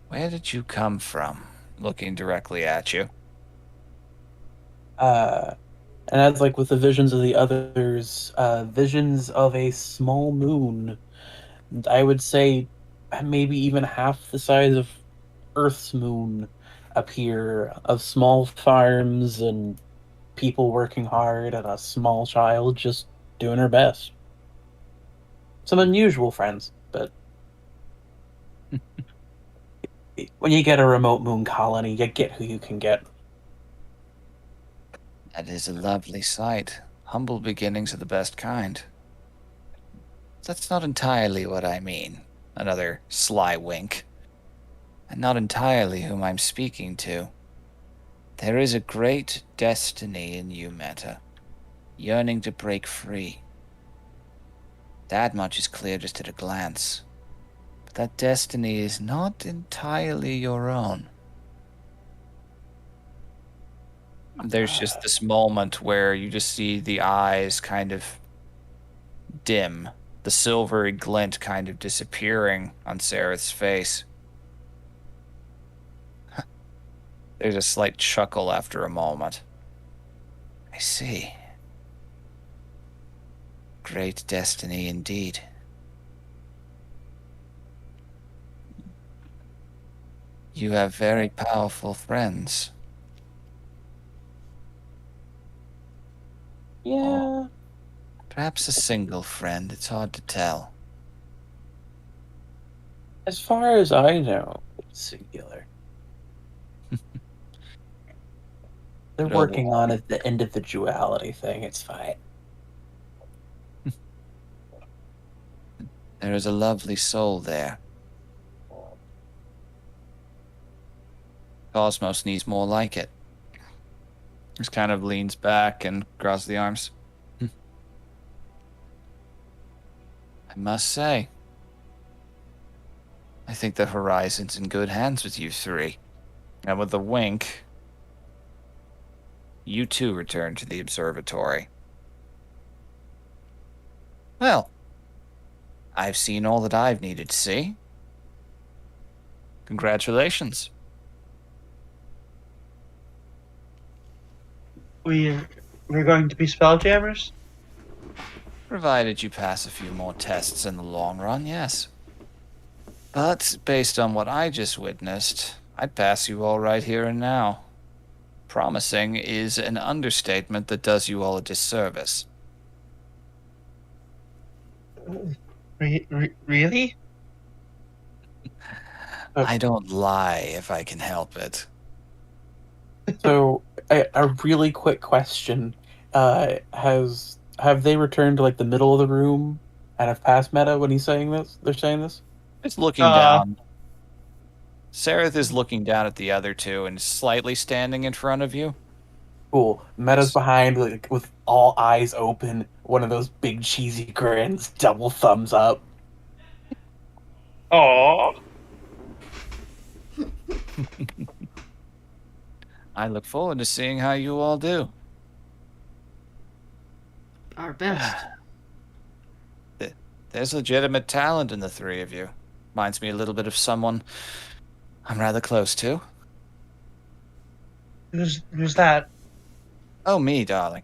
Where did you come from? Looking directly at you. And as like with the visions of the others, visions of a small moon, I would say maybe even half the size of Earth's moon appear, of small farms and people working hard and a small child just doing her best. Some unusual friends, but when you get a remote moon colony, you get who you can get. That is a lovely sight. Humble beginnings are the best kind. That's not entirely what I mean. Another sly wink. And not entirely whom I'm speaking to. There is a great destiny in you, Meta. Yearning to break free. That much is clear just at a glance. But that destiny is not entirely your own. There's just this moment where you just see the eyes kind of dim, the silvery glint kind of disappearing on Sareth's face. There's a slight chuckle after a moment. I see. Great destiny indeed. You have very powerful friends. Yeah. Perhaps a single friend, it's hard to tell. As far as I know, it's singular. They're But working overall- on it, the individuality thing. It's fine. There is a lovely soul there. Cosmos needs more like it. Just kind of leans back and crosses the arms. I must say, I think the Horizon's in good hands with you three. And with a wink, you too return to the observatory. Well, I've seen all that I've needed to see. Congratulations. We're going to be spelljammers? Provided you pass a few more tests in the long run, yes. But based on what I just witnessed, I'd pass you all right here and now. Promising is an understatement that does you all a disservice. Really? I don't lie if I can help it. So, a really quick question: have they returned to like the middle of the room and have passed Meta when he's saying this? They're saying this. It's looking down. Sareth is looking down at the other two and slightly standing in front of you. Cool. Meta's behind, like with all eyes open. One of those big cheesy grins, double thumbs up. Aww. I look forward to seeing how you all do. Our best. There's legitimate talent in the three of you. Reminds me a little bit of someone I'm rather close to. Who's that? Oh, me, darling.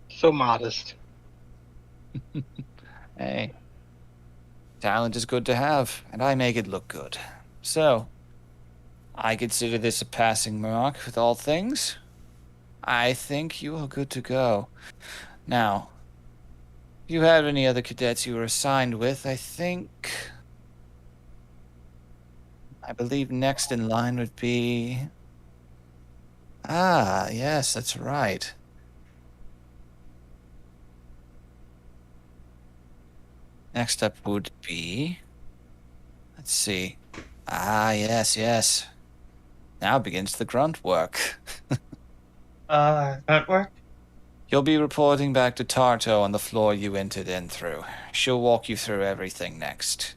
So modest. Hey. Talent is good to have, and I make it look good. So, I consider this a passing mark with all things. I think you are good to go. Now, if you have any other cadets you were assigned with, I believe next in line would be... Ah, yes, that's right. Next up would be... Let's see. Ah, yes. Now begins the grunt work. That work? You'll be reporting back to Tarto on the floor you entered in through. She'll walk you through everything next.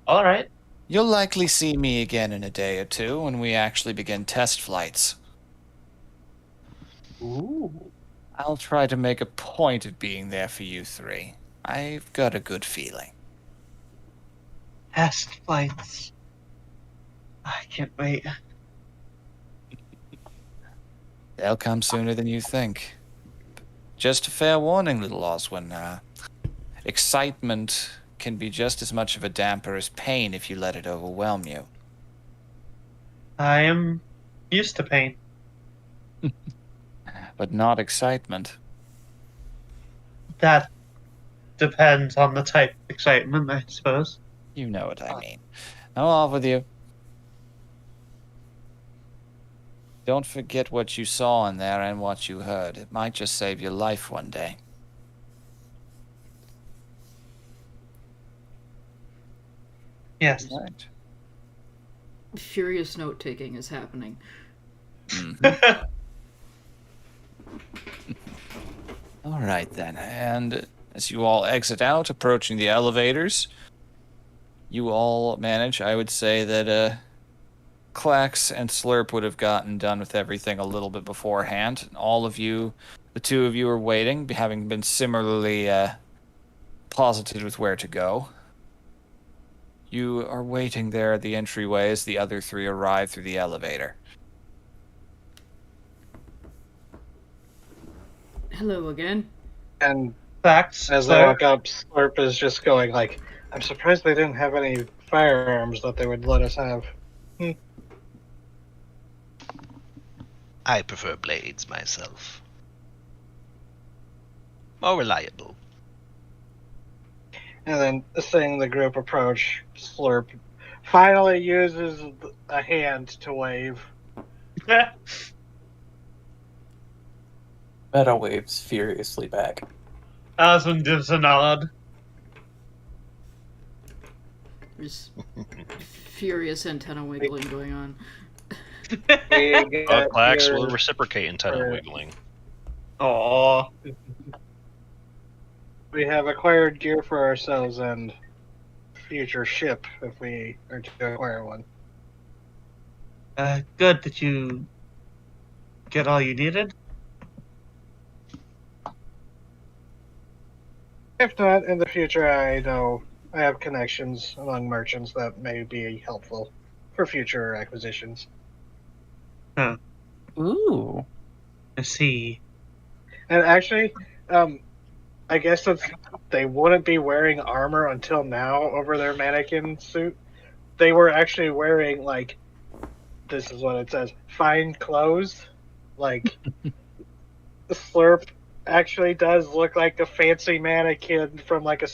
Alright. You'll likely see me again in a day or two when we actually begin test flights. Ooh. I'll try to make a point of being there for you three. I've got a good feeling. Test flights. I can't wait. They'll come sooner than you think. Just a fair warning, little Oswin. Excitement can be just as much of a damper as pain if you let it overwhelm you. I am used to pain. But not excitement. That depends on the type of excitement, I suppose. You know what I mean. Now off with you. Don't forget what you saw in there and what you heard. It might just save your life one day. Yes. Right. Furious note taking is happening. Mhm. All right then. And as you all exit out, approaching the elevators, you all manage. I would say that Clax and Slurp would have gotten done with everything a little bit beforehand. All of you, the two of you, are waiting, having been similarly posited with where to go. You are waiting there at the entryway as the other three arrive through the elevator. Hello again. And Facts. as they walk up, Slurp is just going like, I'm surprised they didn't have any firearms that they would let us have. I prefer blades myself. More reliable. And then, seeing the group approach, Slurp finally uses a hand to wave. Meta waves furiously back. Osmond gives a nod. There's furious antenna wiggling going on. Clax will reciprocate antenna wiggling. Aw. We have acquired gear for ourselves and future ship if we are to acquire one. Good that you get all you needed. If not, in the future, I know I have connections among merchants that may be helpful for future acquisitions. Ooh. I see. And actually, I guess since they wouldn't be wearing armor until now over their mannequin suit, they were actually wearing, like, this is what it says, fine clothes. Like, Slurp actually does look like a fancy mannequin from like a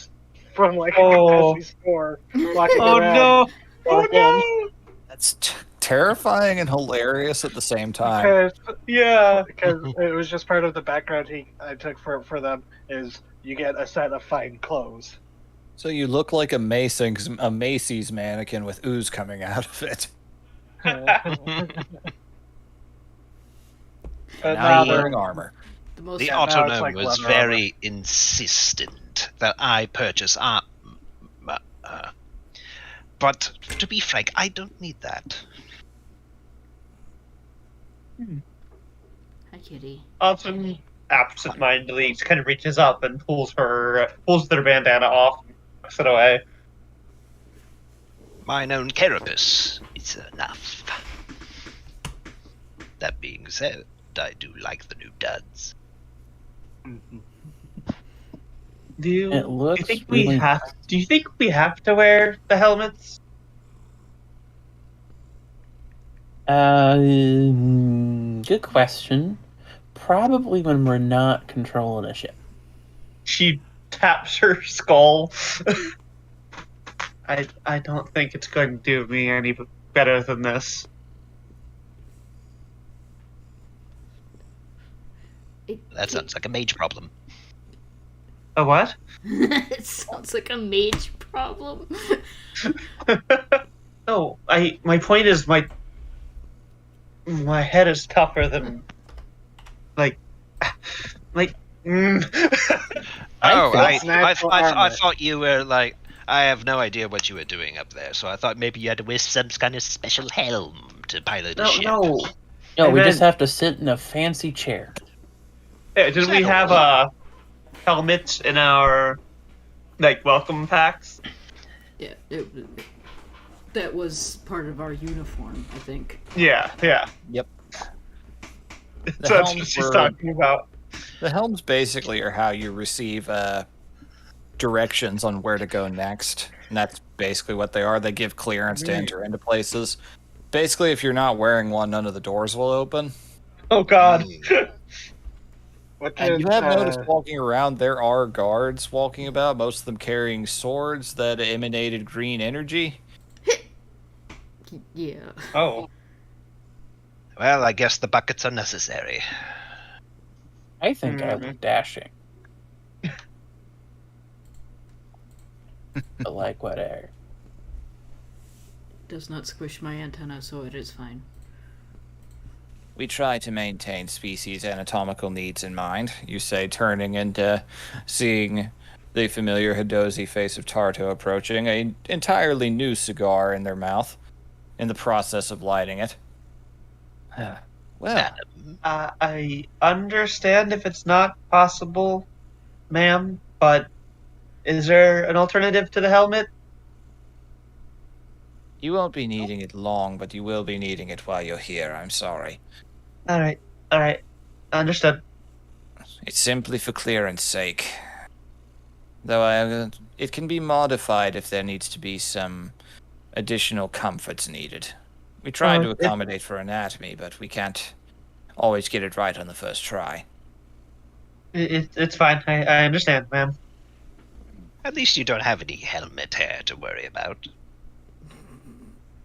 Oh. fancy store walking Oh around. no! for Oh him. no! That's terrifying and hilarious at the same time. Yeah. Because it was just part of the background I took for them is you get a set of fine clothes. So you look like a Macy's mannequin with ooze coming out of it. But Now now you're wearing they're- armor. The most The now it's autonom like was leather very insistent that I purchase but to be frank, I don't need that. Hi, kitty. Autumn absentmindedly kind of reaches up and pulls their bandana off and puts it away. Mine own carapace is enough. That being said, I do like the new duds. Do you, It looks think really- do you think we have to wear the helmets? Good question. Probably when we're not controlling a ship. She taps her skull. I don't think it's going to do me any better than this. That sounds like a mage problem. A what? It sounds like a mage problem. No, my point is my head is tougher than like Oh, think I natural armor. thought you were like, I have no idea what you were doing up there, so I thought maybe you had to wear some kind of special helm to pilot a no ship. no. No, we And just then- have to sit in a fancy chair. Yeah, did we have helmets in our like welcome packs? Yeah, that was part of our uniform, I think. Yeah. Yep. That's what she's talking about. The helms basically are how you receive directions on where to go next. And that's basically what they are. They give clearance to enter into places. Basically, if you're not wearing one, none of the doors will open. Oh God. Which And is, you have noticed walking around, there are guards walking about, most of them carrying swords that emanated green energy. Yeah. Oh. Well, I guess the buckets are necessary. I think I look dashing. But like whatever. Does not squish my antenna, so it is fine. We try to maintain species anatomical needs in mind, you say, turning into seeing the familiar Hadozi face of Tarto approaching, an entirely new cigar in their mouth, in the process of lighting it. Well, Madam, I understand if it's not possible, ma'am, but is there an alternative to the helmet? you won't be needing it long, but you will be needing it while you're here, I'm sorry. All right. Understood. It's simply for clearance sake. Though it can be modified if there needs to be some additional comforts needed. We try to accommodate for anatomy, but we can't always get it right on the first try. It's fine. I understand, ma'am. at least you don't have any helmet hair to worry about.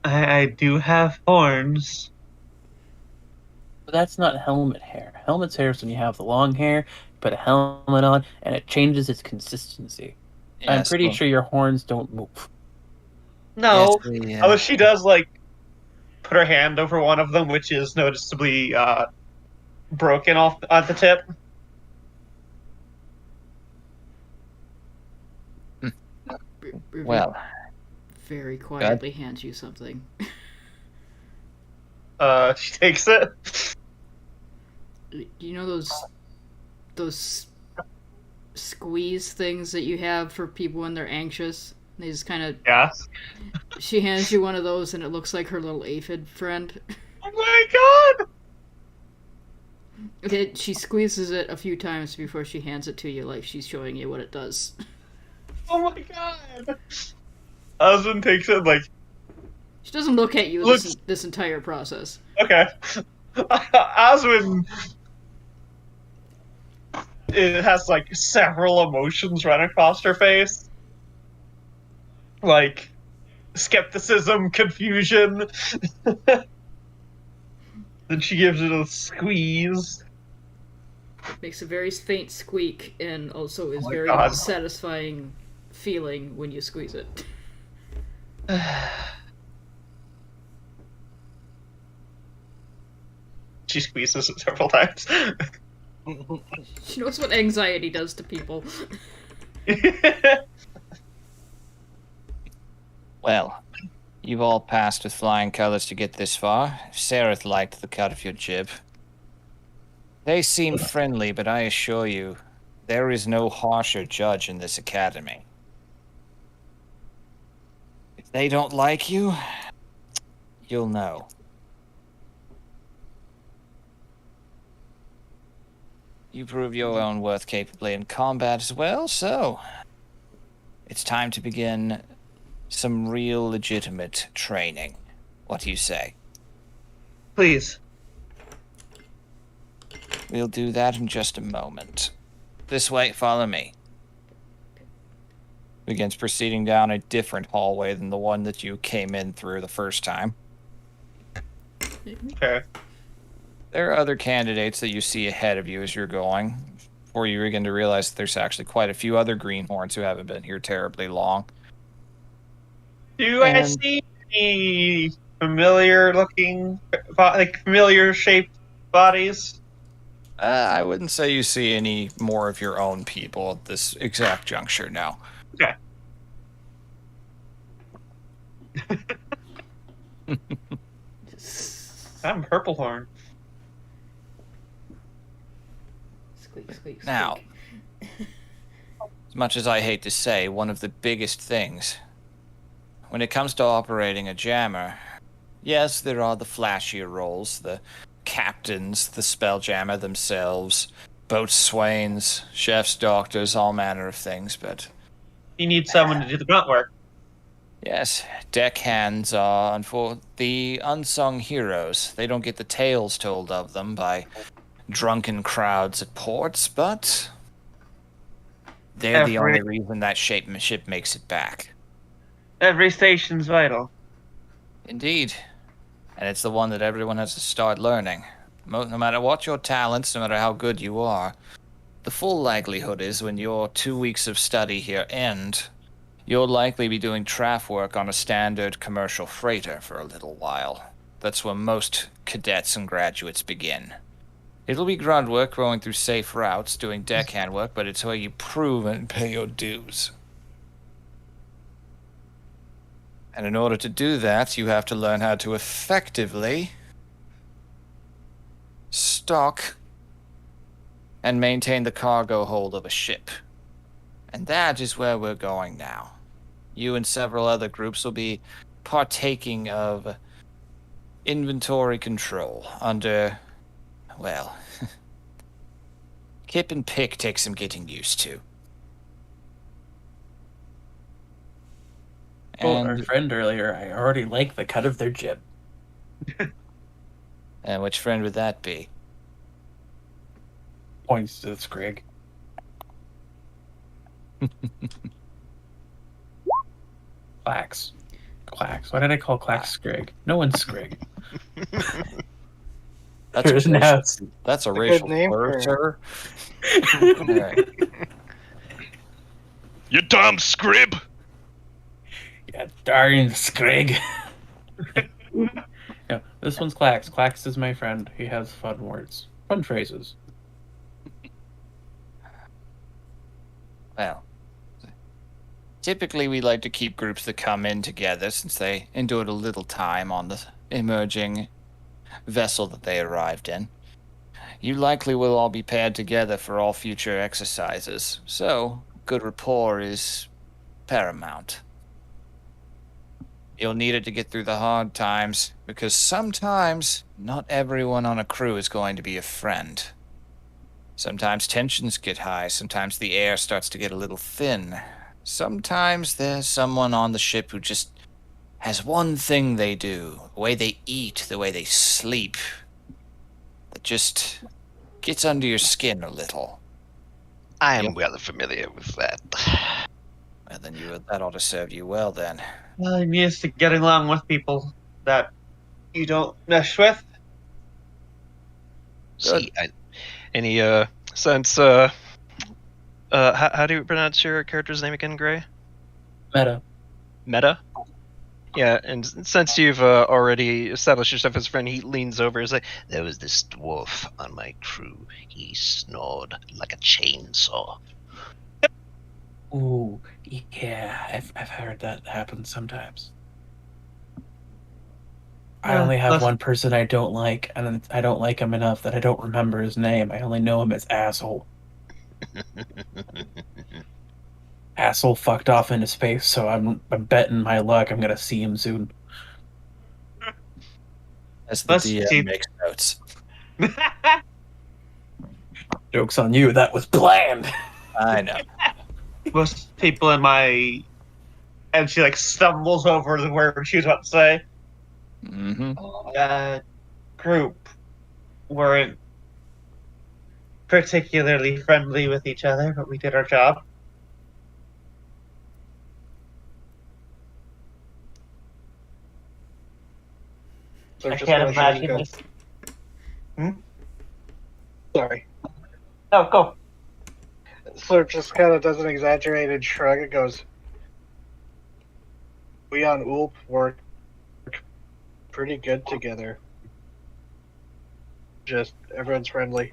I do have horns. But that's not helmet hair. Helmet's hair is when you have the long hair, you put a helmet on, and it changes its consistency. I'm Yes, pretty well, sure your horns don't move. No, yes, we, although she does like put her hand over one of them, which is noticeably broken off at the tip. Ruby Well, very quietly hands you something. She takes it. You know those squeeze things that you have for people when they're anxious? They just kind of. Yeah. She hands you one of those, and it looks like her little aphid friend. Oh my god! Okay, she squeezes it a few times before she hands it to you, like she's showing you what it does. Oh my god! Osmond takes it like, She doesn't look at you this entire process. okay. Osmond, it has like several emotions run across her face. Like skepticism, confusion. Then she gives it a squeeze. Makes a very faint squeak, and also is very God. satisfying feeling when you squeeze it. She squeezes it several times. She knows what anxiety does to people. Well, you've all passed with flying colors to get this far. Sareth liked the cut of your jib. They seem friendly, but I assure you, there is no harsher judge in this academy. If they don't like you, you'll know. You prove your own worth capably in combat as well, so it's time to begin some real legitimate training. What do you say? Please. We'll do that in just a moment. This way, follow me. Begins proceeding down a different hallway than the one that you came in through the first time. Okay. There are other candidates that you see ahead of you as you're going, before you begin to realize that there's actually quite a few other greenhorns who haven't been here terribly long. Do I And- see any familiar-looking, like familiar-shaped bodies? I wouldn't say you see any more of your own people at this exact juncture now. Okay. I'm Purple Horn. Squeak, squeak, squeak. Now, as much as I hate to say, one of the biggest things when it comes to operating a jammer, yes, there are the flashier roles, the captains, the spelljammer themselves, boat swains, chefs, doctors, all manner of things, but You need someone to do the grunt work. yes, deckhands are for the unsung heroes. They don't get the tales told of them by drunken crowds at ports, but they're the only reason that ship makes it back. Every station's vital. Indeed. And it's the one that everyone has to start learning. No matter what your talents, no matter how good you are, the full likelihood is when your 2 weeks of study here end, you'll likely be doing traff work on a standard commercial freighter for a little while. That's where most cadets and graduates begin. It'll be grunt work, rowing through safe routes, doing deckhand work, but it's where you prove and pay your dues. And in order to do that, you have to learn how to effectively stock and maintain the cargo hold of a ship. And that is where we're going now. You and several other groups will be partaking of inventory control under, well, Kip and Pick take some getting used to. Well, our friend earlier, I already like the cut of their jib. And which friend would that be? Points to the Scrig. Clax. Clax. Why did I call Clax Scrig? No one's Scrig. That's a good racial name slur, for- sir. Alright. You dumb scrib! Yeah, darn Scrig. Yeah, this one's Clax. Clax is my friend. He has fun words. Fun phrases. Well, Typically, we like to keep groups that come in together since they endured a little time on the emerging vessel that they arrived in. You likely will all be paired together for all future exercises, so good rapport is paramount. You'll need it to get through the hard times, because sometimes not everyone on a crew is going to be a friend. Sometimes tensions get high, sometimes the air starts to get a little thin. Sometimes there's someone on the ship who just has one thing they do, the way they eat, the way they sleep, that just gets under your skin a little. I am Yep. rather familiar with that. Well, then that ought to serve you well, then. Well, I'm used to getting along with people that you don't mesh with. See, any sense? How do you pronounce your character's name again, Gray? Meta. Meta. Yeah, and since you've already established yourself as a friend, he leans over and is like, "There was this dwarf on my crew. He snored like a chainsaw." Ooh, yeah, I've heard that happen sometimes. I only have Listen, one person I don't like, and I don't like him enough that I don't remember his name. I only know him as Asshole. Asshole fucked off into space, so I'm betting my luck I'm gonna see him soon. As the Let's DM see. makes notes. Joke's on you, that was planned! I know. Most people in my... And she, like, stumbles over the word she was about to say. Mm-hmm. Group weren't particularly friendly with each other, but we did our job. So I just can't goes imagine and this. goes, sorry. No, go. Slurp just kind of does an exaggerated shrug and goes, "We on Oolp work pretty good together. Just everyone's friendly.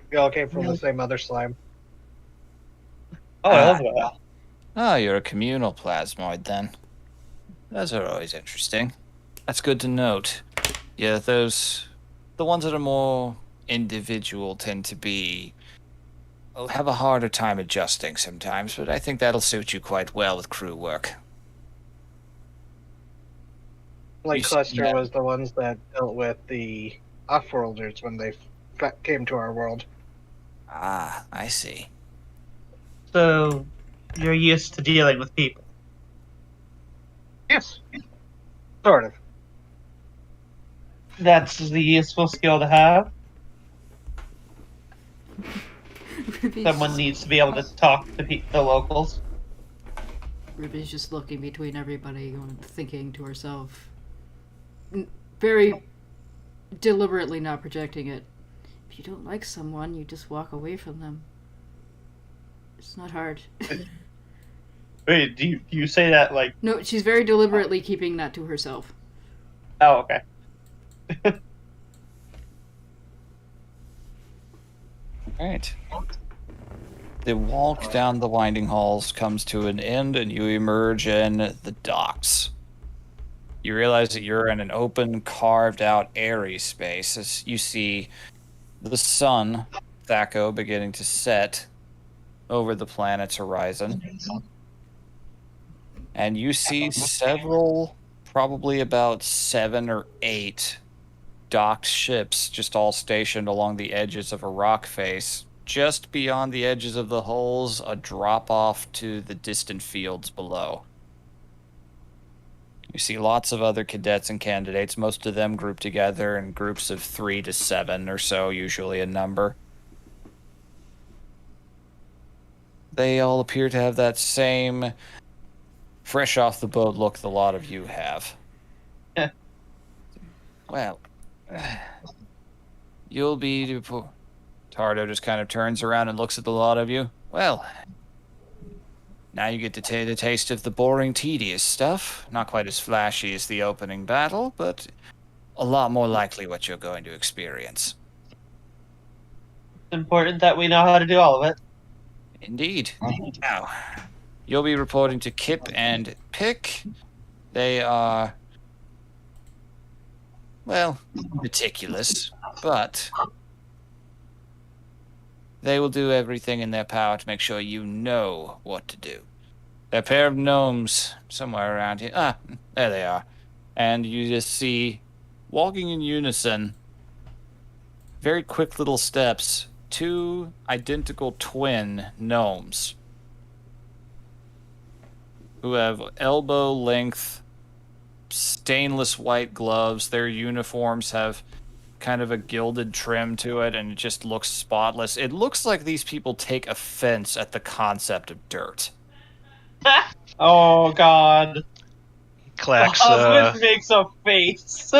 We all came from the same mother slime." Oh, I love that. Oh, you're a communal plasmoid, then. Those are always interesting. That's good to note. Yeah, the ones that are more individual tend to have a harder time adjusting sometimes, but I think that'll suit you quite well with crew work. Like You see, Cluster yeah. was the ones that dealt with the off-worlders when they came to our world. Ah, I see. So, you're used to dealing with people. Yes. Sort of. That's the useful skill to have. Someone needs to be able to talk to the locals. Ruby's just looking between everybody and thinking to herself. Very deliberately not projecting it. If you don't like someone, you just walk away from them. It's not hard. Wait, do you say that like... No, she's very deliberately keeping that to herself. Oh, okay. Alright. The walk down the winding halls comes to an end, and you emerge in the docks. You realize that you're in an open, carved-out, airy space as you see the sun, Thaco, beginning to set over the planet's horizon. And you see several, probably about 7 or 8 docked ships just all stationed along the edges of a rock face. Just beyond the edges of the holes, a drop-off to the distant fields below. You see lots of other cadets and candidates, most of them grouped together in groups of 3 to 7 or so, usually a number. They all appear to have that same fresh off the boat look the lot of you have. Yeah. Well, you'll be... Tardo just kind of turns around and looks at the lot of you. Well, now you get to take a taste of the boring, tedious stuff. Not quite as flashy as the opening battle, but a lot more likely what you're going to experience. It's important that we know how to do all of it. Indeed. Now, You'll be reporting to Kip and Pick. They are, well, meticulous, but they will do everything in their power to make sure you know what to do. They're a pair of gnomes somewhere around here. Ah, there they are. And you just see, walking in unison, very quick little steps, 2 identical twin gnomes who have elbow-length, stainless white gloves. Their uniforms have kind of a gilded trim to it, and it just looks spotless. It looks like these people take offense at the concept of dirt. Oh God. Clax, Osmond makes a face.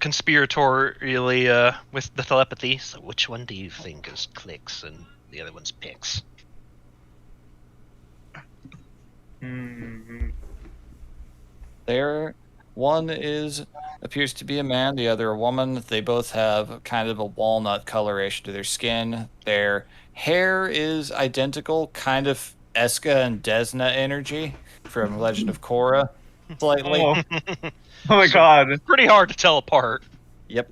conspiratorially with the telepathy. So which one do you think is clicks and the other one's picks? There, one appears to be a man, the other a woman. They both have kind of a walnut coloration to their skin. Their hair is identical, kind of Eska and Desna energy from Legend of Korra, slightly. Oh. Oh my God. Pretty hard to tell apart. Yep.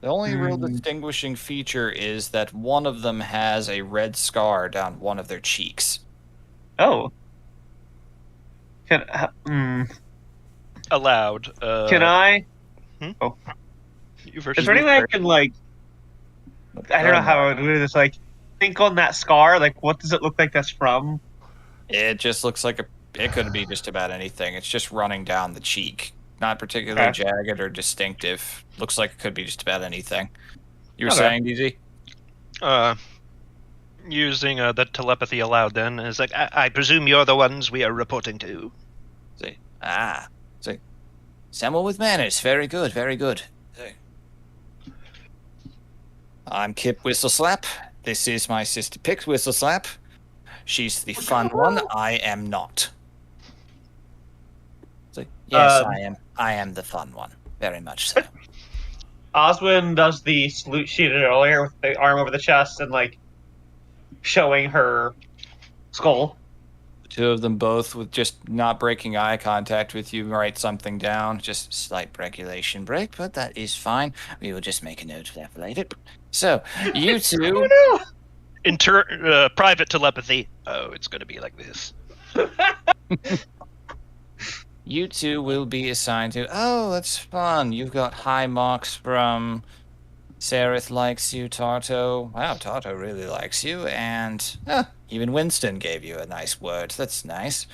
The only real distinguishing feature is that one of them has a red scar down one of their cheeks. Oh. Allowed. Can I? You versus Is there any way I can like? I don't know how I would do this. Like, think on that scar. Like, what does it look like that's from? It just looks like it could be just about anything. It's just running down the cheek. Not particularly jagged or distinctive. Looks like it could be just about anything. You were saying, DZ? Using the telepathy allowed then is like, I presume you're the ones we are reporting to. Someone with manners. Very good, very good. I'm Kip Whistleslap. This is my sister Pick Whistleslap. She's the fun one. I am not. Yes, I am. I am the fun one. Very much so. Oswin does the salute she did earlier with the arm over the chest and like showing her skull. The two of them both with just not breaking eye contact with you, write something down. Just slight regulation break, but that is fine. We will just make a note of that for later. So, you two... Private telepathy. Oh, it's going to be like this. You two will be assigned to... Oh, that's fun. You've got high marks from... Sareth likes you, Tarto. Wow, Tarto really likes you. And even Winston gave you a nice word. That's nice.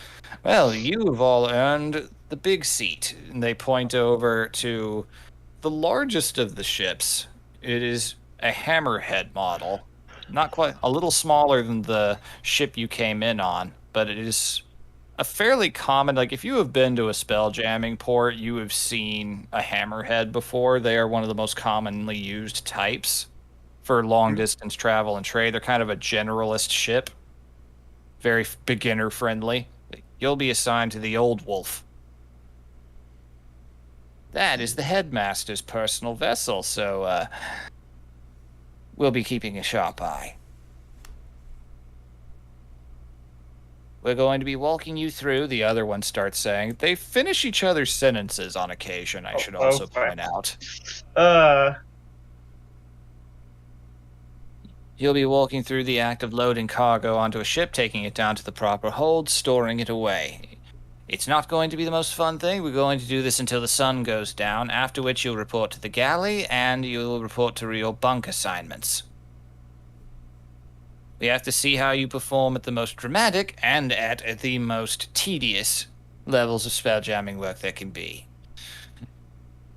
Well, you have all earned the big seat. And they point over to the largest of the ships. It is a hammerhead model. Not quite... A little smaller than the ship you came in on. But it is... a fairly common, like if you have been to a spell jamming port, you have seen a hammerhead before. They are one of the most commonly used types for long distance travel and trade. They're kind of a generalist ship. Very beginner friendly. You'll be assigned to the Old Wolf. That is the headmaster's personal vessel, so we'll be keeping a sharp eye. We're going to be walking you through, the other one starts saying. They finish each other's sentences on occasion, I should also point out. You'll be walking through the act of loading cargo onto a ship, taking it down to the proper hold, storing it away. It's not going to be the most fun thing. We're going to do this until the sun goes down, after which you'll report to the galley, and you'll report to your bunk assignments. We have to see how you perform at the most dramatic and at the most tedious levels of spell jamming work there can be.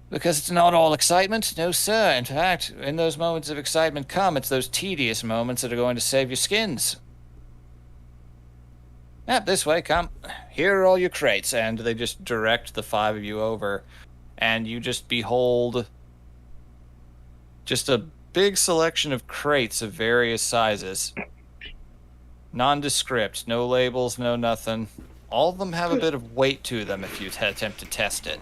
Because it's not all excitement, no sir. In fact, when those moments of excitement come, it's those tedious moments that are going to save your skins. This way, come. Here are all your crates, and they just direct the 5 of you over, and you just behold just a big selection of crates of various sizes. Nondescript, no labels, no nothing. All of them have a bit of weight to them if you attempt to test it.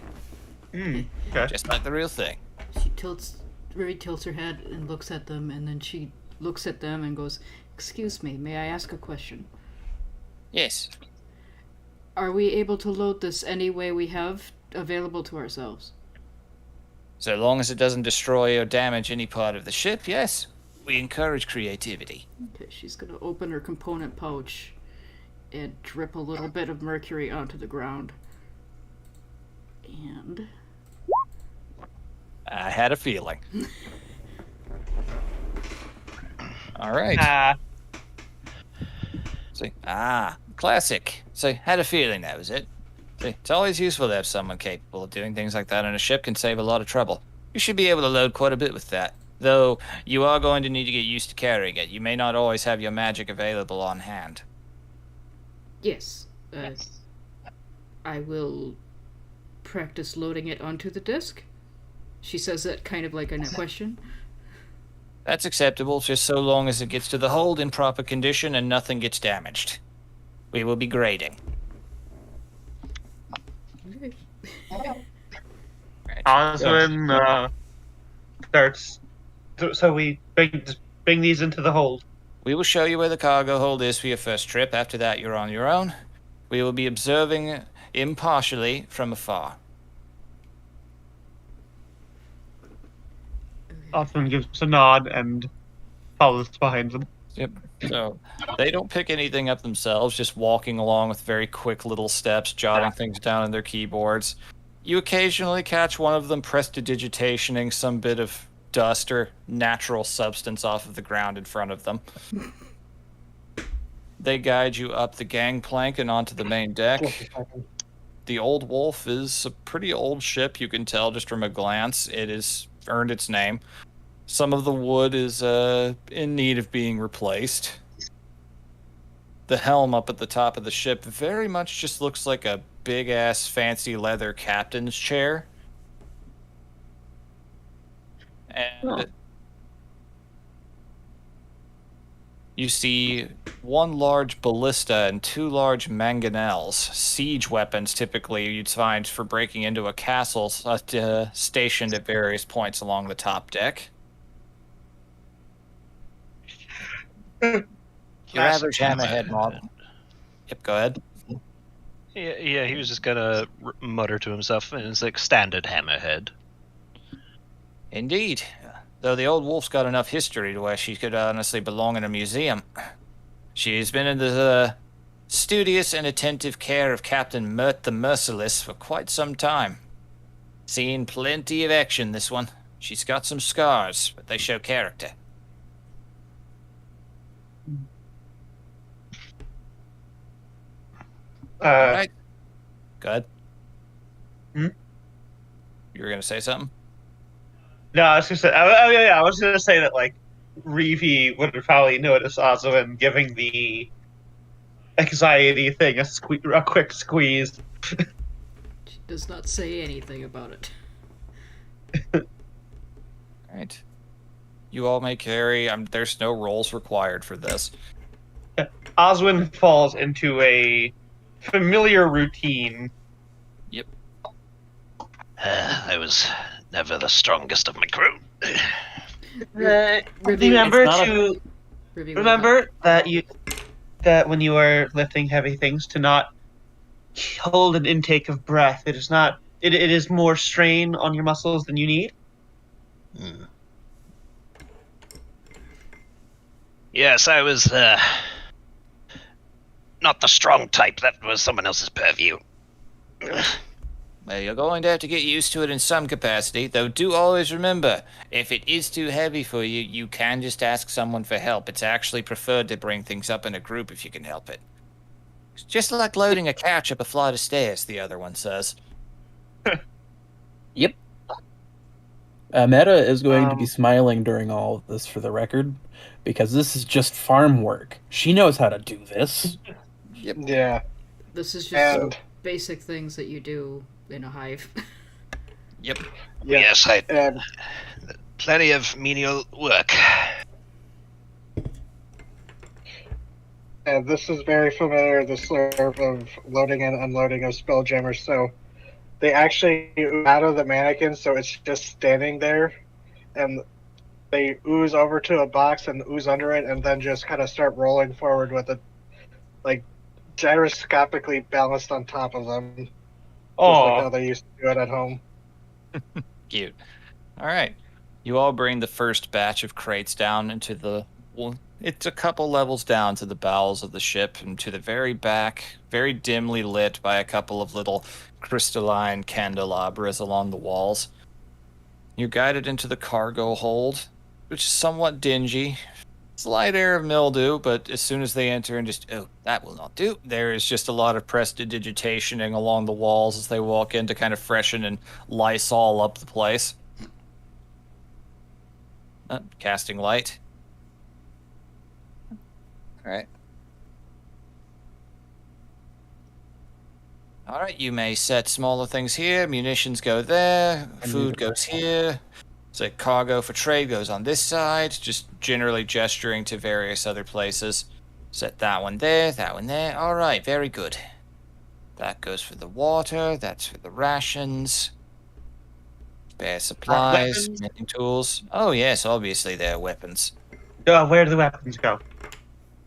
Okay. Just like the real thing. She tilts Ruby tilts her head and looks at them, and then she looks at them and goes, "Excuse me, may I ask a question? Yes. Are we able to load this any way we have available to ourselves?" So long as it doesn't destroy or damage any part of the ship, yes. We encourage creativity. Okay, she's gonna open her component pouch and drip a little bit of mercury onto the ground. And I had a feeling. All right. See, classic. So, had a feeling that was it. See, it's always useful to have someone capable of doing things like that on a ship. Can save a lot of trouble. You should be able to load quite a bit with that. Though, you are going to need to get used to carrying it. You may not always have your magic available on hand. yes, I will practice loading it onto the disc. She says that kind of like in a question. That's acceptable, just so long as it gets to the hold in proper condition and nothing gets damaged. We will be grading. Okay. Right. Oswin starts. So we bring these into the hold. We will show you where the cargo hold is for your first trip. After that, you're on your own. We will be observing impartially from afar. Oswin gives a nod and follows behind them. Yep. So they don't pick anything up themselves, just walking along with very quick little steps, jotting things down on their keyboards. You occasionally catch one of them prestidigitationing some bit of dust or natural substance off of the ground in front of them. They guide you up the gangplank and onto the main deck. The Old Wolf is a pretty old ship, you can tell just from a glance. It has earned its name. Some of the wood is in need of being replaced. The helm up at the top of the ship very much just looks like a big-ass fancy leather captain's chair. And you see one large ballista and two large mangonels, siege weapons typically you'd find for breaking into a castle, stationed at various points along the top deck. Your average hammerhead model. Yep, go ahead. Yeah, he was just gonna mutter to himself, and it's like standard hammerhead. Indeed. Though the Old Wolf's got enough history to where she could honestly belong in a museum. She's been in the studious and attentive care of Captain Mert the Merciless for quite some time. Seen plenty of action, this one. She's got some scars, but they show character. Alright. Go ahead. Hmm? You were gonna say something? No, I was gonna say. I was gonna say that like Reeve would probably notice Oswin giving the anxiety thing a quick squeeze. She does not say anything about it. Alright. You all may carry. There's no rolls required for this. Oswin falls into a familiar routine. Yep. I was never the strongest of my crew. Remember to Ruby, remember that when you are lifting heavy things to not hold an intake of breath. It is not. It is more strain on your muscles than you need. Hmm. Yes, I was not the strong type. That was someone else's purview. Well, you're going to have to get used to it in some capacity, though do always remember, if it is too heavy for you, you can just ask someone for help. It's actually preferred to bring things up in a group if you can help it. It's just like loading a couch up a flight of stairs, the other one says. Yep. Meta is going to be smiling during all of this for the record, because this is just farm work. She knows how to do this. Yep. Yeah. This is just And basic things that you do in a hive. Yep. yeah, Yes, and plenty of menial work. and this is very familiar. The sort of loading and unloading of spelljammers. So they actually out of the mannequin, so it's just standing there, and they ooze over to a box and ooze under it, and then just kind of start rolling forward with it, like gyroscopically balanced on top of them, just like how Oh, they used to do it at home. Cute. All right. You all bring the first batch of crates down into the. Well, it's a couple levels down to the bowels of the ship and to the very back, very dimly lit by a couple of little crystalline candelabras along the walls. You're guided into the cargo hold, which is somewhat dingy. Slight air of mildew, but as soon as they enter and just, oh, that will not do. There is just a lot of prestidigitationing along the walls as they walk in to kind of freshen and Lysol up the place. Casting light. Alright. Alright, you may set smaller things here. Munitions go there. Food goes here. So cargo for trade goes on this side. Just generally gesturing to various other places. Set that one there, that one there. Alright, very good. That goes for the water. That's for the rations. Spare supplies, weapons? mending tools. Oh yes, obviously there are weapons. where do the weapons go?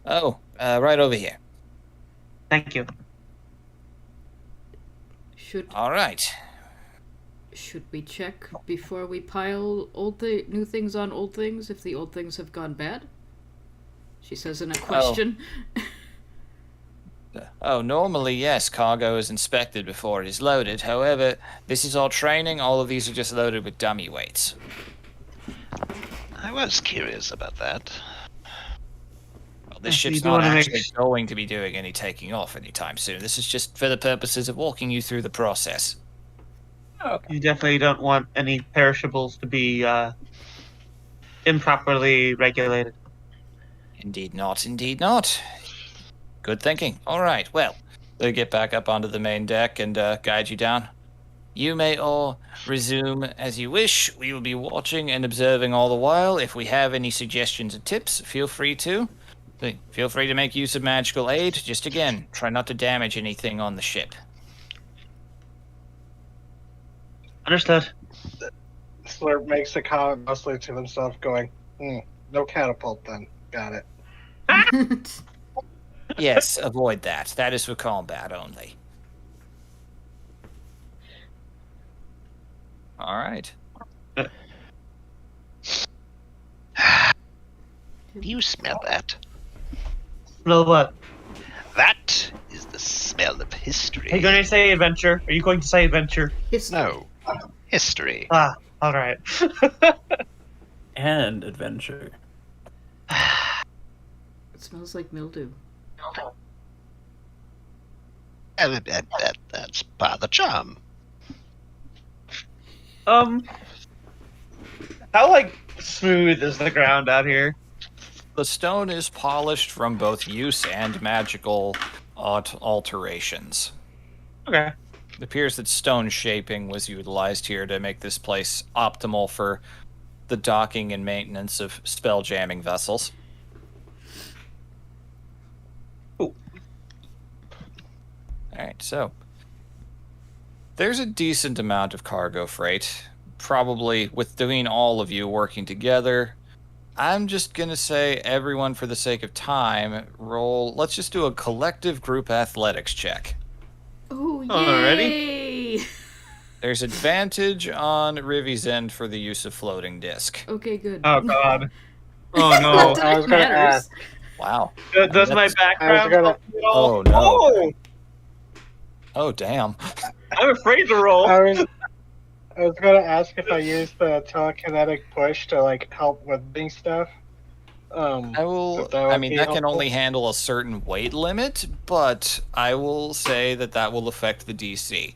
Oh, right over here. Thank you. All right. Should we check before we pile new things on old things if the old things have gone bad? She says in a question. Oh, normally, yes, cargo is inspected before it is loaded. However, this is all training. All of these are just loaded with dummy weights. I was curious about that. Well, this You ship's do not wanna make actually going to be doing any taking off anytime soon. This is just for the purposes of walking you through the process. You definitely don't want any perishables to be improperly regulated. Indeed not, indeed not. Good thinking. All right, well, they'll get back up onto the main deck and guide you down. You may all resume as you wish. We will be watching and observing all the while. If we have any suggestions and tips, feel free to. Feel free to make use of magical aid. Just again, try not to damage anything on the ship. Understood. Slurp makes a comment mostly to himself, going, no catapult then. Got it. Yes, avoid that. That is for combat only. All right. Do you smell that? Smell what? That is the smell of history. Are you going to say adventure? Are you going to say adventure? No. History. Ah, all right. And adventure. It smells like mildew. That's part of the charm. How smooth is the ground out here? The stone is polished from both use and magical alterations. Okay. It appears that stone shaping was utilized here to make this place optimal for the docking and maintenance of spell jamming vessels. Alright, so there's a decent amount of cargo freight. Probably with doing all of you working together. I'm just gonna say everyone, for the sake of time, roll. Let's just do a collective group athletics check. Oh, yay! Alrighty. There's advantage on Rivy's end for the use of floating disc. Okay, good. Oh god. Oh Not no. that I it was gonna matters. ask. Wow. Does my background gonna- help you at all? Oh, no. Oh, Oh, damn. I'm afraid to roll. I was gonna ask if I used the telekinetic push to help with doing stuff. I mean, that can only handle a certain weight limit, but I will say that will affect the DC.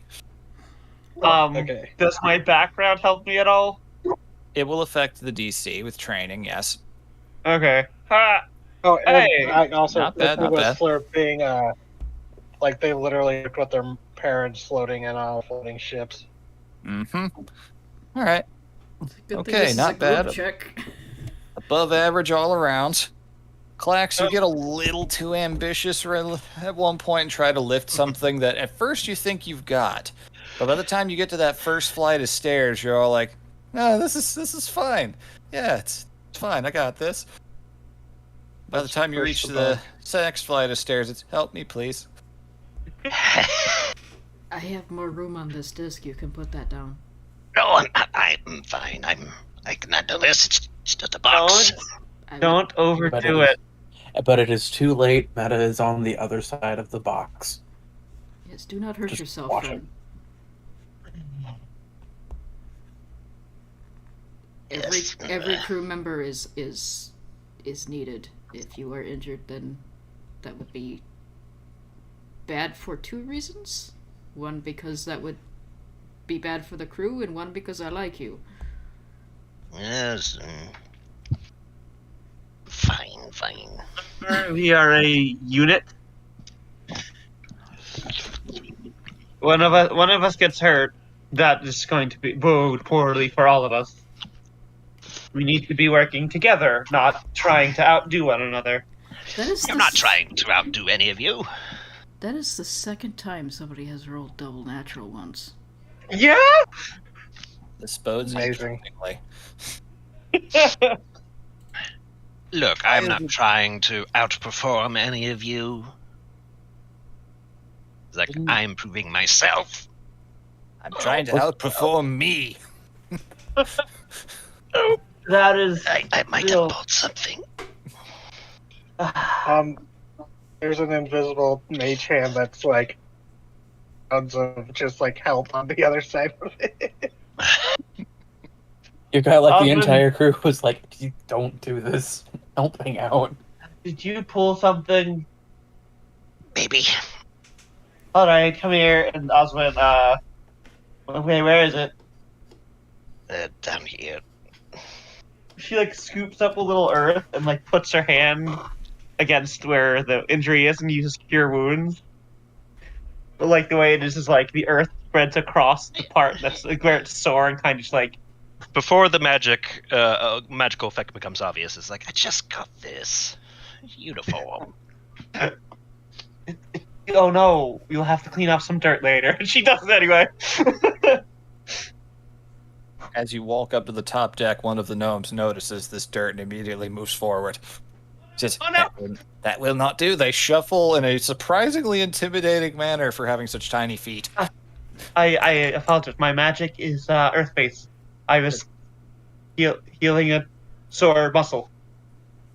Okay. Does my background help me at all? It will affect the DC with training, yes. Okay. Ha! Oh, and Hey! I also Not bad, not with bad. Slurp being they literally looked with their parents floating in on floating ships. Mm-hmm. All right. Good Okay, thing this not is a group bad. check. Above average all around. Clax, you get a little too ambitious at one point and try to lift something that at first you think you've got. But by the time you get to that first flight of stairs, you're all like, No, this is fine. Yeah, it's fine. I got this. By the time you reach the next flight of stairs, it's help me, please. I have more room on this disc. You can put that down. No, I'm fine. I can handle this. It's just a box. Don't overdo it. But it is too late. Meta is on the other side of the box. Yes, do not hurt Just yourself, watch friend. Yes. Every crew member is needed. If you are injured, then that would be bad for 2 reasons. One, because that would be bad for the crew, and one, because I like you. Yes. Fine. We are a unit. One of us gets hurt. That is going to bode poorly for all of us. We need to be working together, not trying to outdo one another. I'm not trying to outdo any of you. That is the second time somebody has rolled double natural ones. Yeah. This bodes Amazing. interestingly. Look, I'm not trying to outperform any of you. Like, I'm proving myself. I'm trying to outperform me. That is. I might have pulled something. There's an invisible mage hand that's like tons of just like help on the other side of it. You got like the entire crew was like, don't do this. Helping out. Did you pull something? Maybe. All right, come here. And Osmond, okay, where is it? Down here. She like scoops up a little earth and like puts her hand against where the injury is and uses cure wounds. But like the way it is like the earth spreads across the part that's like where it's sore and kind of just like. Before the magical effect becomes obvious, it's like, I just got this uniform. Oh no, you'll have to clean off some dirt later. And she does it anyway. As you walk up to the top deck, one of the gnomes notices this dirt and immediately moves forward. Says, Oh, no. that will not do. They shuffle in a surprisingly intimidating manner for having such tiny feet. I apologize. My magic is earth-based. I was healing a sore muscle.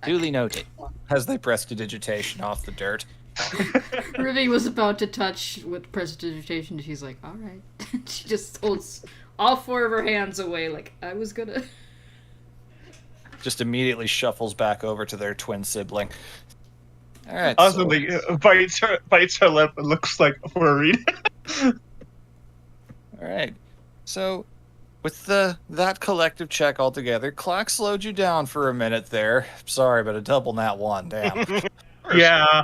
Duly noted. As they prestidigitation off the dirt. Ruby was about to touch with prestidigitation, and she's like, alright. She just holds all 4 of her hands away, like, I was gonna... Just immediately shuffles back over to their twin sibling. Alright, Osmond bites her lip and looks like worried. Alright. So, with that collective check all together, clock slowed you down for a minute there. Sorry, but a double nat 1, damn. Yeah.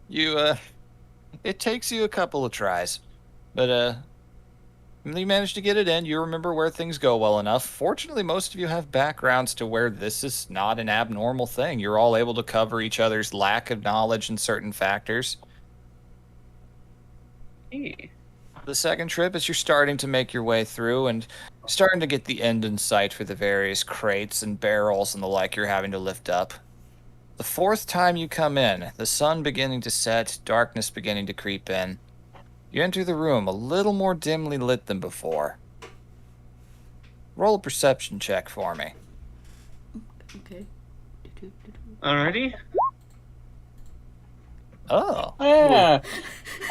It takes you a couple of tries. But, you managed to get it in. You remember where things go well enough. Fortunately, most of you have backgrounds to where this is not an abnormal thing. You're all able to cover each other's lack of knowledge in certain factors. The second trip is you're starting to make your way through and starting to get the end in sight for the various crates and barrels and the like you're having to lift up. The fourth time you come in, the sun beginning to set, darkness beginning to creep in. You enter the room a little more dimly lit than before. Roll a perception check for me. Okay. Alrighty. Oh. Yeah.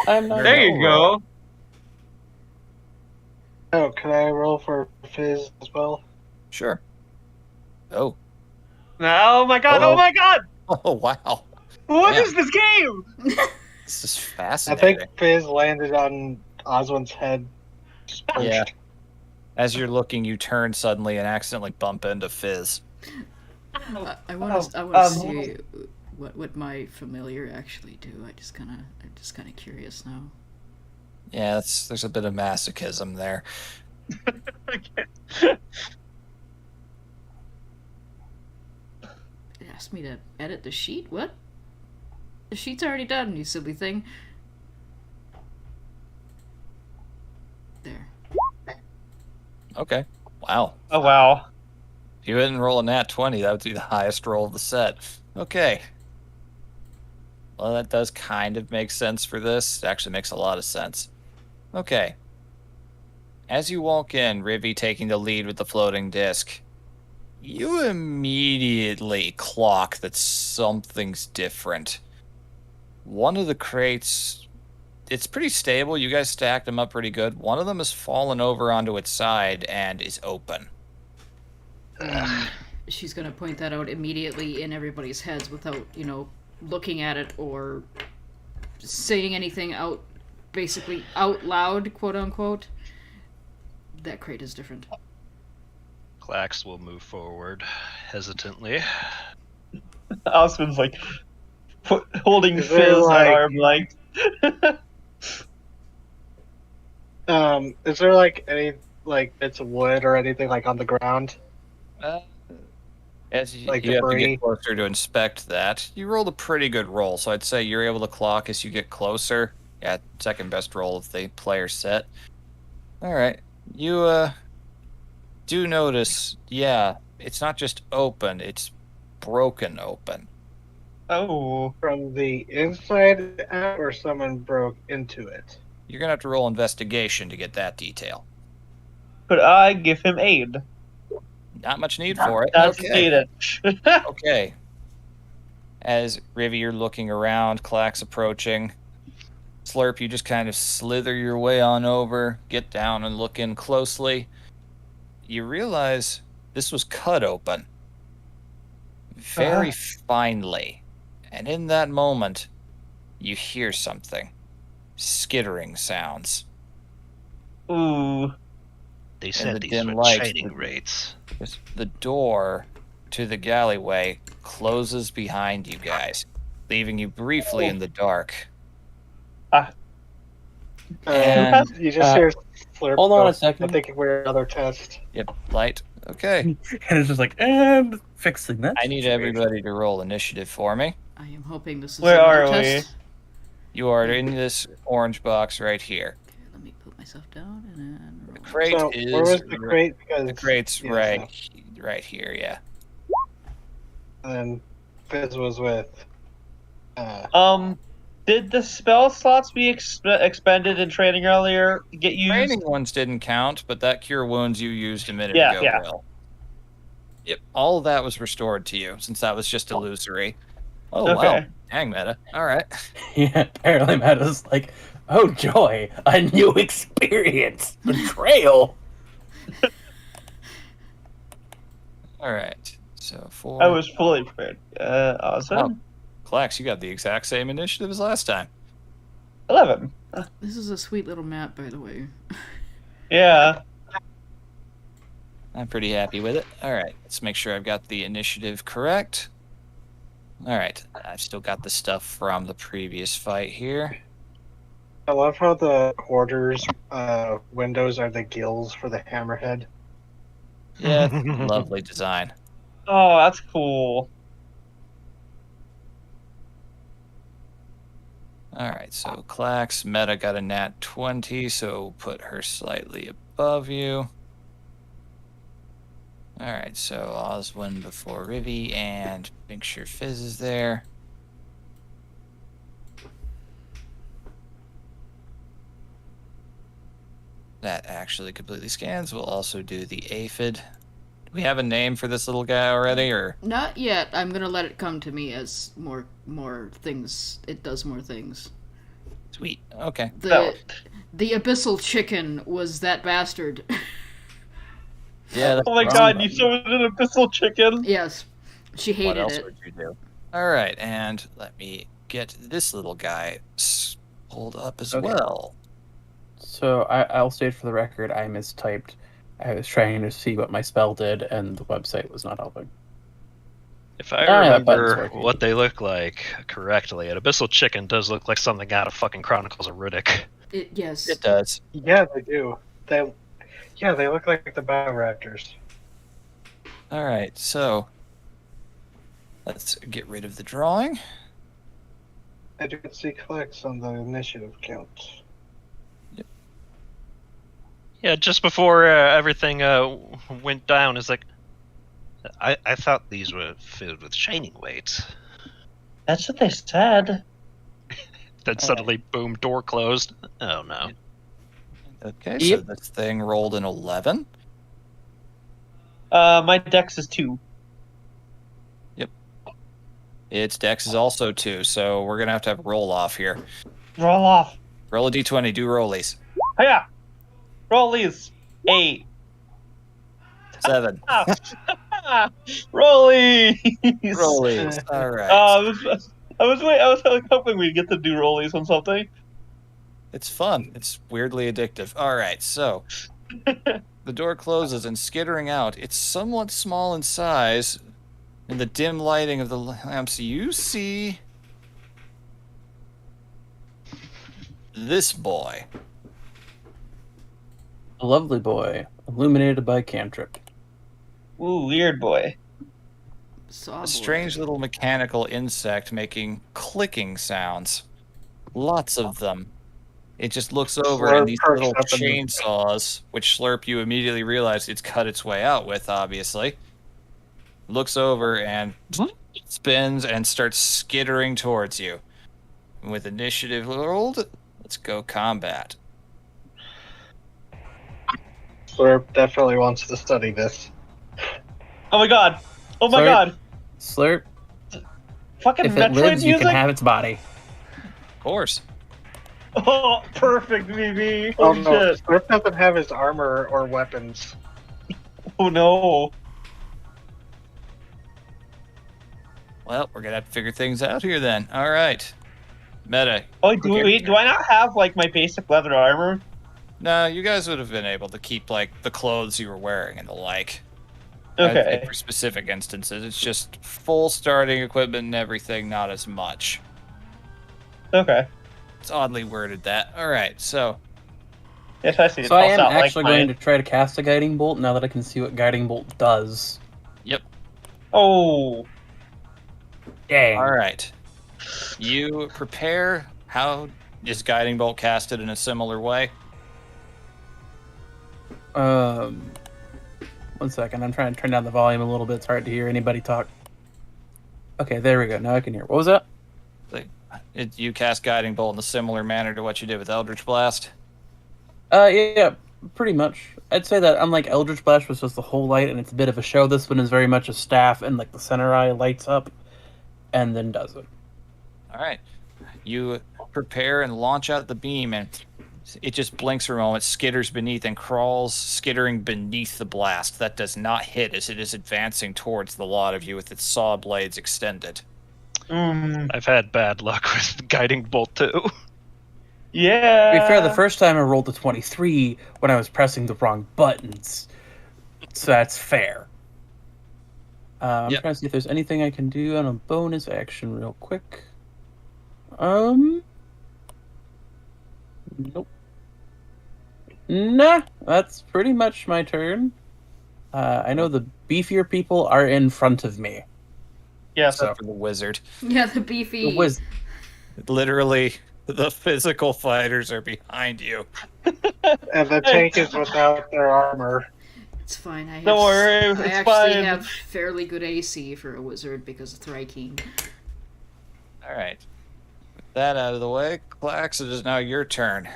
I'm not There you go. Oh, can I roll for Fizz as well? Sure. Oh. Oh my god! Uh-oh. Oh my god! Oh, wow. What Yeah. is this game? This is I fascinating. think Fizz landed on Oswald's head. Yeah. As you're looking, you turn suddenly and accidentally bump into Fizz. I want to see what my familiar actually do. I'm just kind of curious now. Yeah, there's a bit of masochism there. It asked me to edit the sheet? What? The sheet's already done, you silly thing. There. Okay. Wow. Oh wow. If you didn't roll a nat 20, that would be the highest roll of the set. Okay. Well, that does kind of make sense for this. It actually makes a lot of sense. Okay. As you walk in, Rivy taking the lead with the floating disc, you immediately clock that something's different. One of the crates, it's pretty stable. You guys stacked them up pretty good. One of them has fallen over onto its side and is open. She's gonna point that out immediately in everybody's heads without, looking at it or saying anything basically out loud, quote unquote. That crate is different. Clax will move forward hesitantly. Osmond's like holding Is Fizz there, at arm length. Is there like any like bits of wood or anything like on the ground? As you, Like you have to debris? get closer to inspect that. You rolled a pretty good roll, so I'd say you're able to clock as you get closer. Yeah, second best roll of the player set. All right. You do notice, yeah, it's not just open, it's broken open. Oh. From the inside out, or someone broke into it? You're going to have to roll investigation to get that detail. Could I give him aid? Not much need for it. That's Okay. needed. Okay. As Rivy, you're looking around, Clack's approaching. Slurp, you just kind of slither your way on over, get down and look in closely. You realize this was cut open. Very finely. And in that moment, you hear something. Skittering sounds. Ooh. They In said the these dim were light, training rates. The door to the galleyway closes behind you guys, leaving you briefly in the dark. And You just hear Slurp. Hold on go, a second. I think we're another test. yep, light. Okay. And it's just like, and fixing that. I need everybody to roll initiative for me. I am hoping this is Where another are we? test. You are in this orange box right here. Okay, let me put myself down and then roll. The crate So is where was the crate? Because the crate's yeah, right here. Yeah. And then Fizz was with. Did the spell slots be expended in training earlier get used? Training ones didn't count, but that cure wounds you used a minute Yeah, ago yeah. will. Yep, all of that was restored to you since that was just illusory. Oh wow, Okay. dang meta. All right. Yeah, apparently Meta's like, oh joy, a new experience. Betrayal. All right. So for I was fully prepared. Awesome. Oh. Clax, you got the exact same initiative as last time. 11. This is a sweet little map, by the way. Yeah. I'm pretty happy with it. All right, let's make sure I've got the initiative correct. All right, I've still got the stuff from the previous fight here. I love how the quarters windows are the gills for the hammerhead. Yeah, lovely design. Oh, that's cool. All right, so Clax, Meta got a nat 20, so put her slightly above you. All right, so Oswin before Rivy, and make sure Fizz is there. That actually completely scans. We'll also do the aphid. Do we have a name for this little guy already, or? Not yet. I'm gonna let it come to me as more things. It does more things. Sweet. Okay. The abyssal chicken was that bastard. Yeah. That's Oh my wrong god, button. you summoned an abyssal chicken? Yes, she What hated else it. would you do? All right, and let me get this little guy pulled up as Okay. well. So I'll state for the record, I mistyped. I was trying to see what my spell did, and the website was not helping. If I yeah, that button's remember working. what they look like correctly, an abyssal chicken does look like something out of fucking Chronicles of Riddick. Yes. It does. Yeah, they do. They look like the Bioraptors. All right, so let's get rid of the drawing. I do see clicks on the initiative count. Yeah, Yeah, just before everything went down, it's like, I thought these were filled with shining weights. That's what they said. Then suddenly, boom, door closed. Oh no. Okay, Yep. so this thing rolled an 11. My dex is 2. Its dex is also 2, so we're gonna have to roll off here. Roll off. Roll a d20, do rollies. Hiya! Roll these. 8. 7. Rollies! Rollies. All right. I was like, hoping we'd get to do rollies on something. It's fun. It's weirdly addictive. All right, so the door closes and skittering out. It's somewhat small in size. In the dim lighting of the lamps, you see this boy. A lovely boy, illuminated by cantrip. Ooh, weird boy. Saw A strange little mechanical insect making clicking sounds. Lots of them. It just looks over Slurp and these perks little up and- chainsaws, which Slurp you immediately realize it's cut its way out with, obviously. Looks over and spins and starts skittering towards you. With initiative rolled, let's go combat. Slurp definitely wants to study this. Oh my god. Oh my Slurp. god. Slurp, Fucking if it Metroid lives, you music. can have its body. Of course. Oh, perfect, BB. Oh Holy no, shit. Slurp doesn't have his armor or weapons. Oh no. Well, we're gonna have to figure things out here then. All right. Meta. Oh, do I not have like my basic leather armor? No, you guys would have been able to keep like the clothes you were wearing and the like. Okay. For specific instances, it's just full starting equipment and everything, not as much. Okay. It's oddly worded that. All right, so Yes, I see. It So I pops am out like actually going mine. to try to cast a guiding bolt now that I can see what guiding bolt does. Oh. Dang. all right. You prepare. How is guiding bolt casted in a similar way? One second. I'm trying to turn down the volume a little bit. It's hard to hear anybody talk. Okay, there we go. Now I can hear. What was that? You cast guiding bolt in a similar manner to what you did with Eldritch Blast. Yeah, pretty much. I'd say that unlike Eldritch Blast, was just the whole light and it's a bit of a show, this one is very much a staff and like the center eye lights up and then does it. All right. You prepare and launch out the beam, and it just blinks for a moment, skitters beneath, and crawls, skittering beneath the blast. That does not hit as it is advancing towards the lot of you with its saw blades extended. I've had bad luck with guiding bolt too. Yeah. To be fair, the first time I rolled a 23 when I was pressing the wrong buttons. So that's fair. I'm Yep. trying to see if there's anything I can do on a bonus action real quick. Nope. Nah, that's pretty much my turn. I know the beefier people are in front of me. Yes. Except for the wizard. Yeah, the beefy. The wiz- Literally, the physical fighters are behind you. And the tank is without their armor. It's fine. Don't worry, I it's actually fine. have fairly good AC for a wizard because of Thrykeen. All right. With that out of the way, Clax, it is now your turn.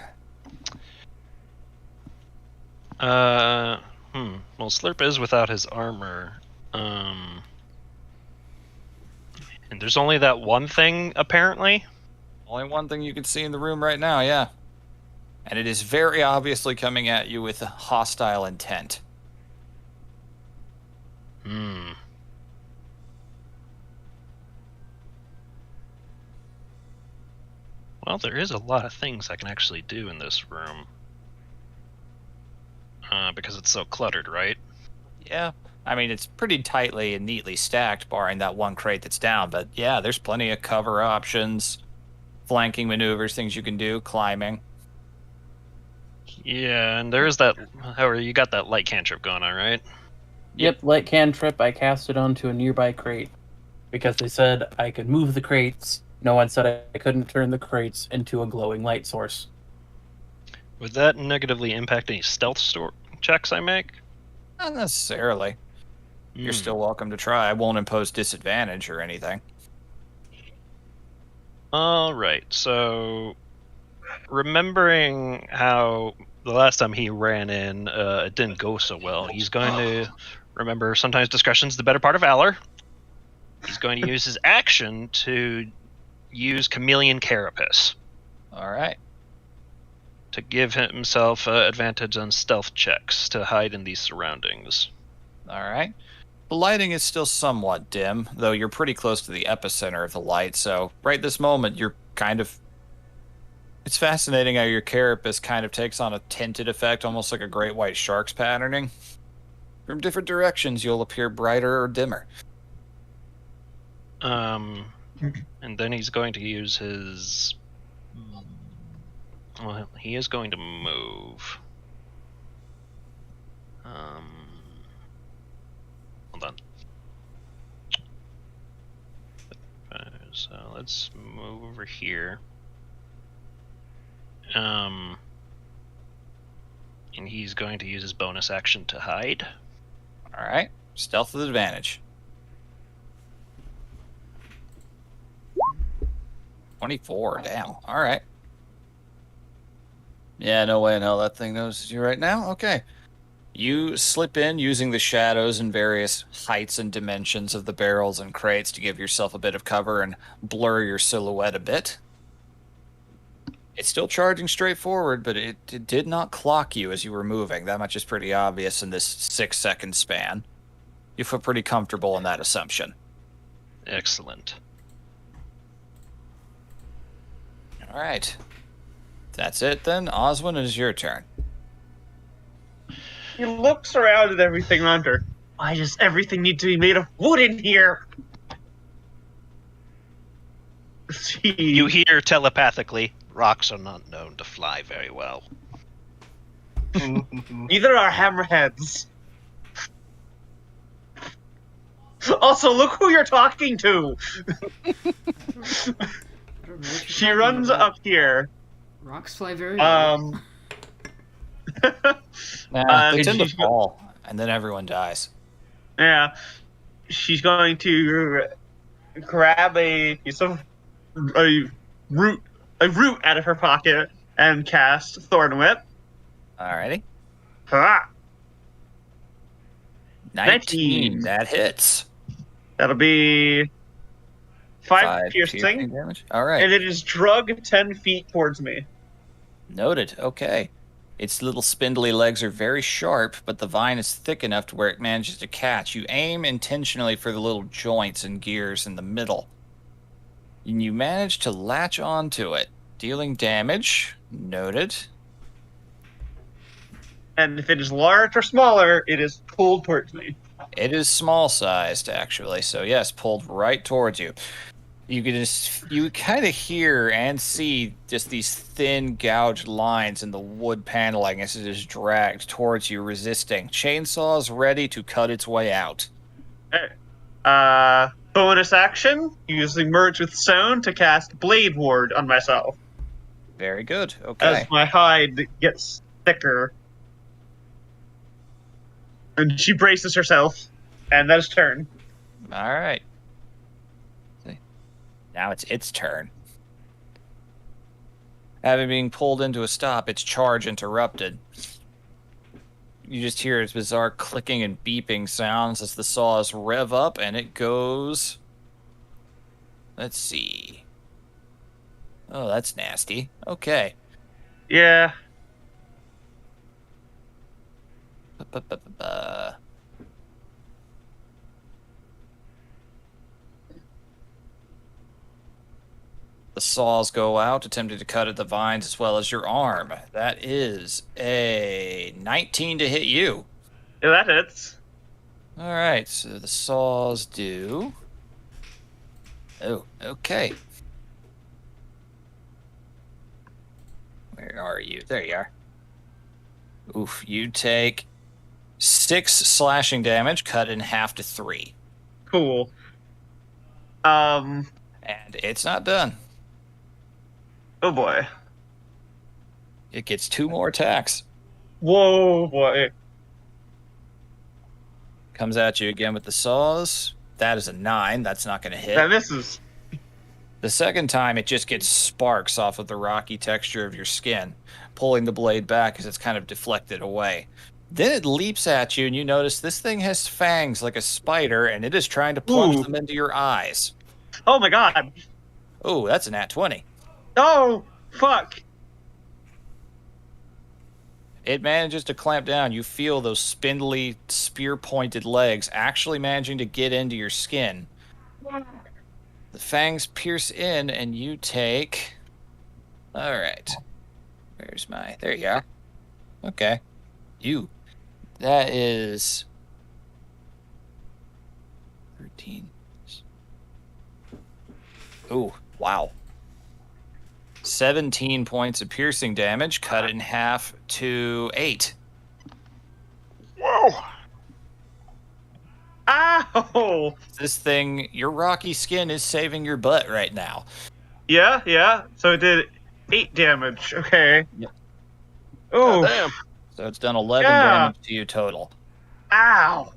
Well, Slurp is without his armor. And there's only that one thing, apparently. Only one thing you can see in the room right now, yeah. And it is very obviously coming at you with a hostile intent. Well, there is a lot of things I can actually do in this room. Because it's so cluttered, right? Yeah. I mean, it's pretty tightly and neatly stacked, barring that one crate that's down. But yeah, there's plenty of cover options, flanking maneuvers, things you can do, climbing. Yeah, and there is that. However, you got that light cantrip going on, right? Yep, light cantrip. I cast it onto a nearby crate because they said I could move the crates. No one said I couldn't turn the crates into a glowing light source. Would that negatively impact any stealth checks I make? Not necessarily. You're Hmm. still welcome to try. I won't impose disadvantage or anything. All right. So, remembering how the last time he ran in, it didn't go so well. He's going to remember sometimes discretion's the better part of valor. He's going to use his action to use Chameleon Carapace All right. to give himself advantage on stealth checks to hide in these surroundings. All right. The lighting is still somewhat dim, though you're pretty close to the epicenter of the light, so right this moment you're kind of... It's fascinating how your carapace kind of takes on a tinted effect, almost like a great white shark's patterning. From different directions, you'll appear brighter or dimmer. And then he's going to use his... Well, he is going to move. Hold on. So let's move over here. And he's going to use his bonus action to hide. All right. Stealth with advantage. 24. Damn. All right. Yeah, no way in hell that thing knows you right now. Okay. You slip in using the shadows and various heights and dimensions of the barrels and crates to give yourself a bit of cover and blur your silhouette a bit. It's still charging straight forward, but it did not clock you as you were moving. That much is pretty obvious in this 6-second span. You feel pretty comfortable in that assumption. Excellent. All right. That's it then. Oswin, it is your turn. He looks around at everything around her. Why does everything need to be made of wood in here? You hear telepathically, rocks are not known to fly very well. Neither are hammerheads. Also, look who you're talking to! I don't know what you're She talking runs about. up here. Rocks fly very well. They tend to she's fall, and then everyone dies. Yeah. She's going to grab a piece of root out of her pocket and cast Thorn Whip. Alrighty. Ha! 19. That hits. That'll be 5 piercing piercing, damage. Alright. and it is drug 10 feet towards me. Noted. Okay. Its little spindly legs are very sharp, but the vine is thick enough to where it manages to catch. You aim intentionally for the little joints and gears in the middle. And you manage to latch onto it, dealing damage. Noted. And if it is large or smaller, it is pulled towards me. It is small sized, actually. So yes, pulled right towards you. You kind of hear and see just these thin gouged lines in the wood paneling as it is dragged towards you, resisting. Chainsaws ready to cut its way out. Bonus action, using Merge with Stone to cast Blade Ward on myself. Very good. Okay. As my hide gets thicker. And she braces herself, and that is turn. All right. Now it's its turn. Having been pulled into a stop, its charge interrupted. You just hear its bizarre clicking and beeping sounds as the saws rev up, and it goes... Let's see. Oh, that's nasty. Okay. Yeah. The saws go out, attempting to cut at the vines as well as your arm. That is a 19 to hit you. Yeah, that hits. All right, so the saws do... Oh, okay. Where are you? There you are. Oof, you take 6 slashing damage, cut in half to 3. Cool. And it's not done. Oh boy. It gets 2 more attacks. Whoa, boy. Comes at you again with the saws. That is a 9. That's not going to hit. That misses. The second time, it just gets sparks off of the rocky texture of your skin, pulling the blade back as it's kind of deflected away. Then it leaps at you, and you notice this thing has fangs like a spider, and it is trying to plunge Ooh. them into your eyes. Oh my god. Oh, that's a nat 20. Oh, fuck. It manages to clamp down. You feel those spindly, spear-pointed legs actually managing to get into your skin. The fangs pierce in, and you take... All right. Where's my... There you are. Okay. That is... 13. Ooh, wow. 17 points of piercing damage. Cut it in half to 8. Whoa! Ow! This thing, your rocky skin is saving your butt right now. Yeah. So it did 8 damage. Okay. Yep. Oh. Damn. So it's done 11 Yeah. damage to you total. Ow.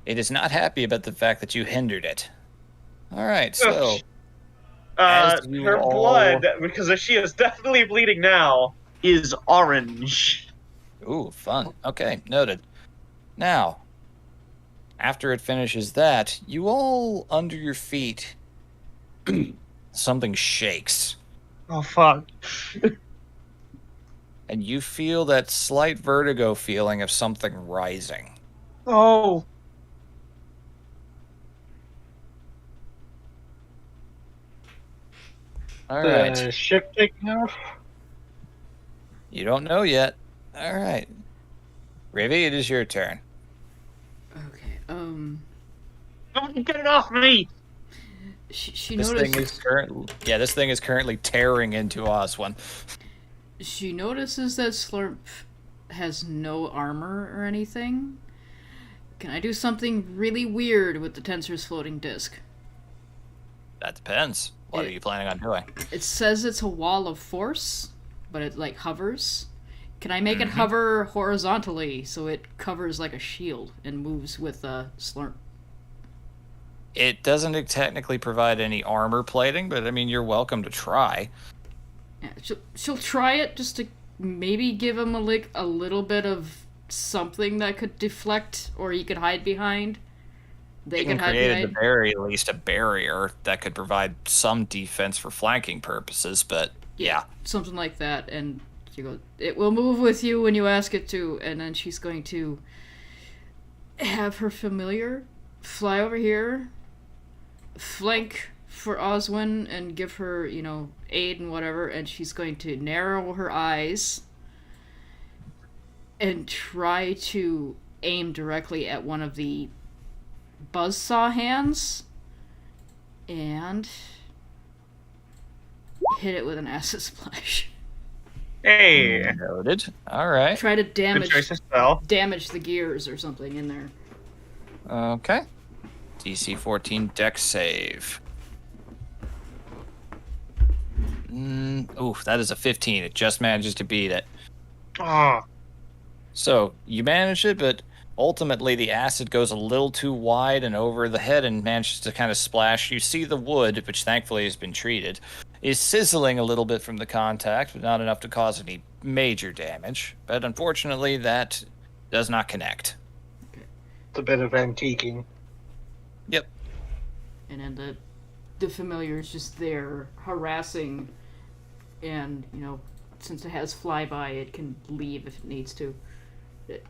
It is not happy about the fact that you hindered it. All right, so as you Her all- blood, because she is definitely bleeding now, is orange. ooh, fun. Okay, noted. Now, after it finishes that, you all under your feet, something shakes, Oh fuck. and you feel that slight vertigo feeling of something rising. Oh. All right. The ship taking off? You don't know yet. All right. Rivy, it is your turn. Okay. Don't get it off me! She This noticed. thing is currently tearing into Oswin. She notices that Slurp has no armor or anything. Can I do something really weird with the Tensor's floating disc? That depends. What are you planning on doing? It says it's a wall of force, but it like hovers. Can I make it hover horizontally so it covers like a shield and moves with Slurp? It doesn't technically provide any armor plating, but I mean, you're welcome to try. Yeah, she'll try it just to maybe give him a little bit of something that could deflect or he could hide behind. They You could hide created at behind. the very least a barrier that could provide some defense for flanking purposes, but yeah. Something like that, and she goes, "It will move with you when you ask it to," and then she's going to have her familiar fly over here, flank for Oswin, and give her, aid and whatever, and she's going to narrow her eyes and try to aim directly at one of the buzzsaw hands and hit it with an acid splash. Hey. Noted. All right. Try to Good damage choice as well. the gears or something in there. Okay. DC 14 dex save. Ooh, that is a 15. It just manages to beat it. Oh. So, you manage it, but ultimately the acid goes a little too wide and over the head and manages to kind of splash. You see the wood, which thankfully has been treated, is sizzling a little bit from the contact, but not enough to cause any major damage. But unfortunately, that does not connect. It's a bit of antiquing. Yep. And then the familiar is just there harassing, and since it has flyby, it can leave if it needs to.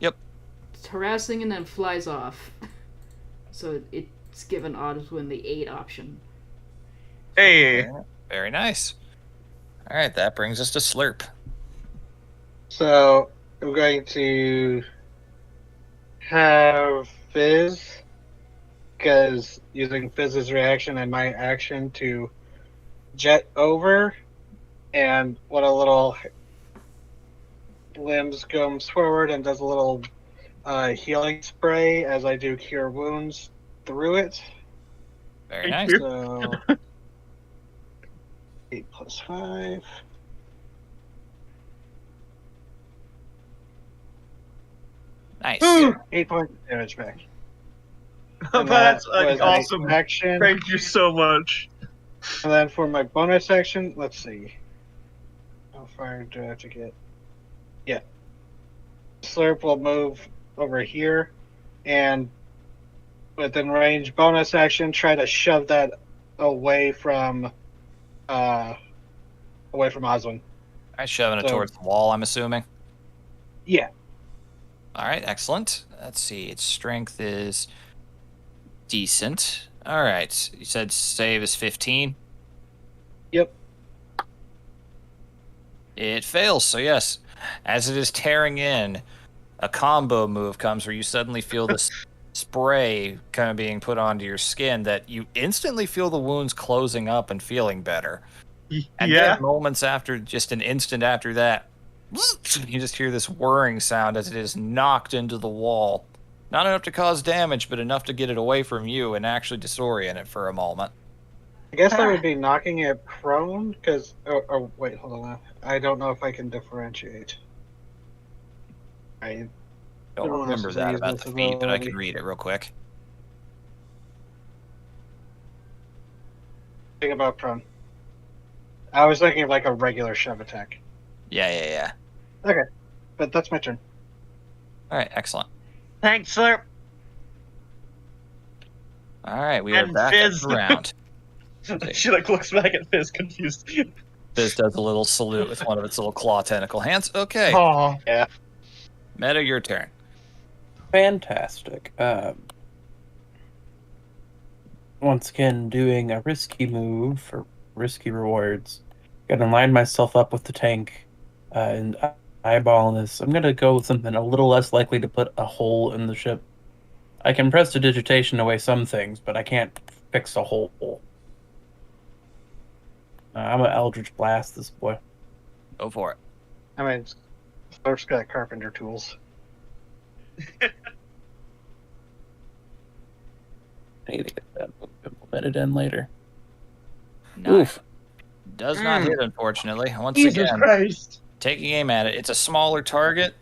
Yep. It's harassing and then flies off. So it's given Oswin the 8 option. Hey. Very nice. All right, that brings us to Slurp. So I'm going to have Fizz, because using Fizz's reaction and my action to jet over, and when a little limbs comes forward and does a little healing spray as I do cure wounds through it. Very Thank nice. you. So 8 + 5. Nice. 8 points of damage back. And That's that was awesome. an action. Thank you so much. And then for my bonus action, let's see. How far do I have to get? Yeah. Slurp will move over here and within range bonus action try to shove that away from Oswin. Alright, shoving it So- towards the wall, I'm assuming. Yeah. Alright, excellent. Let's see, its strength is decent. Alright, you said save is 15? Yep. It fails, so yes. As it is tearing in, a combo move comes where you suddenly feel this spray kind of being put onto your skin that you instantly feel the wounds closing up and feeling better. And Yeah. then moments after, just an instant after that, you just hear this whirring sound as it is knocked into the wall. Not enough to cause damage, but enough to get it away from you and actually disorient it for a moment. I guess I would be knocking it prone because. Oh, wait, hold on. I don't know if I can differentiate. I Don't Don't remember that necessarily about the feat, but I can ability. read it real quick. think about prone. I was thinking of like a regular shove attack, Yeah. but that's my turn. All right, excellent. Thanks, Slurp. All right, we are And back Fizz. up around. She like looks back at Fizz confused. Fizz does a little salute with one of its little claw tentacle hands. Okay, Oh, Meta, your turn. Fantastic. Once again, doing a risky move for risky rewards. Gonna line myself up with the tank and eyeball this. I'm gonna go with something a little less likely to put a hole in the ship. I can prestidigitation away some things, but I can't fix a hole. I'm gonna Eldritch Blast this boy. Go for it. I mean, Slurp's got carpenter tools. I need to get that move implemented in later. Nice. Oof. Does not hit, unfortunately. Once Jesus again, Christ. taking aim at it, it's a smaller target.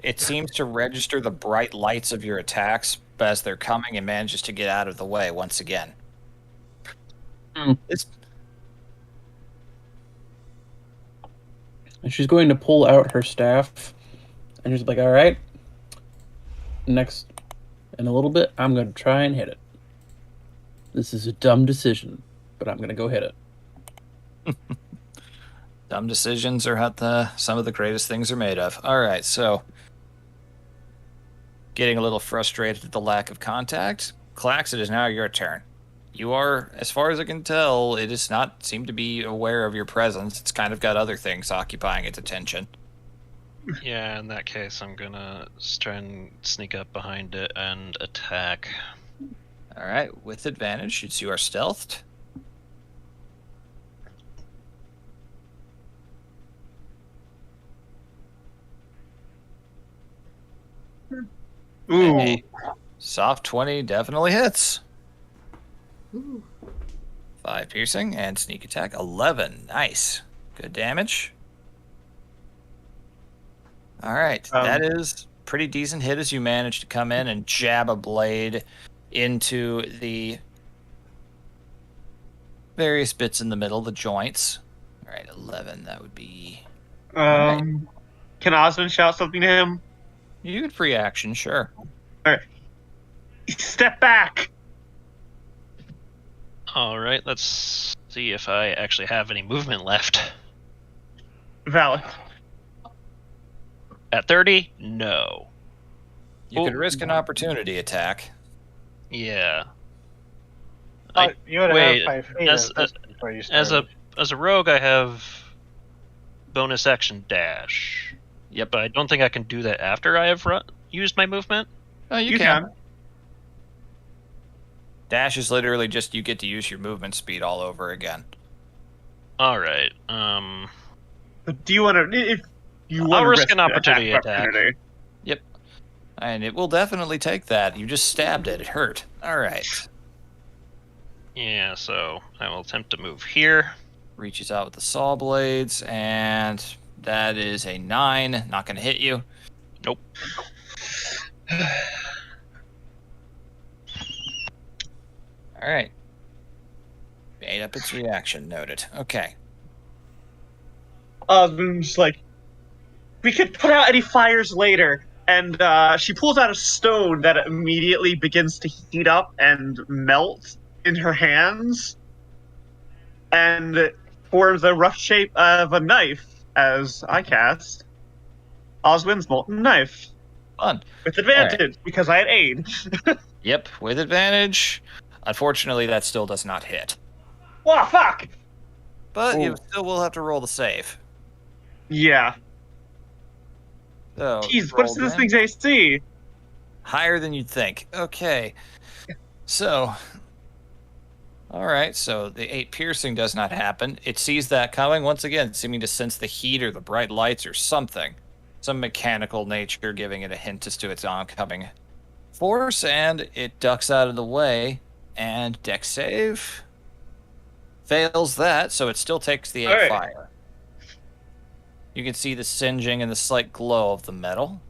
It seems to register the bright lights of your attacks as they're coming and manages to get out of the way once again. It's And she's going to pull out her staff, and she's like, all right, next, in a little bit, I'm going to try and hit it. This is a dumb decision, but I'm going to go hit it. dumb decisions are what some of the greatest things are made of. All right, so getting a little frustrated at the lack of contact. Clax, it is now your turn. You are, as far as I can tell, it does not seem to be aware of your presence. It's kind of got other things occupying its attention. Yeah, in that case, I'm gonna try and sneak up behind it and attack. All right, with advantage, since you are stealthed. Ooh. Hey, soft 20 definitely hits. Ooh. 5 piercing and sneak attack 11. Nice. Good damage. All right, that is pretty decent hit as you manage to come in and jab a blade into the various bits in the middle, the joints. All right, 11. That would be. Can Osmond shout something to him? You could free action, sure. Step back. All right, let's see if I actually have any movement left. Valid. At 30, no. You could risk an opportunity attack. Yeah. You would wait, have 5 feet as- before you As started. a rogue, I have bonus action dash. Yep. But I don't think I can do that after I have used my movement. Oh, you can. Dash is literally just you get to use your movement speed all over again. All right. But do you want to? If you want I'll to risk an opportunity attack. And it will definitely take that. You just stabbed it. It hurt. All right. Yeah, so I will attempt to move here. Reaches out with the saw blades, and that is a 9. Not going to hit you. Nope. All right. Made up its reaction. Noted. Okay. Osmond's like, we could put out any fires later. And she pulls out a stone that immediately begins to heat up and melt in her hands, and forms a rough shape of a knife as I cast Oswind's Molten Knife. Fun. With advantage, because I had aid. Yep, with advantage. Unfortunately, that still does not hit. Oh, fuck! But you Ooh. still will have to roll the save. Yeah. So, Jeez, roll what's this again. thing's AC? Higher than you'd think. Okay. So, all right. So the 8 piercing does not happen. It sees that coming once again, seeming to sense the heat or the bright lights or something. Some mechanical nature giving it a hint as to its oncoming force, and it ducks out of the way. And dex save fails that, so it still takes the 8 All right. fire. You can see the singeing and the slight glow of the metal.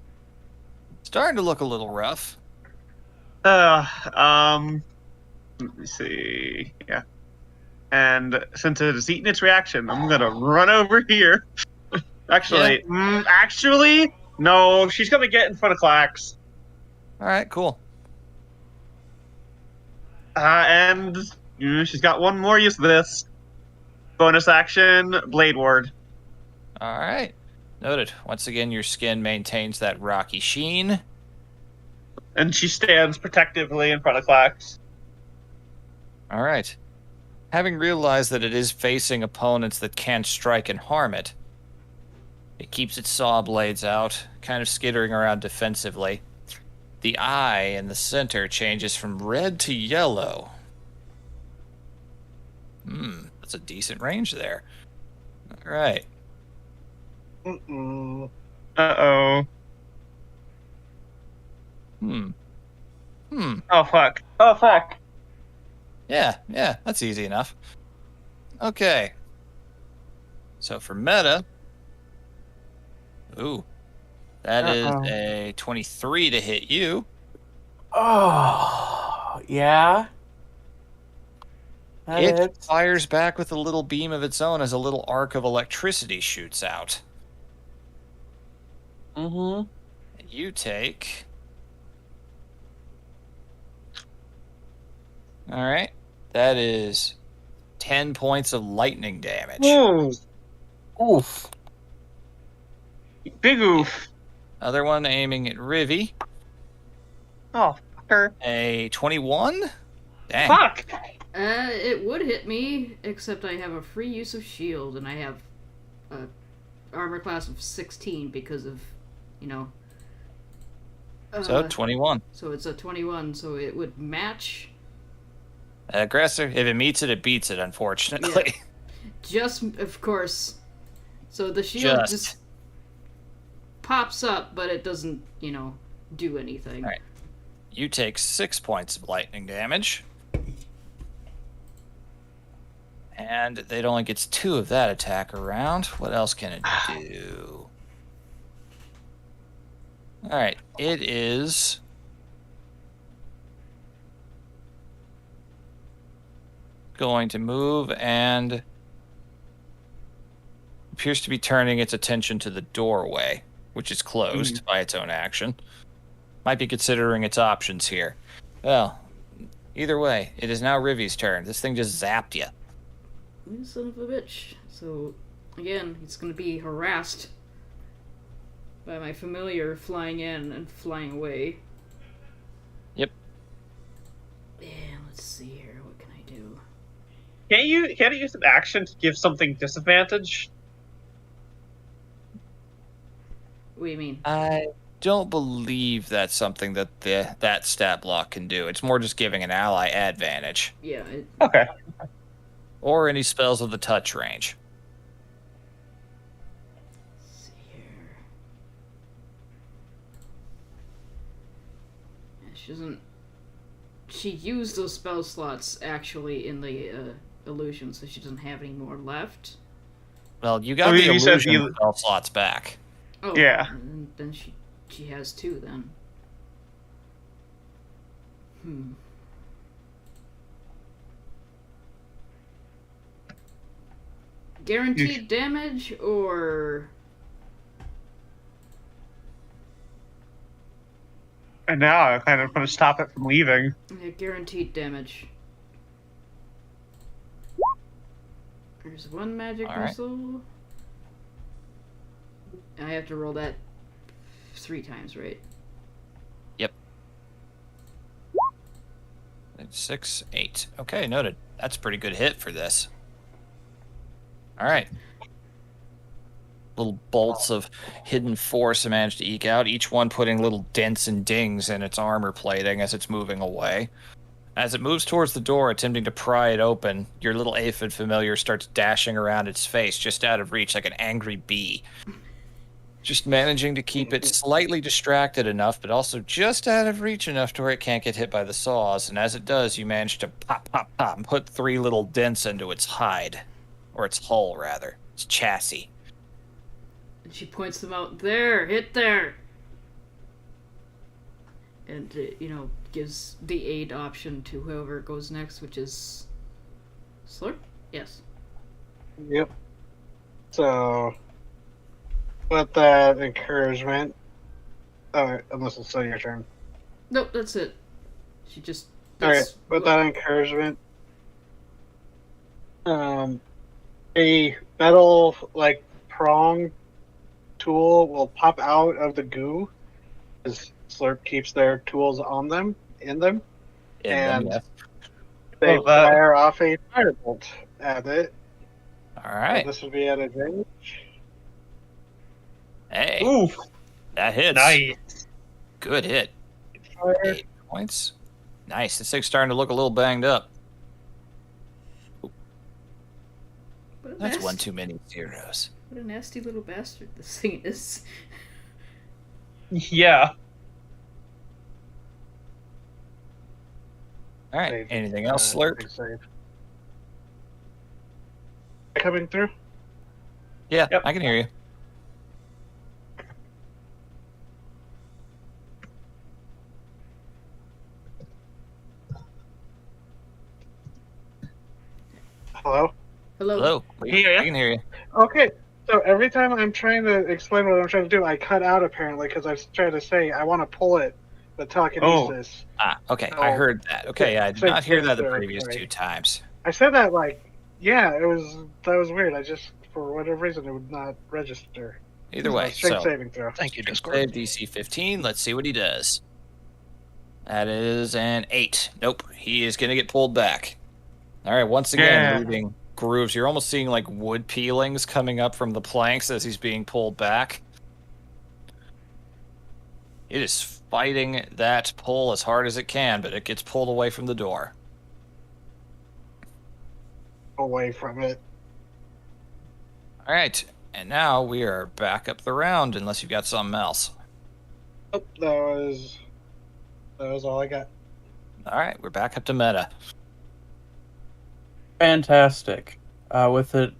Starting to look a little rough. Let me see. Yeah. And since it has eaten its reaction, I'm gonna run over here. Actually, no, she's gonna get in front of Clax. All right, cool. And she's got one more use of this. Bonus action, Blade Ward. All right. Noted. Once again, your skin maintains that rocky sheen. And she stands protectively in front of Clax. All right. Having realized that it is facing opponents that can strike and harm it, it keeps its saw blades out, kind of skittering around defensively. The eye in the center changes from red to yellow. That's a decent range there. All right. Mm-mm. Uh-oh. Oh, fuck. Oh, fuck. Yeah, that's easy enough. Okay. So for meta, that is a 23 to hit you. Oh, yeah. That It hits. fires back with a little beam of its own as a little arc of electricity shoots out. Mm-hmm. You take... All right. That is 10 points of lightning damage. Ooh. Oof. Big oof. Other one aiming at Rivy. Oh, fucker. A 21? Dang. Fuck! It would hit me, except I have a free use of shield, and I have a armor class of 16 because of, So 21. So it's a 21, so it would match. Aggressor, if it meets it, it beats it, unfortunately. Just, of course. So the shield just pops up, but it doesn't, do anything. All right. You take 6 points of lightning damage. And it only gets 2 of that attack around. What else can it do? Alright, it is... going to move and... appears to be turning its attention to the doorway, which is closed by its own action. Might be considering its options here. Well, either way, it is now Rivy's turn. This thing just zapped you. You son of a bitch. So, again, it's gonna be harassed by my familiar flying in and flying away. Yep. Yeah, let's see here. What can I do? Can't it use an action to give something disadvantage? What do you mean? I don't believe that's something that that stat block can do. It's more just giving an ally advantage. Yeah, Okay. Or any spells of the touch range. let's see here. Yeah, she doesn't... She used those spell slots, actually, in the illusion, so she doesn't have any more left. Well, you got Oh, the you said illusion spell slots back. Oh, Yeah. Then she has 2, then. Hmm. Guaranteed damage or And now I kind of want to stop it from leaving. yeah, guaranteed damage. There's one magic All right. missile. I have to roll that 3 times, right? 6, 8. Okay, noted. That's a pretty good hit for this. All right. Little bolts of hidden force I managed to eke out, each one putting little dents and dings in its armor plating as it's moving away. As it moves towards the door, attempting to pry it open, your little aphid familiar starts dashing around its face, just out of reach, like an angry bee. Just managing to keep it slightly distracted enough, but also just out of reach enough to where it can't get hit by the saws. And as it does, you manage to pop, pop, pop, and put 3 little dents into its hide. Or its hull, rather. Its chassis. And she points them out. There, hit there. And gives the aid option to whoever goes next, which is Slurp. Yes. Yep. So, with that encouragement, unless it's still your turn. Nope, that's it. She just. Alright, with that encouragement, a metal, prong tool will pop out of the goo, as Slurp keeps their tools on them, in them, and they fire off a firebolt at it. All right. So this would be at advantage. Hey. Oof. That hits. Nice. Good hit. Fire. 8 points. Nice. This thing's starting to look a little banged up. That's one too many zeros. What a nasty little bastard this thing is. Yeah. All right. Save. Anything else, Slurp? Save. Coming through? Yeah, Yep. I can hear you. Hello? Hello. Hello. Yeah. I can hear you. Okay, so every time I'm trying to explain what I'm trying to do, I cut out apparently because I was trying to say I want to pull it with telekinesis. Ah, okay. So- I heard that. Okay, I did Same not hear that the thing, previous sorry. 2 times. I said that that was weird. I just, for whatever reason, it would not register. Either way, Strength so saving throw. Thank you, Discord. save DC 15. Let's see what he does. That is an 8. Nope. He is going to get pulled back. All right, once again, Yeah. leaving grooves. You're almost seeing like wood peelings coming up from the planks as he's being pulled back. It is fighting that pull as hard as it can, but it gets pulled away from the door. Away from it. All right, and now we are back up the round, unless you've got something else. Oh, that was all I got. All right, we're back up to meta. Fantastic. With it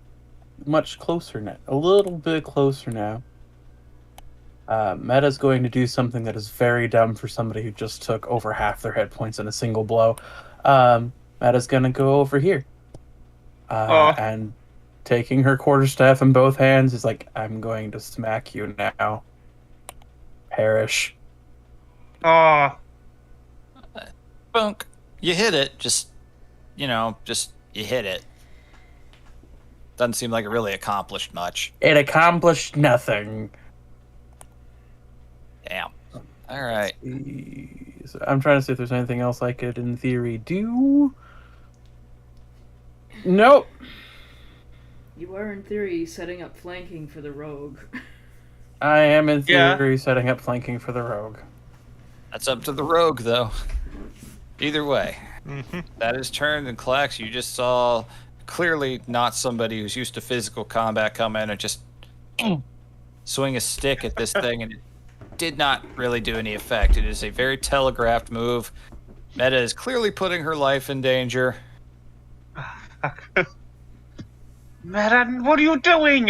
much closer now. A little bit closer now. Meta's going to do something that is very dumb for somebody who just took over half their hit points in a single blow. Meta's going to go over here. And taking her quarterstaff in both hands is like, I'm going to smack you now. Perish. Oh. Bunk. You hit it. Just you hit it. Doesn't seem like it really accomplished much. It accomplished nothing. Damn. All right. So I'm trying to see if there's anything else I could, in theory, do. Nope. You are, in theory, setting up flanking for the rogue. I am, in Yeah. theory, setting up flanking for the rogue. That's up to the rogue, though. Either way. Mm-hmm. That is turned, and Klax, you just saw clearly not somebody who's used to physical combat come in and just swing a stick at this thing, and it did not really do any effect. It is a very telegraphed move. Meta is clearly putting her life in danger. Madden, what are you doing?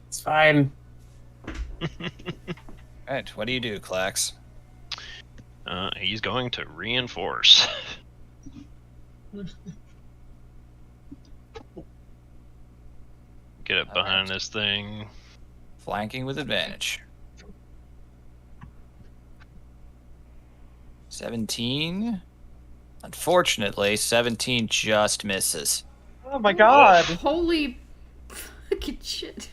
It's fine. Right, what do you do, Klax? He's going to reinforce. Get up behind this thing. Flanking with advantage. 17. Unfortunately, 17 just misses. Oh my god. Holy fucking shit.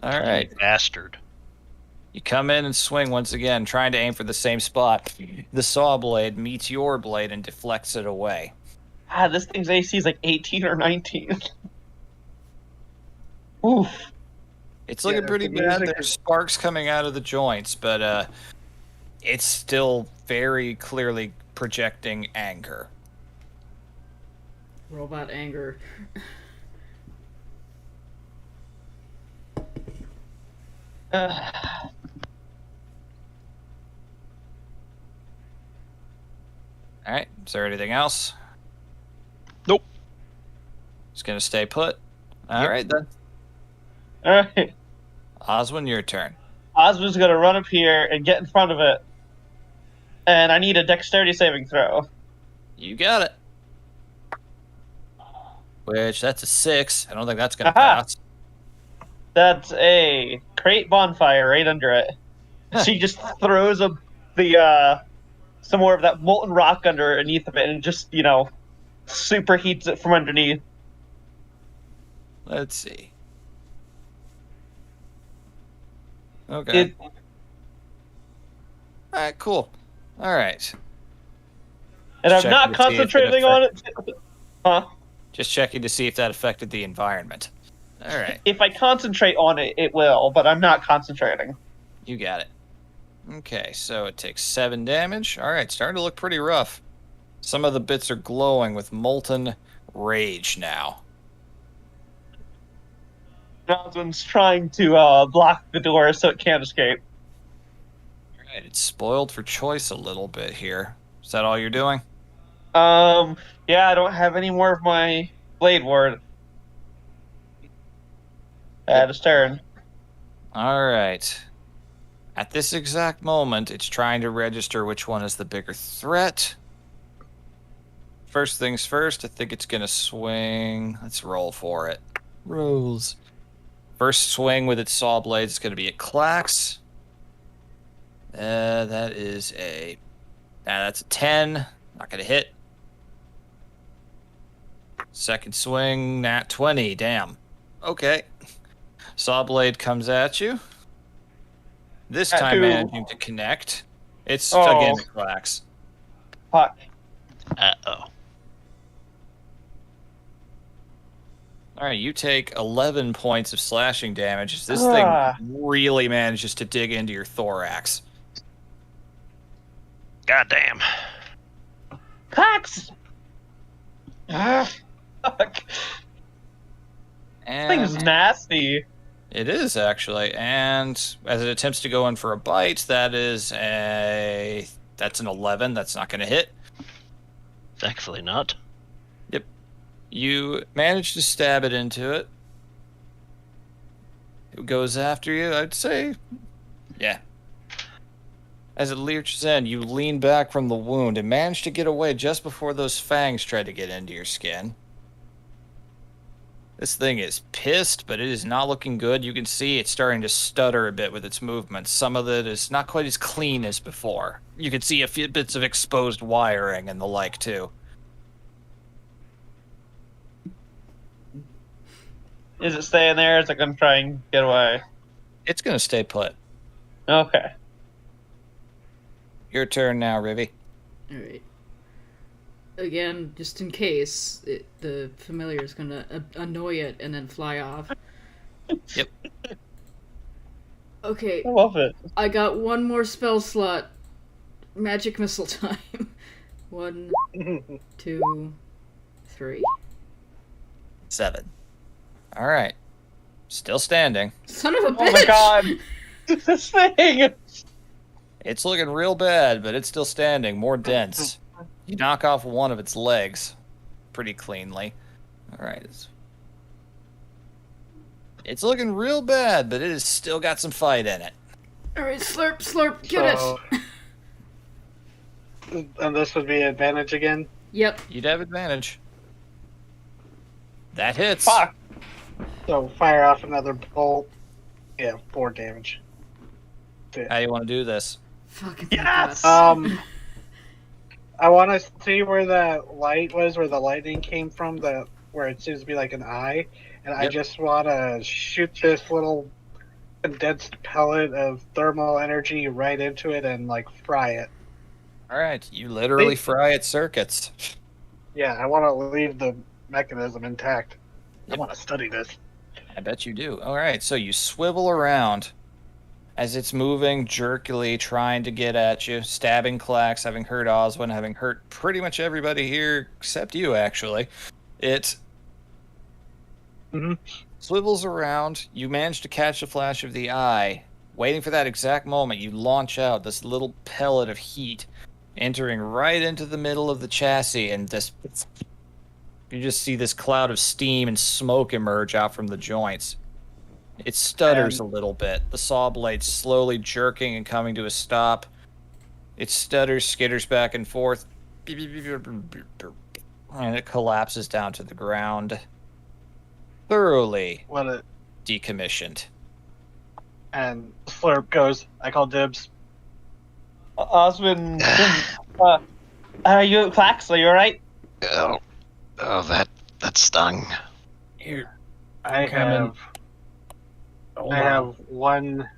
All right. Bastard. You come in and swing once again, trying to aim for the same spot. The saw blade meets your blade and deflects it away. Ah, this thing's AC is like 18 or 19. Oof. It's looking Yeah, pretty the bad. music There's is- sparks coming out of the joints, but it's still very clearly projecting anger. Robot anger. All right. Is there anything else? Nope. Just gonna stay put. All right then. Alright. Oswin, your turn. Osmond's gonna run up here and get in front of it. And I need a dexterity saving throw. You got it. Which, that's a 6. I don't think that's gonna Aha! pass. That's a crate bonfire right under it. She just throws some more of that molten rock underneath of it and just, superheats it from underneath. Let's see. Okay. It, All right, cool. All right. and I'm Check not to see if it concentrating on it. Huh? Just checking to see if that affected the environment. All right. If I concentrate on it, it will, but I'm not concentrating. You got it. Okay, so it takes 7 damage. All right, starting to look pretty rough. Some of the bits are glowing with molten rage now. Osmond's trying to block the door so it can't escape. All right, it's spoiled for choice a little bit here. Is that all you're doing? Yeah, I don't have any more of my blade ward. At his turn. All right. At this exact moment, it's trying to register which one is the bigger threat. First things first, I think it's going to swing. Let's roll for it. Rolls. First swing with its saw blades is going to be at Clax. That is a... that's a 10. Not going to hit. Second swing, nat 20. Damn. Okay. Saw blade comes at you. This At time who? managing to connect. It's Oh. again Clax. Fuck. Uh-oh. All right, you take 11 points of slashing damage as this Ah. thing really manages to dig into your thorax. Goddamn. Cox! Ah, fuck. This thing's And nasty. it is actually. And as it attempts to go in for a bite, that's an 11. That's not going to hit. Thankfully not. You manage to stab it into it. It goes after you, I'd say. Yeah. As it lurches in, you lean back from the wound and manage to get away just before those fangs try to get into your skin. This thing is pissed, but it is not looking good. You can see it's starting to stutter a bit with its movements. Some of it is not quite as clean as before. You can see a few bits of exposed wiring and the like, too. Is it staying there? Is it gonna try and get away? It's going to stay put. Okay. Your turn now, Rivy. Alright. Again, just in case, the familiar is gonna annoy it and then fly off. Yep. Okay, I love it. I got one more spell slot. Magic missile time. 1, 2, 3. 7. All right. Still standing. Son of a bitch! Oh my god. This thing! It's looking real bad, but it's still standing, more dense. You knock off one of its legs pretty cleanly. All right. It's looking real bad, but it has still got some fight in it. Alright, slurp, slurp, get So- it! And this would be advantage again. Yep. You'd have advantage. That hits. Fuck. So fire off another bolt. Yeah, 4 damage. How you want to do this? Fucking Yes! I want to see where that light was, where the lightning came from, where it seems to be like an eye, and I Yep. just want to shoot this little condensed pellet of thermal energy right into it and like fry it. All right, you literally fry its circuits. Yeah, I want to leave the mechanism intact. Yep. I want to study this. I bet you do. All right, so you swivel around as it's moving jerkily, trying to get at you, stabbing Klax, having hurt Oswin, having hurt pretty much everybody here except you, actually. It Mhm. swivels around. You manage to catch a flash of the eye. Waiting for that exact moment, you launch out this little pellet of heat, entering right into the middle of the chassis, and you just see this cloud of steam and smoke emerge out from the joints. It stutters a little bit, the saw blade slowly jerking and coming to a stop. It stutters, skitters back and forth, and it collapses down to the ground, thoroughly What it decommissioned. and Slurp goes. I call dibs. Osmond, you Clax, are you alright? Oh, that stung. Here, I coming. have. hold I on. have one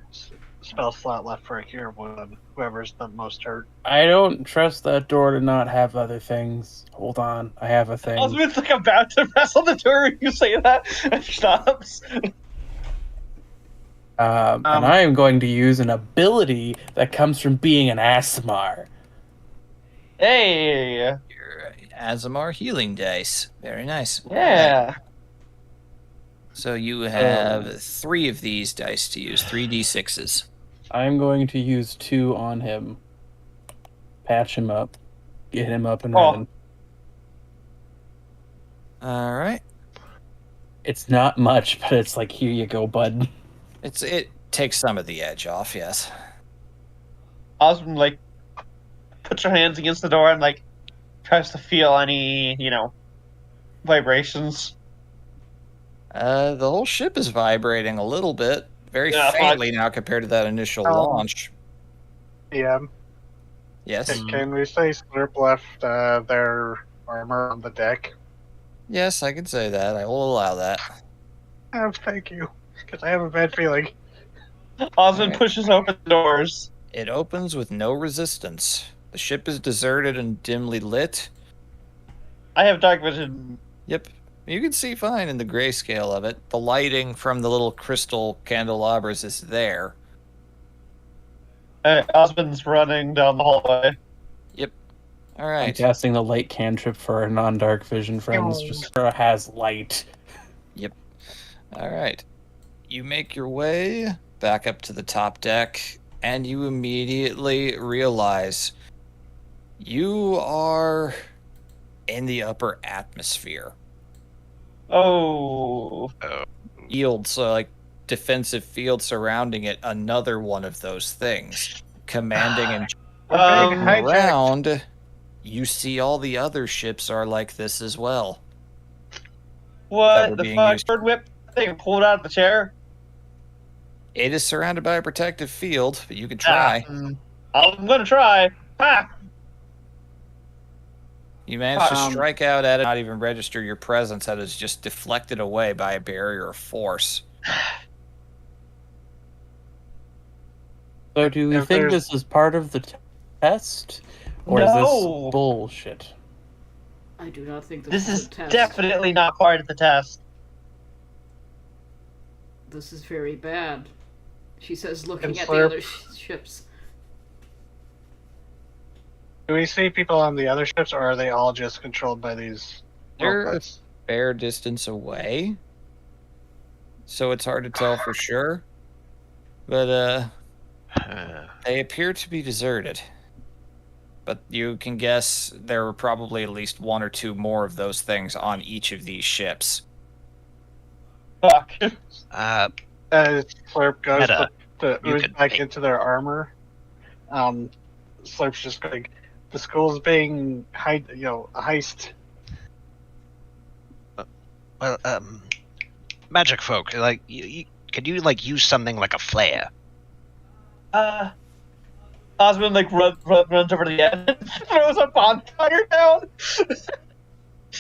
spell slot left for a cure wound. Whoever's the most hurt. I don't trust that door to not have other things. Hold on, I have a thing. Osmond's like about to press on the door when you say that and stops. And I am going to use an ability that comes from being an Asmar. Hey! Your Azamar healing dice. Very nice. Yeah. So you have 3 of these dice to use, 3d6s. I'm going to use 2 on him. Patch him up. Get him up and Oh. running. All right. It's not much, but it's like, here you go, bud. It takes some of the edge off, yes. Osmond, like, puts her hands against the door and, like, tries to feel any, vibrations. The whole ship is vibrating a little bit, very Yeah, faintly now compared to that initial launch. Yeah. Yes, Can we say Slurp left their armor on the deck? yes, I can say that. I will allow that. Oh, thank you. Because I have a bad feeling. Osmond Alright. pushes open the doors. It opens with no resistance. The ship is deserted and dimly lit. I have dark vision. Yep. You can see fine in the grayscale of it. The lighting from the little crystal candelabras is there. Osmond's running down the hallway. All I'm right. casting the light cantrip for our non-dark vision friends. Just has light. All right. You make your way back up to the top deck, and you immediately realize you are in the upper atmosphere. Oh. Field, so like defensive field surrounding it, another one of those things. Commanding and Hijack. around, you see all the other ships are like this as well. That were What the being fuck? used- Bird whip thing pulled out of the chair? It is surrounded by a protective field, but you could try. I'm gonna try. Ha! You managed to Um, strike out at it, not even register your presence, that is just deflected away by a barrier of force. So do we If think there's- this is part of the test? Or is No. this bullshit? I do not think This is a test. definitely not part of the test. This is very bad. She says, looking And at Slurp. the other ships. Do we see people on the other ships, or are they all just controlled by these They're a robots? fair distance away, so it's hard to tell for sure. But they appear to be deserted. But you can guess there were probably at least 1 or 2 more of those things on each of these ships. Fuck. Uh, Slurp goes. Meta. to You ooze could back make- into their armor. Slurp's just going, the school's being a heist. Well, magic folk, like, could you like use something like a flare? Osmond like runs over to the end and throws a bonfire down.